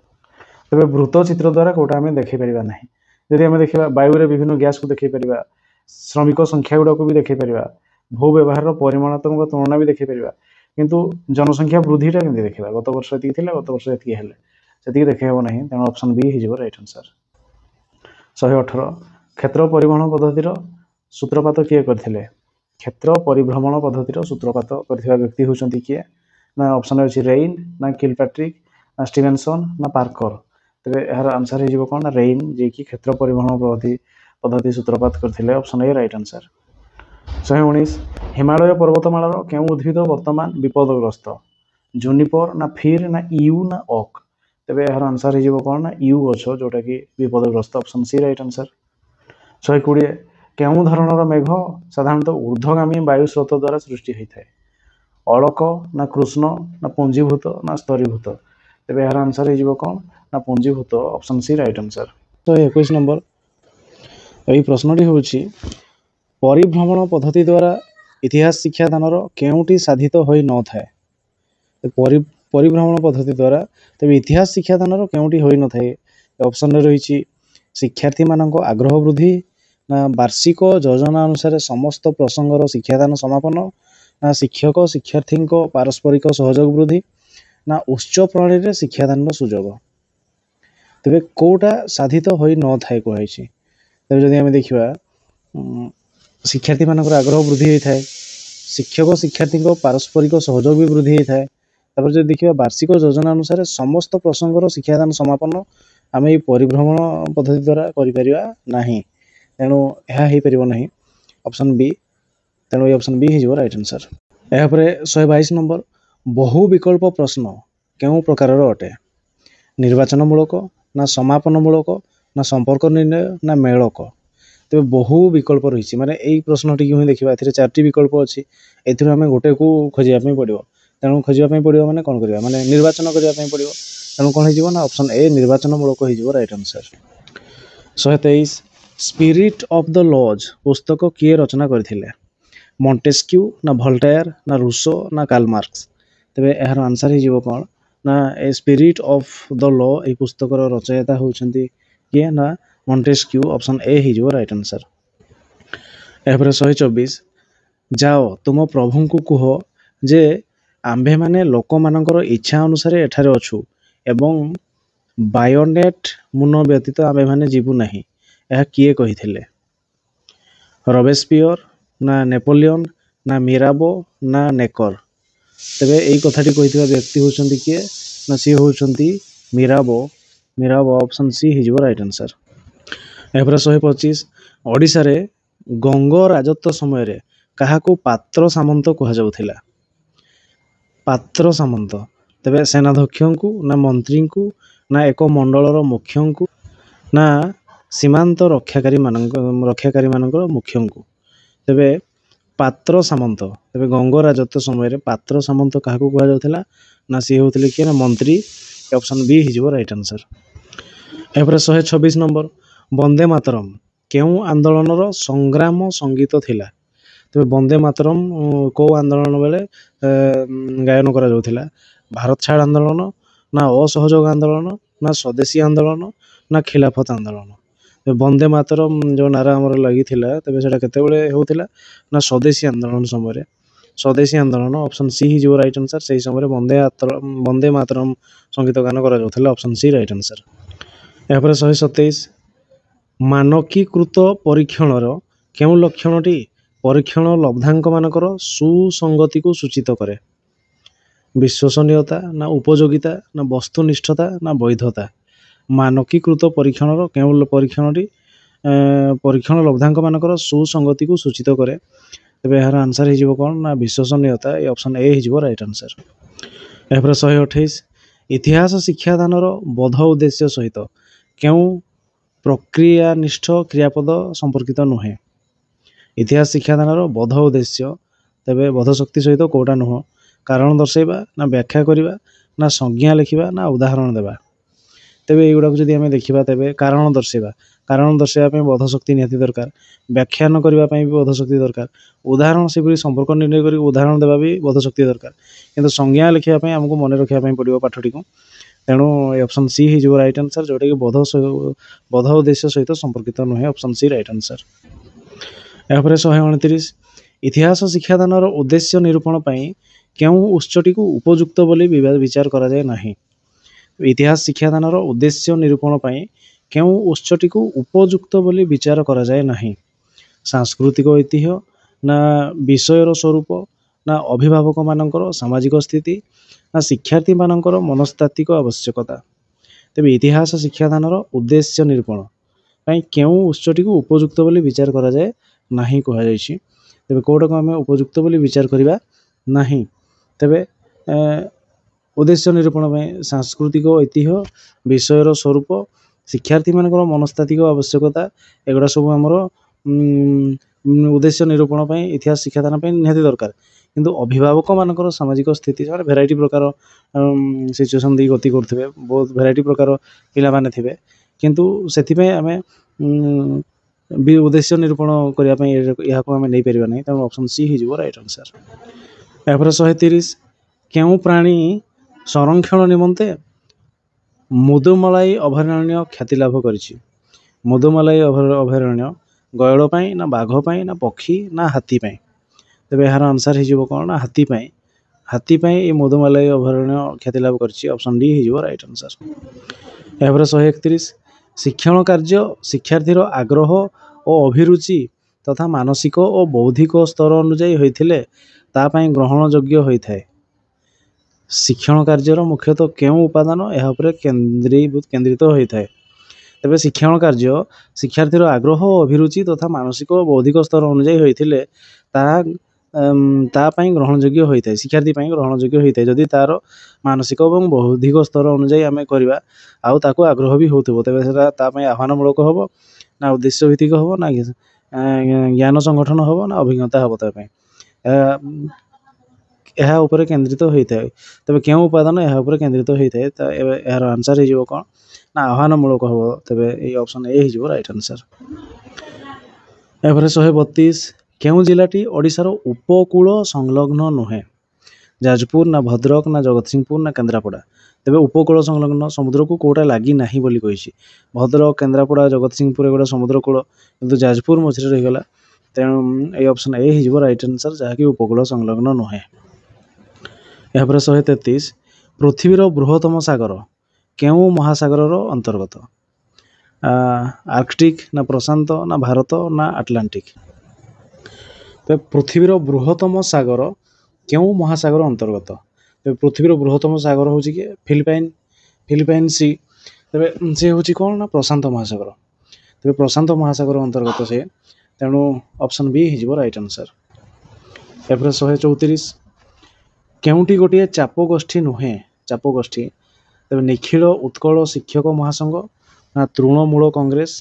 ତେବେ ବୃତ୍ତ ଚିତ୍ର ଦ୍ୱାରା କୋଉଟା ଆମେ ଦେଖାଇ ପାରିବା ନାହିଁ। ଯଦି ଆମେ ଦେଖିବା ବାୟୁରେ ବିଭିନ୍ନ ଗ୍ୟାସକୁ ଦେଖାଇ ପାରିବା, ଶ୍ରମିକ ସଂଖ୍ୟା ଗୁଡ଼ାକୁ ବି ଦେଖାଇ ପାରିବା, ଭୂ ବ୍ୟବହାରର ପରିମାଣାତ୍ମକ ତୁଳନା ବି ଦେଖାଇ ପାରିବା, କିନ୍ତୁ ଜନସଂଖ୍ୟା ବୃଦ୍ଧିଟା କେମିତି ଦେଖିବା? ଗତ ବର୍ଷ ଏତିକି ଥିଲା, ଗତ ବର୍ଷ ଏତିକି ହେଲେ, ସେତିକି ଦେଖାଇ ହେବ ନାହିଁ, ତେଣୁ ଅପସନ୍ ବି ହେଇଯିବ ରାଇଟ୍ ଆନ୍ସର। 118 କ୍ଷେତ୍ର ପରିଭ୍ରମଣ ପଦ୍ଧତିର ସୂତ୍ରପାତ କିଏ କରିଥିଲେ? କ୍ଷେତ୍ର ପରିଭ୍ରମଣ ପଦ୍ଧତିର ସୂତ୍ରପାତ କରିଥିବା ବ୍ୟକ୍ତି ହେଉଛନ୍ତି କିଏ? ନା ଅପସନ୍ ଅଛି ରେଇନ୍, ନା କିଲପାଟ୍ରିକ୍, ନା ଷ୍ଟିଭେନସନ୍, ନା ପାର୍କର। ତେବେ ଏହାର ଆନ୍ସର ହେଇଯିବ କ'ଣ ନା ରେଇନ୍, ଯିଏକି କ୍ଷେତ୍ର ପରିଭ୍ରମଣ ପଦ୍ଧତି ସୂତ୍ରପାତ କରିଥିଲେ। Option A right answer. 119 Himalaya ପର୍ବତମାଳାର କେଉଁ ଉଦ୍ଭିଦ ବର୍ତ୍ତମାନ ବିପଦଗ୍ରସ୍ତ? ଜୁନିପର, ନା ଫିର୍, ନା ଇୟୁ, ନା ଓକ୍। ତେବେ ଏହାର ଆନ୍ସର ହେଇଯିବ କ'ଣ ନା ଇୟୁ ଗଛ, ଯୋଉଟାକି ବିପଦଗ୍ରସ୍ତ। Option C right answer. 120 କେଉଁ ଧରଣର ମେଘ ସାଧାରଣତଃ ଊର୍ଦ୍ଧ୍ୱଗାମୀ ବାୟୁ ସ୍ରୋତ ଦ୍ୱାରା ସୃଷ୍ଟି ହୋଇଥାଏ? ଅଳକ, ନା କୃଷ୍ଣ, ନା ପୁଞ୍ଜୀଭୂତ, ନା ସ୍ତରୀଭୂତ। ତେବେ ଏହାର ଆନ୍ସର ହେଇଯିବ କ'ଣ ନା ପୁଞ୍ଜୀଭୂତ। Option C right answer. 121 number ଏହି ପ୍ରଶ୍ନଟି ହେଉଛି ପରିଭ୍ରମଣ ପଦ୍ଧତି ଦ୍ୱାରା ଇତିହାସ ଶିକ୍ଷାଦାନର କେଉଁଟି ସାଧିତ ହୋଇନଥାଏ? ପରିଭ୍ରମଣ ପଦ୍ଧତି ଦ୍ୱାରା ତେବେ ଇତିହାସ ଶିକ୍ଷାଦାନର କେଉଁଟି ହୋଇନଥାଏ? ଅପସନ୍ରେ ରହିଛି ଶିକ୍ଷାର୍ଥୀମାନଙ୍କ ଆଗ୍ରହ ବୃଦ୍ଧି, ନା ବାର୍ଷିକ ଯୋଜନା ଅନୁସାରେ ସମସ୍ତ ପ୍ରସଙ୍ଗର ଶିକ୍ଷାଦାନ ସମାପନ, ନା ଶିକ୍ଷକ ଶିକ୍ଷାର୍ଥୀଙ୍କ ପାରସ୍ପରିକ ସହଯୋଗ ବୃଦ୍ଧି, ନା ଉଚ୍ଚ ପ୍ରଣାଳୀରେ ଶିକ୍ଷାଦାନର ସୁଯୋଗ। ତେବେ କେଉଁଟା ସାଧିତ ହୋଇନଥାଏ କୁହାଯାଇଛି? ତେବେ ଯଦି ଆମେ ଦେଖିବା ଶିକ୍ଷାର୍ଥୀମାନଙ୍କର ଆଗ୍ରହ ବୃଦ୍ଧି ହୋଇଥାଏ, ଶିକ୍ଷକ ଶିକ୍ଷାର୍ଥୀଙ୍କ ପାରସ୍ପରିକ ସହଯୋଗ ବି ବୃଦ୍ଧି ହୋଇଥାଏ। ତାପରେ ଯଦି ଦେଖିବା ବାର୍ଷିକ ଯୋଜନା ଅନୁସାରେ ସମସ୍ତ ପ୍ରସଙ୍ଗର ଶିକ୍ଷାଦାନ ସମାପନ ଆମେ ଏଇ ପରିଭ୍ରମଣ ପଦ୍ଧତି ଦ୍ୱାରା କରିପାରିବା ନାହିଁ, ତେଣୁ ଏହା ହେଇପାରିବ ନାହିଁ। ଅପସନ୍ ବି, ତେଣୁ ଏଇ ଅପସନ୍ ବି ହେଇଯିବ ରାଇଟ୍ ଆନ୍ସର। ଏହାପରେ 122 ନମ୍ବର ବହୁ ବିକଳ୍ପ ପ୍ରଶ୍ନ କେଉଁ ପ୍ରକାରର ଅଟେ? ନିର୍ବାଚନମୂଳକ, ନା ସମାପନମୂଳକ, ନା ସମ୍ପର୍କ ନିର୍ଣ୍ଣୟ, ନା ମେଳକ। ତେବେ ବହୁ ବିକଳ୍ପ ରହିଛି, ମାନେ ଏଇ ପ୍ରଶ୍ନଟିକୁ ହିଁ ଦେଖିବା। ଏଥିରେ 4ଟି ବିକଳ୍ପ ଅଛି, ଏଥିରୁ ଆମେ ଗୋଟେକୁ ଖୋଜିବା ପାଇଁ ପଡ଼ିବ। ତେଣୁ ଖୋଜିବା ପାଇଁ ପଡ଼ିବ ମାନେ କ'ଣ କରିବା? ମାନେ ନିର୍ବାଚନ କରିବା ପାଇଁ ପଡ଼ିବ। ତେଣୁ କ'ଣ ହେଇଯିବ ନା ଅପସନ୍ ଏ ନିର୍ବାଚନମୂଳକ ହେଇଯିବ right answer. 123 spirit of the lodge ପୁସ୍ତକ କିଏ ରଚନା କରିଥିଲେ? ମଣ୍ଟେସ୍କ୍ୟୁ, ନା ଭଲ୍ଟାୟାର, ନା ରୁସୋ, ନା କାର୍ଲମାର୍କ୍ସ। ତେବେ ଏହାର ଆନ୍ସର ହେଇଯିବ କ'ଣ ନା ଏ ସ୍ପିରିଟ୍ ଅଫ୍ ଦ ଲ ଏହି ପୁସ୍ତକର ରଚୟିତା ହେଉଛନ୍ତି କିଏ? ନା ମଣ୍ଟେସ୍କ୍ୟୁ। ଅପସନ୍ ଏ ହେଇଯିବ ରାଇଟ୍ ଆନ୍ସର। ଏହାପରେ 124 ଯାଅ ତୁମ ପ୍ରଭୁଙ୍କୁ କୁହ ଯେ ଆମ୍ଭେମାନେ ଲୋକମାନଙ୍କର ଇଚ୍ଛା ଅନୁସାରେ ଏଠାରେ ଅଛୁ ଏବଂ ବାୟୋନେଟ୍ ମୁନ ବ୍ୟତୀତ ଆମ୍ଭେମାନେ ଯିବୁ ନାହିଁ। ଏହା କିଏ କହିଥିଲେ? ରବେସ୍ପିୟର, ନା ନେପୋଲିଅନ୍, ନା ମିରାବୋ, ନା ନେକର। ତେବେ ଏଇ କଥାଟି କହିଥିବା ବ୍ୟକ୍ତି ହେଉଛନ୍ତି କିଏ? ନା ସିଏ ହେଉଛନ୍ତି ମିରାବୋ। ମିରାବୋ। ଅପସନ୍ ସି ହେଇଯିବ ରାଇଟ୍ ଆନ୍ସର। ଏହାପରେ 125 ଓଡ଼ିଶାରେ ଗଙ୍ଗ ରାଜତ୍ୱ ସମୟରେ କାହାକୁ ପାତ୍ର ସାମନ୍ତ କୁହାଯାଉଥିଲା? ପାତ୍ର ସାମନ୍ତ। ତେବେ ସେନାଧ୍ୟକ୍ଷଙ୍କୁ, ନା ମନ୍ତ୍ରୀଙ୍କୁ, ନା ଏକ ମଣ୍ଡଳର ମୁଖ୍ୟଙ୍କୁ, ନା ସୀମାନ୍ତ ରକ୍ଷାକାରୀମାନଙ୍କର ମୁଖ୍ୟଙ୍କୁ। ତେବେ ପାତ୍ର ସାମନ୍ତ। ତେବେ ଗଙ୍ଗ ରାଜତ୍ୱ ସମୟରେ ପାତ୍ର ସାମନ୍ତ କାହାକୁ କୁହାଯାଉଥିଲା? ନା ସିଏ ହେଉଥିଲେ କିଏ? ନା ମନ୍ତ୍ରୀ। ଅପସନ୍ ବି ହେଇଯିବ ରାଇଟ୍ ଆନ୍ସର। ଏହାପରେ 126 ନମ୍ବର ବନ୍ଦେ ମାତରମ୍ କେଉଁ ଆନ୍ଦୋଳନର ସଂଗ୍ରାମ ସଙ୍ଗୀତ ଥିଲା? ତେବେ ବନ୍ଦେ ମାତରମ୍ କେଉଁ ଆନ୍ଦୋଳନ ବେଳେ ଗାୟନ କରାଯାଉଥିଲା? ଭାରତ ଛାଡ଼ ଆନ୍ଦୋଳନ, ନା ଅସହଯୋଗ ଆନ୍ଦୋଳନ, ନା ସ୍ୱଦେଶୀ ଆନ୍ଦୋଳନ, ନା ଖିଲାଫତ ଆନ୍ଦୋଳନ। ବନ୍ଦେ ମାତରମ୍ ଯେଉଁ ନାରା ଆମର ଲାଗିଥିଲା ତେବେ ସେଇଟା କେତେବେଳେ ହେଉଥିଲା? ନା ସ୍ୱଦେଶୀ ଆନ୍ଦୋଳନ ସମୟରେ ସ୍ୱଦେଶୀ ଆନ୍ଦୋଳନ ଅପସନ୍ ସି ହେଇଯିବ ରାଇଟ୍ ଆନ୍ସର୍। ସେହି ସମୟରେ ବନ୍ଦେ ମାତରମ୍ ସଙ୍ଗୀତ ଗାନ କରାଯାଉଥିଲା ଅପସନ୍ ସି ରାଇଟ୍ ଆନ୍ସର୍। ଏହାପରେ 127 ମାନକୀକୃତ ପରୀକ୍ଷଣର କେଉଁ ଲକ୍ଷଣଟି ପରୀକ୍ଷଣ ଲବ୍ଧାଙ୍କମାନଙ୍କର ସୁସଙ୍ଗତିକୁ ସୂଚିତ କରେ? ବିଶ୍ୱସନୀୟତା ନା ଉପଯୋଗିତା ନା ବସ୍ତୁନିଷ୍ଠତା ନା ବୈଧତା? ମାନକୀକୃତ ପରୀକ୍ଷଣର କେଉଁ ପରୀକ୍ଷଣଟି ପରୀକ୍ଷଣ ଲବ୍ଧାଙ୍କମାନଙ୍କର ସୁସଙ୍ଗତିକୁ ସୂଚିତ କରେ? ତେବେ ଏହାର ଆନ୍ସର୍ ହେଇଯିବ କ'ଣ ନା ବିଶ୍ୱସନୀୟତା। ଏ ଅପସନ୍ ଏ ହେଇଯିବ ରାଇଟ୍ ଆନ୍ସର୍। ଏହାପରେ 128 ଇତିହାସ ଶିକ୍ଷାଦାନର ବୋଧ ଉଦ୍ଦେଶ୍ୟ ସହିତ କେଉଁ ପ୍ରକ୍ରିୟାନିଷ୍ଠ କ୍ରିୟାପଦ ସମ୍ପର୍କିତ ନୁହେଁ? ଇତିହାସ ଶିକ୍ଷାଦାନର ବୋଧ ଉଦ୍ଦେଶ୍ୟ, ତେବେ ବୋଧ ଶକ୍ତି ସହିତ କେଉଁଟା ନୁହଁ? କାରଣ ଦର୍ଶାଇବା ନା ବ୍ୟାଖ୍ୟା କରିବା ନା ସଂଜ୍ଞା ଲେଖିବା ନା ଉଦାହରଣ ଦେବା? ତେବେ ଏଇଗୁଡ଼ାକୁ ଯଦି ଆମେ ଦେଖିବା ତେବେ କାରଣ ଦର୍ଶାଇବା ପାଇଁ ବୋଧ ଶକ୍ତି ନିହାତି ଦରକାର, ବ୍ୟାଖ୍ୟାନ କରିବା ପାଇଁ ବି ବୋଧ ଶକ୍ତି ଦରକାର, ଉଦାହରଣ ସେପରି ସମ୍ପର୍କ ନିର୍ଣ୍ଣୟ କରି ଉଦାହରଣ ଦେବା ବି ବୋଧ ଶକ୍ତି ଦରକାର, କିନ୍ତୁ ସଂଜ୍ଞା ଲେଖିବା ପାଇଁ ଆମକୁ ମନେ ରଖିବା ପାଇଁ ପଡ଼ିବ ପାଠଟିକୁ। ତେଣୁ ଏ ଅପସନ୍ ସି ହେଇଯିବ ରାଇଟ୍ ଆନ୍ସର୍, ଯେଉଁଟାକି ବୋଧ ଉଦ୍ଦେଶ୍ୟ ସହିତ ସମ୍ପର୍କିତ ନୁହେଁ। Option C right answer. ଏହାପରେ 129 ଇତିହାସ ଶିକ୍ଷାଦାନର ଉଦ୍ଦେଶ୍ୟ ନିରୂପଣ ପାଇଁ କେଉଁ ଉତ୍ସଟିକୁ ଉପଯୁକ୍ତ ବୋଲି ବିଚାର କରାଯାଏ ନାହିଁ? ଇତିହାସ ଶିକ୍ଷାଦାନର ଉଦ୍ଦେଶ୍ୟ ନିରୂପଣ ପାଇଁ କେଉଁ ଉତ୍ସଟିକୁ ଉପଯୁକ୍ତ ବୋଲି ବିଚାର କରାଯାଏ ନାହିଁ? ସାଂସ୍କୃତିକ ଐତିହ୍ୟ ନା ବିଷୟର ସ୍ୱରୂପ ନା ଅଭିଭାବକମାନଙ୍କର ସାମାଜିକ ସ୍ଥିତି ନା ଶିକ୍ଷାର୍ଥୀମାନଙ୍କର ମନସ୍ତାତ୍ତ୍ୱିକ ଆବଶ୍ୟକତା? ତେବେ ଇତିହାସ ଶିକ୍ଷାଦାନର ଉଦ୍ଦେଶ୍ୟ ନିରୂପଣ ପାଇଁ କେଉଁ ଉତ୍ସଟିକୁ ଉପଯୁକ୍ତ ବୋଲି ବିଚାର କରାଯାଏ ନାହିଁ କୁହାଯାଇଛି। ତେବେ କେଉଁଟାକୁ ଆମେ ଉପଯୁକ୍ତ ବୋଲି ବିଚାର କରିବା ନାହିଁ? ତେବେ ଉଦ୍ଦେଶ୍ୟ ନିରୂପଣ ପାଇଁ ସାଂସ୍କୃତିକ ଐତିହ୍ୟ, ବିଷୟର ସ୍ୱରୂପ, ଶିକ୍ଷାର୍ଥୀମାନଙ୍କର ମନସ୍ତାତ୍ତ୍ୱିକ ଆବଶ୍ୟକତା, ଏଗୁଡ଼ା ସବୁ ଆମର ଉଦ୍ଦେଶ୍ୟ ନିରୂପଣ ପାଇଁ ଇତିହାସ ଶିକ୍ଷାଦାନ ପାଇଁ ନିହାତି ଦରକାର। କିନ୍ତୁ ଅଭିଭାବକମାନଙ୍କର ସାମାଜିକ ସ୍ଥିତି, ସେମାନେ ଭେରାଇଟି ପ୍ରକାର ସିଚୁଏସନ୍ ଦେଇ ଗତି କରୁଥିବେ, ବହୁତ ଭେରାଇଟି ପ୍ରକାର ପିଲାମାନେ ଥିବେ, କିନ୍ତୁ ସେଥିପାଇଁ ଆମେ ଉଦ୍ଦେଶ୍ୟ ନିରୂପଣ କରିବା ପାଇଁ ଏହାକୁ ଆମେ ନେଇପାରିବା ନାହିଁ। ତେଣୁ ଅପସନ୍ ସି ହେଇଯିବ ରାଇଟ୍ ଆନ୍ସର୍। ଏହାପରେ 130 କେଉଁ ପ୍ରାଣୀ ସଂରକ୍ଷଣ ନିମନ୍ତେ ମୁଦୁମାଲାଇ ଅଭୟାରଣ୍ୟ ଖ୍ୟାତି ଲାଭ କରିଛି? ମୁଦୁମାଲାଇ ଅଭୟାରଣ୍ୟ ଗୟଳ ପାଇଁ ନା ବାଘ ପାଇଁ ନା ପକ୍ଷୀ ନା ହାତୀ ପାଇଁ? ତେବେ ଏହାର ଆନ୍ସର୍ ହେଇଯିବ କ'ଣ ନା ହାତୀ ପାଇଁ। ହାତୀ ପାଇଁ ଏ ମୁଦୁମାଲାଇ ଅଭୟାରଣ୍ୟ ଖ୍ୟାତି ଲାଭ କରିଛି। ଅପସନ୍ ଡି ହେଇଯିବ ରାଇଟ୍ ଆନ୍ସର୍। ଏହାପରେ 131 ଶିକ୍ଷଣ କାର୍ଯ୍ୟ ଶିକ୍ଷାର୍ଥୀର ଆଗ୍ରହ ଓ ଅଭିରୁଚି ତଥା ମାନସିକ ଓ ବୌଦ୍ଧିକ ସ୍ତର ଅନୁଯାୟୀ ହୋଇଥିଲେ ତା ପାଇଁ ଗ୍ରହଣଯୋଗ୍ୟ ହୋଇଥାଏ। ଶିକ୍ଷଣ କାର୍ଯ୍ୟର ମୁଖ୍ୟତଃ କେଉଁ ଉପାଦାନ ଏହା ଉପରେ କେନ୍ଦ୍ରିତ ହୋଇଥାଏ? ତେବେ ଶିକ୍ଷଣ କାର୍ଯ୍ୟ ଶିକ୍ଷାର୍ଥୀର ଆଗ୍ରହ ଓ ଅଭିରୁଚି ତଥା ମାନସିକ ଓ ବୌଦ୍ଧିକ ସ୍ତର ଅନୁଯାୟୀ ହୋଇଥିଲେ ତା ପାଇଁ ଗ୍ରହଣଯୋଗ୍ୟ ହୋଇଥାଏ। ଶିକ୍ଷାର୍ଥୀ ପାଇଁ ଗ୍ରହଣଯୋଗ୍ୟ ହୋଇଥାଏ ଯଦି ତାର ମାନସିକ ଏବଂ ବୌଦ୍ଧିକ ସ୍ତର ଅନୁଯାୟୀ ଆମେ କରିବା ଆଉ ତାକୁ ଆଗ୍ରହ ବି ହେଉଥିବ, ତେବେ ସେଟା ତା ପାଇଁ ଆହ୍ୱାନମୂଳକ ହେବ ନା ଉଦ୍ଦେଶ୍ୟ ଭିତ୍ତିକ ହେବ ନା ଜ୍ଞାନ ସଂଗଠନ ହେବ ନା ଅଭିଜ୍ଞତା ହେବ ତା ପାଇଁ। ଏହା ଉପରେ କେନ୍ଦ୍ରିତ ହୋଇଥାଏ। ତେବେ କେଉଁ ଉପାଦାନ ଏହା ଉପରେ କେନ୍ଦ୍ରିତ ହୋଇଥାଏ? ଏହାର ଆନ୍ସର୍ ହେଇଯିବ କ'ଣ ନା ଆହ୍ୱାନମୂଳକ ହେବ। ତେବେ ଏଇ ଅପସନ୍ ଏ ହେଇଯିବ ରାଇଟ୍ ଆନ୍ସର୍। ଏହାପରେ 132 କେଉଁ ଜିଲ୍ଲାଟି ଓଡ଼ିଶାର ଉପକୂଳ ସଂଲଗ୍ନ ନୁହେଁ? ଯାଜପୁର ନା ଭଦ୍ରକ ନା ଜଗତସିଂହପୁର ନା କେନ୍ଦ୍ରାପଡ଼ା? ତେବେ ଉପକୂଳ ସଂଲଗ୍ନ ସମୁଦ୍ରକୁ କେଉଁଟା ଲାଗି ନାହିଁ ବୋଲି କହିଛି। ଭଦ୍ରକ, କେନ୍ଦ୍ରାପଡ଼ା, ଜଗତସିଂହପୁର ଏଗୁଡ଼ା ସମୁଦ୍ରକୂଳ, କିନ୍ତୁ ଯାଜପୁର ମଝିରେ ରହିଗଲା। ତେଣୁ ଏଇ ଅପସନ୍ ଏ ହେଇଯିବ ରାଇଟ୍ ଆନ୍ସର୍, ଯାହାକି ଉପକୂଳ ସଂଲଗ୍ନ ନୁହେଁ। ଏହାପରେ 133 ପୃଥିବୀର ବୃହତ୍ତମ ସାଗର କେଉଁ ମହାସାଗରର ଅନ୍ତର୍ଗତ? ଆର୍କଟିକ୍ ନା ପ୍ରଶାନ୍ତ ନା ଭାରତ ନା ଆଟଲାଣ୍ଟିକ୍? ତେବେ ପୃଥିବୀର ବୃହତ୍ତମ ସାଗର କେଉଁ ମହାସାଗର ଅନ୍ତର୍ଗତ? ତେବେ ପୃଥିବୀର ବୃହତ୍ତମ ସାଗର ହେଉଛି କି ଫିଲିପାଇନ୍ ସି। ତେବେ ସେ ହେଉଛି କ'ଣ ନା ପ୍ରଶାନ୍ତ ମହାସାଗର। ତେବେ ପ୍ରଶାନ୍ତ ମହାସାଗର ଅନ୍ତର୍ଗତ ସେ। ତେଣୁ ଅପସନ୍ ବି ହେଇଯିବ ରାଇଟ୍ ଆନ୍ସର୍। ଏହାପରେ 134 କେଉଁଟି ଗୋଟିଏ ଚାପ ଗୋଷ୍ଠୀ ନୁହେଁ? ଚାପ ଗୋଷ୍ଠୀ, ତେବେ ନିଖିଳ ଉତ୍କଳ ଶିକ୍ଷକ ମହାସଂଘ ନା ତୃଣମୂଳ କଂଗ୍ରେସ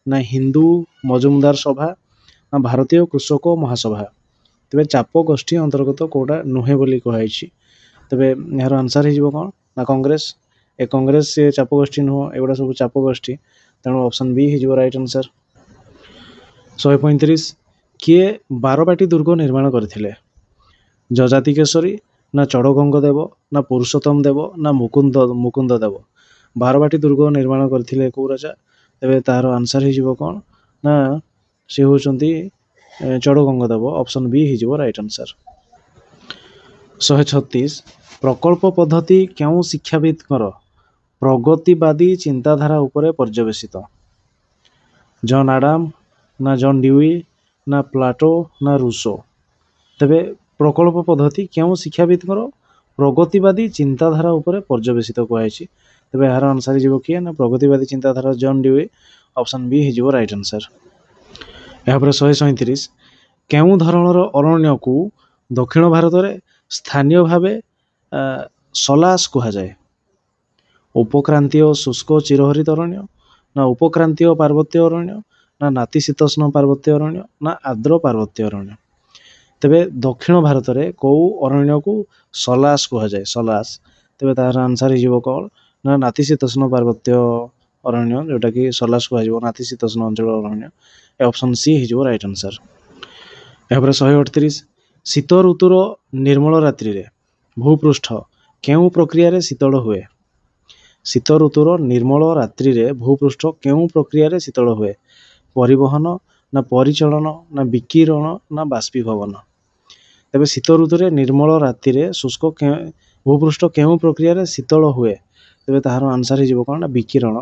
ନା ହିନ୍ଦୁ ମଜୁମଦାର ସଭା ନା ଭାରତୀୟ କୃଷକ ମହାସଭା? ତେବେ ଚାପ ଗୋଷ୍ଠୀ ଅନ୍ତର୍ଗତ କେଉଁଟା ନୁହେଁ ବୋଲି କୁହାଯାଇଛି। ତେବେ ଏହାର ଆନ୍ସର୍ ହେଇଯିବ କ'ଣ ନା କଂଗ୍ରେସ। ଏ କଂଗ୍ରେସ ସେ ଚାପ ଗୋଷ୍ଠୀ ନୁହଁ, ଏଗୁଡ଼ା ସବୁ ଚାପ ଗୋଷ୍ଠୀ। ତେଣୁ ଅପସନ୍ ବି ହେଇଯିବ ରାଇଟ୍ ଆନ୍ସର୍। 135 କିଏ ବାରବାଟୀ ଦୁର୍ଗ ନିର୍ମାଣ କରିଥିଲେ? ଯଯାତି କେଶରୀ ନା ଚଡ଼ଗଙ୍ଗ ଦେବ ନା ପୁରୁଷୋତ୍ତମ ଦେବ ନା ମୁକୁନ୍ଦ ଦେବ? ବାରବାଟୀ ଦୁର୍ଗ ନିର୍ମାଣ କରିଥିଲେ କେଉଁ ରାଜା? ତେବେ ତାହାର ଆନ୍ସର୍ ହେଇଯିବ କ'ଣ ନା ସେ ହେଉଛନ୍ତି ଚଡ଼ଗଙ୍ଗ ଦେବ। ଅପସନ୍ ବି ହେଇଯିବ ରାଇଟ୍ ଆନ୍ସର୍। 136 ପ୍ରକଳ୍ପ ପଦ୍ଧତି କେଉଁ ଶିକ୍ଷାବିତଙ୍କର ପ୍ରଗତିବାଦୀ ଚିନ୍ତାଧାରା ଉପରେ ପର୍ଯ୍ୟବେସିତ? ଜନ୍ ଆଡାମ ନା ଜନ୍ ଡ୍ୟୁଇ ନା ପ୍ଲାଟୋ ନା ରୁସୋ? ତେବେ ପ୍ରକଳ୍ପ ପଦ୍ଧତି କେଉଁ ଶିକ୍ଷାବିତଙ୍କର ପ୍ରଗତିବାଦୀ ଚିନ୍ତାଧାରା ଉପରେ ପର୍ଯ୍ୟବେସିତ କୁହାଯାଇଛି? ତେବେ ଏହାର ଆନ୍ସର ହେଇଯିବ କିଏ ନା ପ୍ରଗତିବାଦୀ ଚିନ୍ତାଧାରା ଜନ୍ ଡ୍ୟୁଇ। ଅପସନ୍ ବି ହେଇଯିବ ରାଇଟ୍ ଆନ୍ସର। ଏହାପରେ 137 କେଉଁ ଧରଣର ଅରଣ୍ୟକୁ ଦକ୍ଷିଣ ଭାରତରେ ସ୍ଥାନୀୟ ଭାବେ ସଲାସ କୁହାଯାଏ? ଉପକ୍ରାନ୍ତୀୟ ଶୁଷ୍କ ଚିରହରିତ ଅରଣ୍ୟ ନା ଉପକ୍ରାନ୍ତୀୟ ପାର୍ବତ୍ୟ ଅରଣ୍ୟ ନା ନାତିଶୀତୋଷ୍ଣ ପାର୍ବତ୍ୟ ଅରଣ୍ୟ ନା ଆର୍ଦ୍ର ପାର୍ବତ୍ୟ ଅରଣ୍ୟ? ତେବେ ଦକ୍ଷିଣ ଭାରତରେ କେଉଁ ଅରଣ୍ୟକୁ ସଲାସ କୁହାଯାଏ? ସଲାସ। ତେବେ ତାହାର ଆନ୍ସର ହେଇଯିବ କ'ଣ ନା ନାତିଶୀତୋଷ୍ଣ ପାର୍ବତ୍ୟ ଅରଣ୍ୟ, ଯେଉଁଟାକି ସଲାସ କୁହାଯିବ, ନାତିଶୀତୋଷ୍ଣ ଅଞ୍ଚଳ ଅରଣ୍ୟ। ଏ ଅପସନ୍ ସି ହେଇଯିବ ରାଇଟ୍ ଆନ୍ସର। ଏହାପରେ 138 ଶୀତ ଋତୁର ନିର୍ମଳ ରାତ୍ରିରେ ଭୂପୃଷ୍ଠ କେଉଁ ପ୍ରକ୍ରିୟାରେ ଶୀତଳ ହୁଏ? ଶୀତ ଋତୁର ନିର୍ମଳ ରାତ୍ରିରେ ଭୂପୃଷ୍ଠ କେଉଁ ପ୍ରକ୍ରିୟାରେ ଶୀତଳ ହୁଏ? ପରିବହନ ନା ପରିଚଳନ ନା ବିକିରଣ ନା ବାଷ୍ପୀଭବନ? ତେବେ ଶୀତ ଋତୁରେ ନିର୍ମଳ ରାତିରେ ଶୁଷ୍କ ଭୂପୃଷ୍ଠ କେଉଁ ପ୍ରକ୍ରିୟାରେ ଶୀତଳ ହୁଏ? ତେବେ ତାହାର ଆନ୍ସର ହେଇଯିବ କ'ଣ ନା ବିକିରଣ।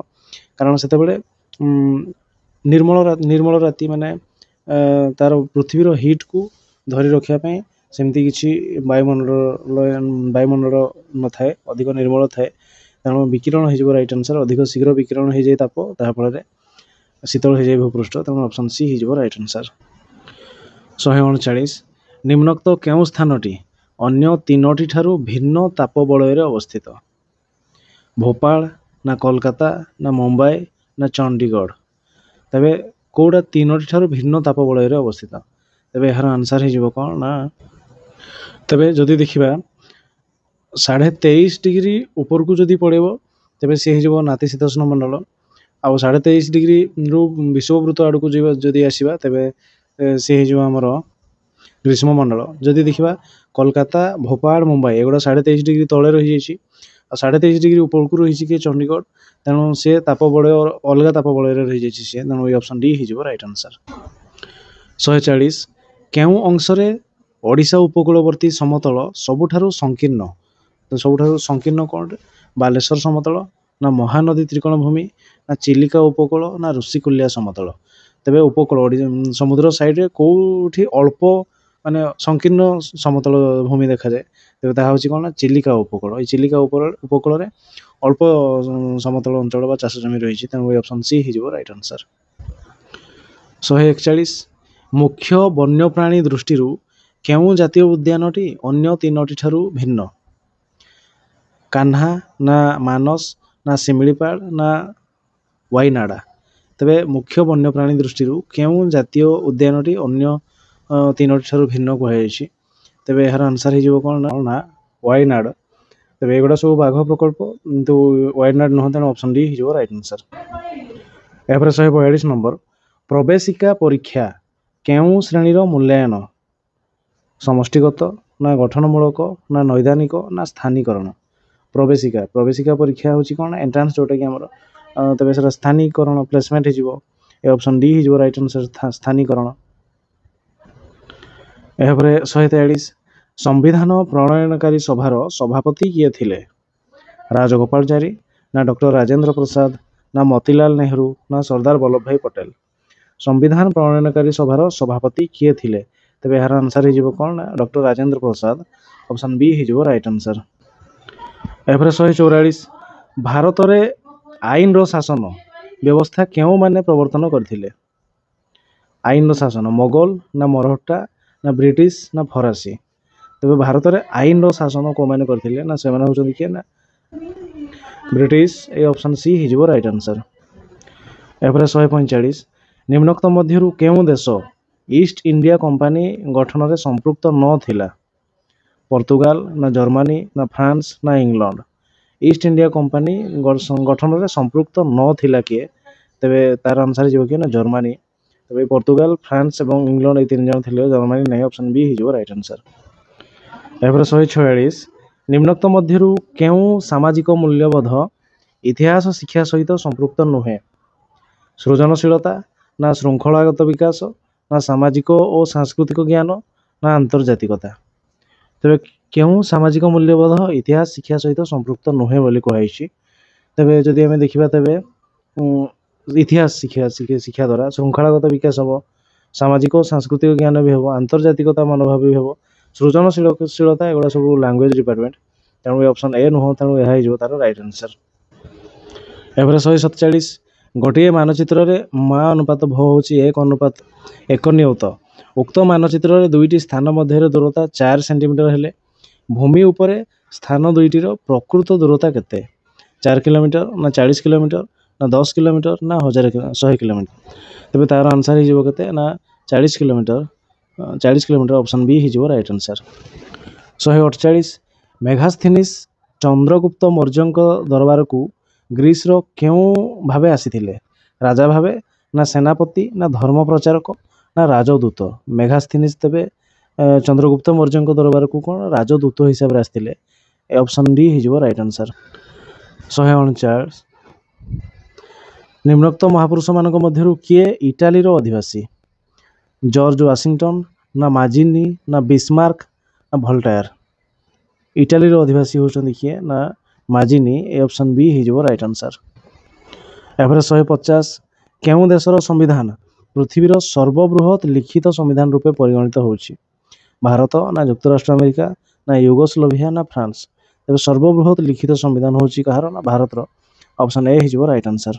କାରଣ ସେତେବେଳେ ନିର୍ମଳ ରାତି ମାନେ ତାର ପୃଥିବୀର ହିଟ୍କୁ ଧରି ରଖିବା ପାଇଁ ସେମିତି କିଛି ବାୟୁମଣ୍ଡଳ ନଥାଏ, ଅଧିକ ନିର୍ମଳ ଥାଏ, ତେଣୁ ବିକିରଣ ହେଇଯିବ ରାଇଟ୍ ଆନ୍ସର। ଅଧିକ ଶୀଘ୍ର ବିକିରଣ ହେଇଯାଏ ତାପ, ଯାହାଫଳରେ ଶୀତଳ ହେଇଯାଏ ଭୂପୃଷ୍ଠ, ତେଣୁ ଅପସନ୍ ସି ହେଇଯିବ ରାଇଟ୍ ଆନ୍ସର। 139 ନିମ୍ନୋକ୍ତ କେଉଁ ସ୍ଥାନଟି ଅନ୍ୟ ତିନୋଟି ଠାରୁ ଭିନ୍ନ ତାପ ବଳୟରେ ଅବସ୍ଥିତ? ଭୋପାଳ ନା କୋଲକାତା ନା ମୁମ୍ବାଇ ନା ଚଣ୍ଡିଗଡ଼? ତେବେ କେଉଁଟା ତିନୋଟି ଠାରୁ ଭିନ୍ନ ତାପ ବଳୟରେ ଅବସ୍ଥିତ? ତେବେ ଏହାର ଆନ୍ସର ହେଇଯିବ କ'ଣ ନା, ତେବେ ଯଦି ଦେଖିବା 23.5 ଡିଗ୍ରୀ ଉପରକୁ ଯଦି ପଳେଇବ ତେବେ ସେ ହେଇଯିବ ନାତିଶୀତୋଷ୍ଣ ମଣ୍ଡଳ, ଆଉ 23.5 ଡିଗ୍ରୀରୁ ବିଷୁବବୃତ୍ତ ଆଡ଼କୁ ଯଦି ଆସିବା ତେବେ ସେ ହେଇଯିବ ଆମର ଗ୍ରୀଷ୍ମମଣ୍ଡଳ। ଯଦି ଦେଖିବା କୋଲକାତା, ଭୋପାଳ, ମୁମ୍ବାଇ ଏଗୁଡ଼ା 23.5 ଡିଗ୍ରୀ ତଳେ ରହିଯାଇଛି, ଆଉ 23.5 ଡିଗ୍ରୀ ଉପରକୁ ରହିଛି କି ଚଣ୍ଡିଗଡ଼, ତେଣୁ ସେ ତାପ ବଳୟ ଅଲଗା ତାପ ବଳୟରେ ରହିଯାଇଛି ସିଏ, ତେଣୁ ଏଇ ଅପସନ୍ ଡି ହେଇଯିବ ରାଇଟ୍ ଆନ୍ସର। 140 କେଉଁ ଅଂଶରେ ଓଡ଼ିଶା ଉପକୂଳବର୍ତ୍ତୀ ସମତଳ ସବୁଠାରୁ ସଂକୀର୍ଣ୍ଣ? ସବୁଠାରୁ ସଂକୀର୍ଣ୍ଣ କ'ଣ? ବାଲେଶ୍ୱର ସମତଳ ନା ମହାନଦୀ ତ୍ରିକୋଣଭୂମି ନା ଚିଲିକା ଉପକୂଳ ନା ଋଷିକୁଲ୍ୟା ସମତଳ? ତେବେ ଉପକୂଳ ସମୁଦ୍ର ସାଇଡ଼ରେ କେଉଁଠି ଅଳ୍ପ ମାନେ ସଂକୀର୍ଣ୍ଣ ସମତଳ ଭୂମି ଦେଖାଯାଏ? ତେବେ ତାହା ହେଉଛି କ'ଣ ନା ଚିଲିକା ଉପକୂଳ। এই ଚିଲିକା ଉପକୂଳରେ ଅଳ୍ପ ସମତଳ ଅଞ୍ଚଳ ବା ଚାଷ ଜମି ରହିଛି, ତେଣୁ ଏ ଅପସନ୍ ସି ହେଇଯିବ ରାଇଟ୍ ଆନ୍ସର। 141 ମୁଖ୍ୟ ବନ୍ୟପ୍ରାଣୀ ଦୃଷ୍ଟିରୁ କେଉଁ ଜାତୀୟ ଉଦ୍ୟାନଟି ଅନ୍ୟ ତିନୋଟି ଠାରୁ ଭିନ୍ନ? କାହ୍ନା ନା ମାନସ ନା ଶିମିଳିପାଳ ନା ୱାଇନାଡା? ତେବେ ମୁଖ୍ୟ ବନ୍ୟପ୍ରାଣୀ ଦୃଷ୍ଟିରୁ କେଉଁ ଜାତୀୟ ଉଦ୍ୟାନଟି ଅନ୍ୟ ତିନୋଟି ଠାରୁ ଭିନ୍ନ କୁହାଯାଇଛି? ତେବେ ଏହାର ଆନ୍ସର ହେଇଯିବ କ'ଣ ନା ୱାଇନାଡ। ତେବେ ଏଗୁଡ଼ା ସବୁ ବାଘ ପ୍ରକଳ୍ପ, କିନ୍ତୁ ୱାଇନାଡ ନୁହଁ, ତେଣୁ ଅପସନ୍ ଡି ହେଇଯିବ ରାଇଟ୍ ଆନ୍ସର। ଏହାପରେ 142 ନମ୍ବର ପ୍ରବେଶିକା ପରୀକ୍ଷା କେଉଁ ଶ୍ରେଣୀର ମୂଲ୍ୟାୟନ? ସମଷ୍ଟିଗତ ନା ଗଠନମୂଳକ ନା ନୈଦାନିକ ନା ସ୍ଥାନୀକରଣ? ପ୍ରବେଶିକା ପରୀକ୍ଷା ହେଉଛି କ'ଣ ଏଣ୍ଟ୍ରାନ୍ସ, ଯେଉଁଟାକି ଆମର, ତେବେ ସେଟା ସ୍ଥାନୀକରଣ ପ୍ଲେସମେଣ୍ଟ ହେଇଯିବ। ଏ ଅପସନ୍ ଡି ହେଇଯିବ ରାଇଟ୍ ଆନ୍ସର, ସ୍ଥାନୀକରଣ। ଏହାପରେ 143 ସମ୍ବିଧାନ ପ୍ରଣୟନକାରୀ ସଭାର ସଭାପତି କିଏ ଥିଲେ? ରାଜଗୋପାଳଚାରୀ ନା ଡକ୍ଟର ରାଜେନ୍ଦ୍ର ପ୍ରସାଦ ନା ମତିଲାଲ ନେହେରୁ ନା ସର୍ଦ୍ଦାର ବଲ୍ଲଭ ଭାଇ ପଟେଲ? ସମ୍ବିଧାନ ପ୍ରଣୟନକାରୀ ସଭାର ସଭାପତି କିଏ ଥିଲେ? ତେବେ ଏହାର ଆନ୍ସର ହେଇଯିବ କ'ଣ ନା doctor Rajendra Prasad. Option B ହେଇଯିବ ରାଇଟ୍ ଆନ୍ସର। ଏହାପରେ 144 ଭାରତରେ ଆଇନର ଶାସନ ବ୍ୟବସ୍ଥା କେଉଁମାନେ ପ୍ରବର୍ତ୍ତନ କରିଥିଲେ? ଆଇନର ଶାସନ ମୋଗଲ ନା ମରହଟ୍ଟା ନା ବ୍ରିଟିଶ ନା ଫରାସୀ? ତେବେ ଭାରତରେ ଆଇନର ଶାସନ କେଉଁମାନେ କରିଥିଲେ ନା ସେମାନେ ହେଉଛନ୍ତି କିଏ ନା ବ୍ରିଟିଶ। ଏ ଅପସନ୍ ସି ହେଇଯିବ ରାଇଟ୍ ଆନ୍ସର। ଏହାପରେ 145 ନିମ୍ନୋକ୍ତ ମଧ୍ୟରୁ କେଉଁ ଦେଶ ଇଷ୍ଟ ଇଣ୍ଡିଆ କମ୍ପାନୀ ଗଠନରେ ସମ୍ପୃକ୍ତ ନଥିଲା? ପର୍ତ୍ତୁଗାଲ ନା ଜର୍ମାନୀ ନା ଫ୍ରାନ୍ସ ନା ଇଂଲଣ୍ଡ? ଇଷ୍ଟ ଇଣ୍ଡିଆ କମ୍ପାନୀ ଗଠନରେ ସମ୍ପୃକ୍ତ ନଥିଲା କିଏ? ତେବେ ତାର ଆନ୍ସର ହେଇଯିବ କିଏ ନା ଜର୍ମାନୀ। ତେବେ ପର୍ତ୍ତୁଗାଲ, ଫ୍ରାନ୍ସ ଏବଂ ଇଂଲଣ୍ଡ ଏଇ ତିନି ଜଣ ଥିଲେ, ଜର୍ମାନୀ ନାହିଁ। ଅପସନ୍ ବି ହେଇଯିବ ରାଇଟ୍ ଆନ୍ସର। ଏହାପରେ 146 ନିମ୍ନୋକ୍ତ ମଧ୍ୟରୁ କେଉଁ ସାମାଜିକ ମୂଲ୍ୟବୋଧ ଇତିହାସ ଶିକ୍ଷା ସହିତ ସମ୍ପୃକ୍ତ ନୁହେଁ? ସୃଜନଶୀଳତା ନା ଶୃଙ୍ଖଳାଗତ ବିକାଶ ନା ସାମାଜିକ ଓ ସାଂସ୍କୃତିକ ଜ୍ଞାନ ନା ଆନ୍ତର୍ଜାତିକତା? ତେବେ କେଉଁ ସାମାଜିକ ମୂଲ୍ୟବୋଧ ଇତିହାସ ଶିକ୍ଷା ସହିତ ସମ୍ପୃକ୍ତ ନୁହେଁ ବୋଲି କୁହାଯାଇଛି? ତେବେ ଯଦି ଆମେ ଦେଖିବା ତେବେ ଇତିହାସ ଶିକ୍ଷା ଦ୍ୱାରା ଶୃଙ୍ଖଳାଗତ ବିକାଶ ହେବ, ସାମାଜିକ ଓ ସାଂସ୍କୃତିକ ଜ୍ଞାନ ବି ହେବ, ଆନ୍ତର୍ଜାତିକତା ମନୋଭାବ ବି ହେବ, ସୃଜନଶୀଳତା ଏଗୁଡ଼ା ସବୁ ଲାଙ୍ଗୁଏଜ ଡିପାର୍ଟମେଣ୍ଟ। ତେଣୁ ଏ ଅପସନ୍ ଏ ନୁହଁ, ତେଣୁ ଏହା ହେଇଯିବ ତାର ରାଇଟ୍ ଆନ୍ସର୍। ଏପରେ 147 ଗୋଟିଏ ମାନଚିତ୍ରରେ ମା ଅନୁପାତ ଭ ହେଉଛି 1:1 ନିୟୁତ। ଉକ୍ତ ମାନଚିତ୍ରରେ ଦୁଇଟି ସ୍ଥାନ ମଧ୍ୟରେ ଦୂରତା 4 ସେଣ୍ଟିମିଟର ହେଲେ ଭୂମି ଉପରେ ସ୍ଥାନ ଦୁଇଟିର ପ୍ରକୃତ ଦୂରତା କେତେ? 4 କିଲୋମିଟର ନା 40 କିଲୋମିଟର ନା 10 କିଲୋମିଟର ନା 100 କିଲୋମିଟର? ତେବେ ତାର ଆନ୍ସର୍ ହେଇଯିବ କେତେ ନା 40 କିଲୋମିଟର। 40 କିଲୋମିଟର ଅପସନ୍ ବି ହେଇଯିବ ରାଇଟ୍ ଆନ୍ସର୍। 148 ମେଘାସ୍ଥିନିସ୍ ଚନ୍ଦ୍ରଗୁପ୍ତ ମୌର୍ଯ୍ୟଙ୍କ ଦରବାରକୁ ଗ୍ରୀସର କେଉଁ ଭାବେ ଆସିଥିଲେ? ରାଜା ଭାବେ ନା ସେନାପତି ନା ଧର୍ମ ପ୍ରଚାରକ ନା ରାଜଦୂତ? ମେଘାସ୍ଥିନିସ୍ ତେବେ ଚନ୍ଦ୍ରଗୁପ୍ତ ମୌର୍ଯ୍ୟଙ୍କ ଦରବାରକୁ କ'ଣ ରାଜଦୂତ ହିସାବରେ ଆସିଥିଲେ। ଏ ଅପସନ୍ ଡି ହେଇଯିବ ରାଇଟ୍ ଆନ୍ସର୍। 149 ନିମ୍ନୋକ୍ତ ମହାପୁରୁଷମାନଙ୍କ ମଧ୍ୟରୁ କିଏ ଇଟାଲୀର ଅଧିବାସୀ? ଜର୍ଜ ୱାଶିଂଟନ୍ ନା ମାଜିନି ନା ବିସ୍ମାର୍କ ନା ଭଲ୍ଟାୟାର? ଇଟାଲୀର ଅଧିବାସୀ ହେଉଛନ୍ତି କିଏ ନା ମାଜିନି। ଏ ଅପସନ୍ ବି ହେଇଯିବ ରାଇଟ୍ ଆନ୍ସର୍। ଏପରେ 150 କେଉଁ ଦେଶର ସମ୍ବିଧାନ ପୃଥିବୀର ସର୍ବବୃହତ୍ ଲିଖିତ ସମ୍ବିଧାନ ରୂପେ ପରିଗଣିତ ହେଉଛି? ଭାରତ ନା ଯୁକ୍ତରାଷ୍ଟ୍ର ଆମେରିକା ନା ୟୁଗୋସ୍ଲୋଭିଆ ନା ଫ୍ରାନ୍ସ? ତେବେ ସର୍ବବୃହତ୍ ଲିଖିତ ସମ୍ବିଧାନ ହେଉଛି କାହାର ନା ଭାରତର। ଅପସନ୍ ଏ ହେଇଯିବ ରାଇଟ୍ ଆନ୍ସର୍।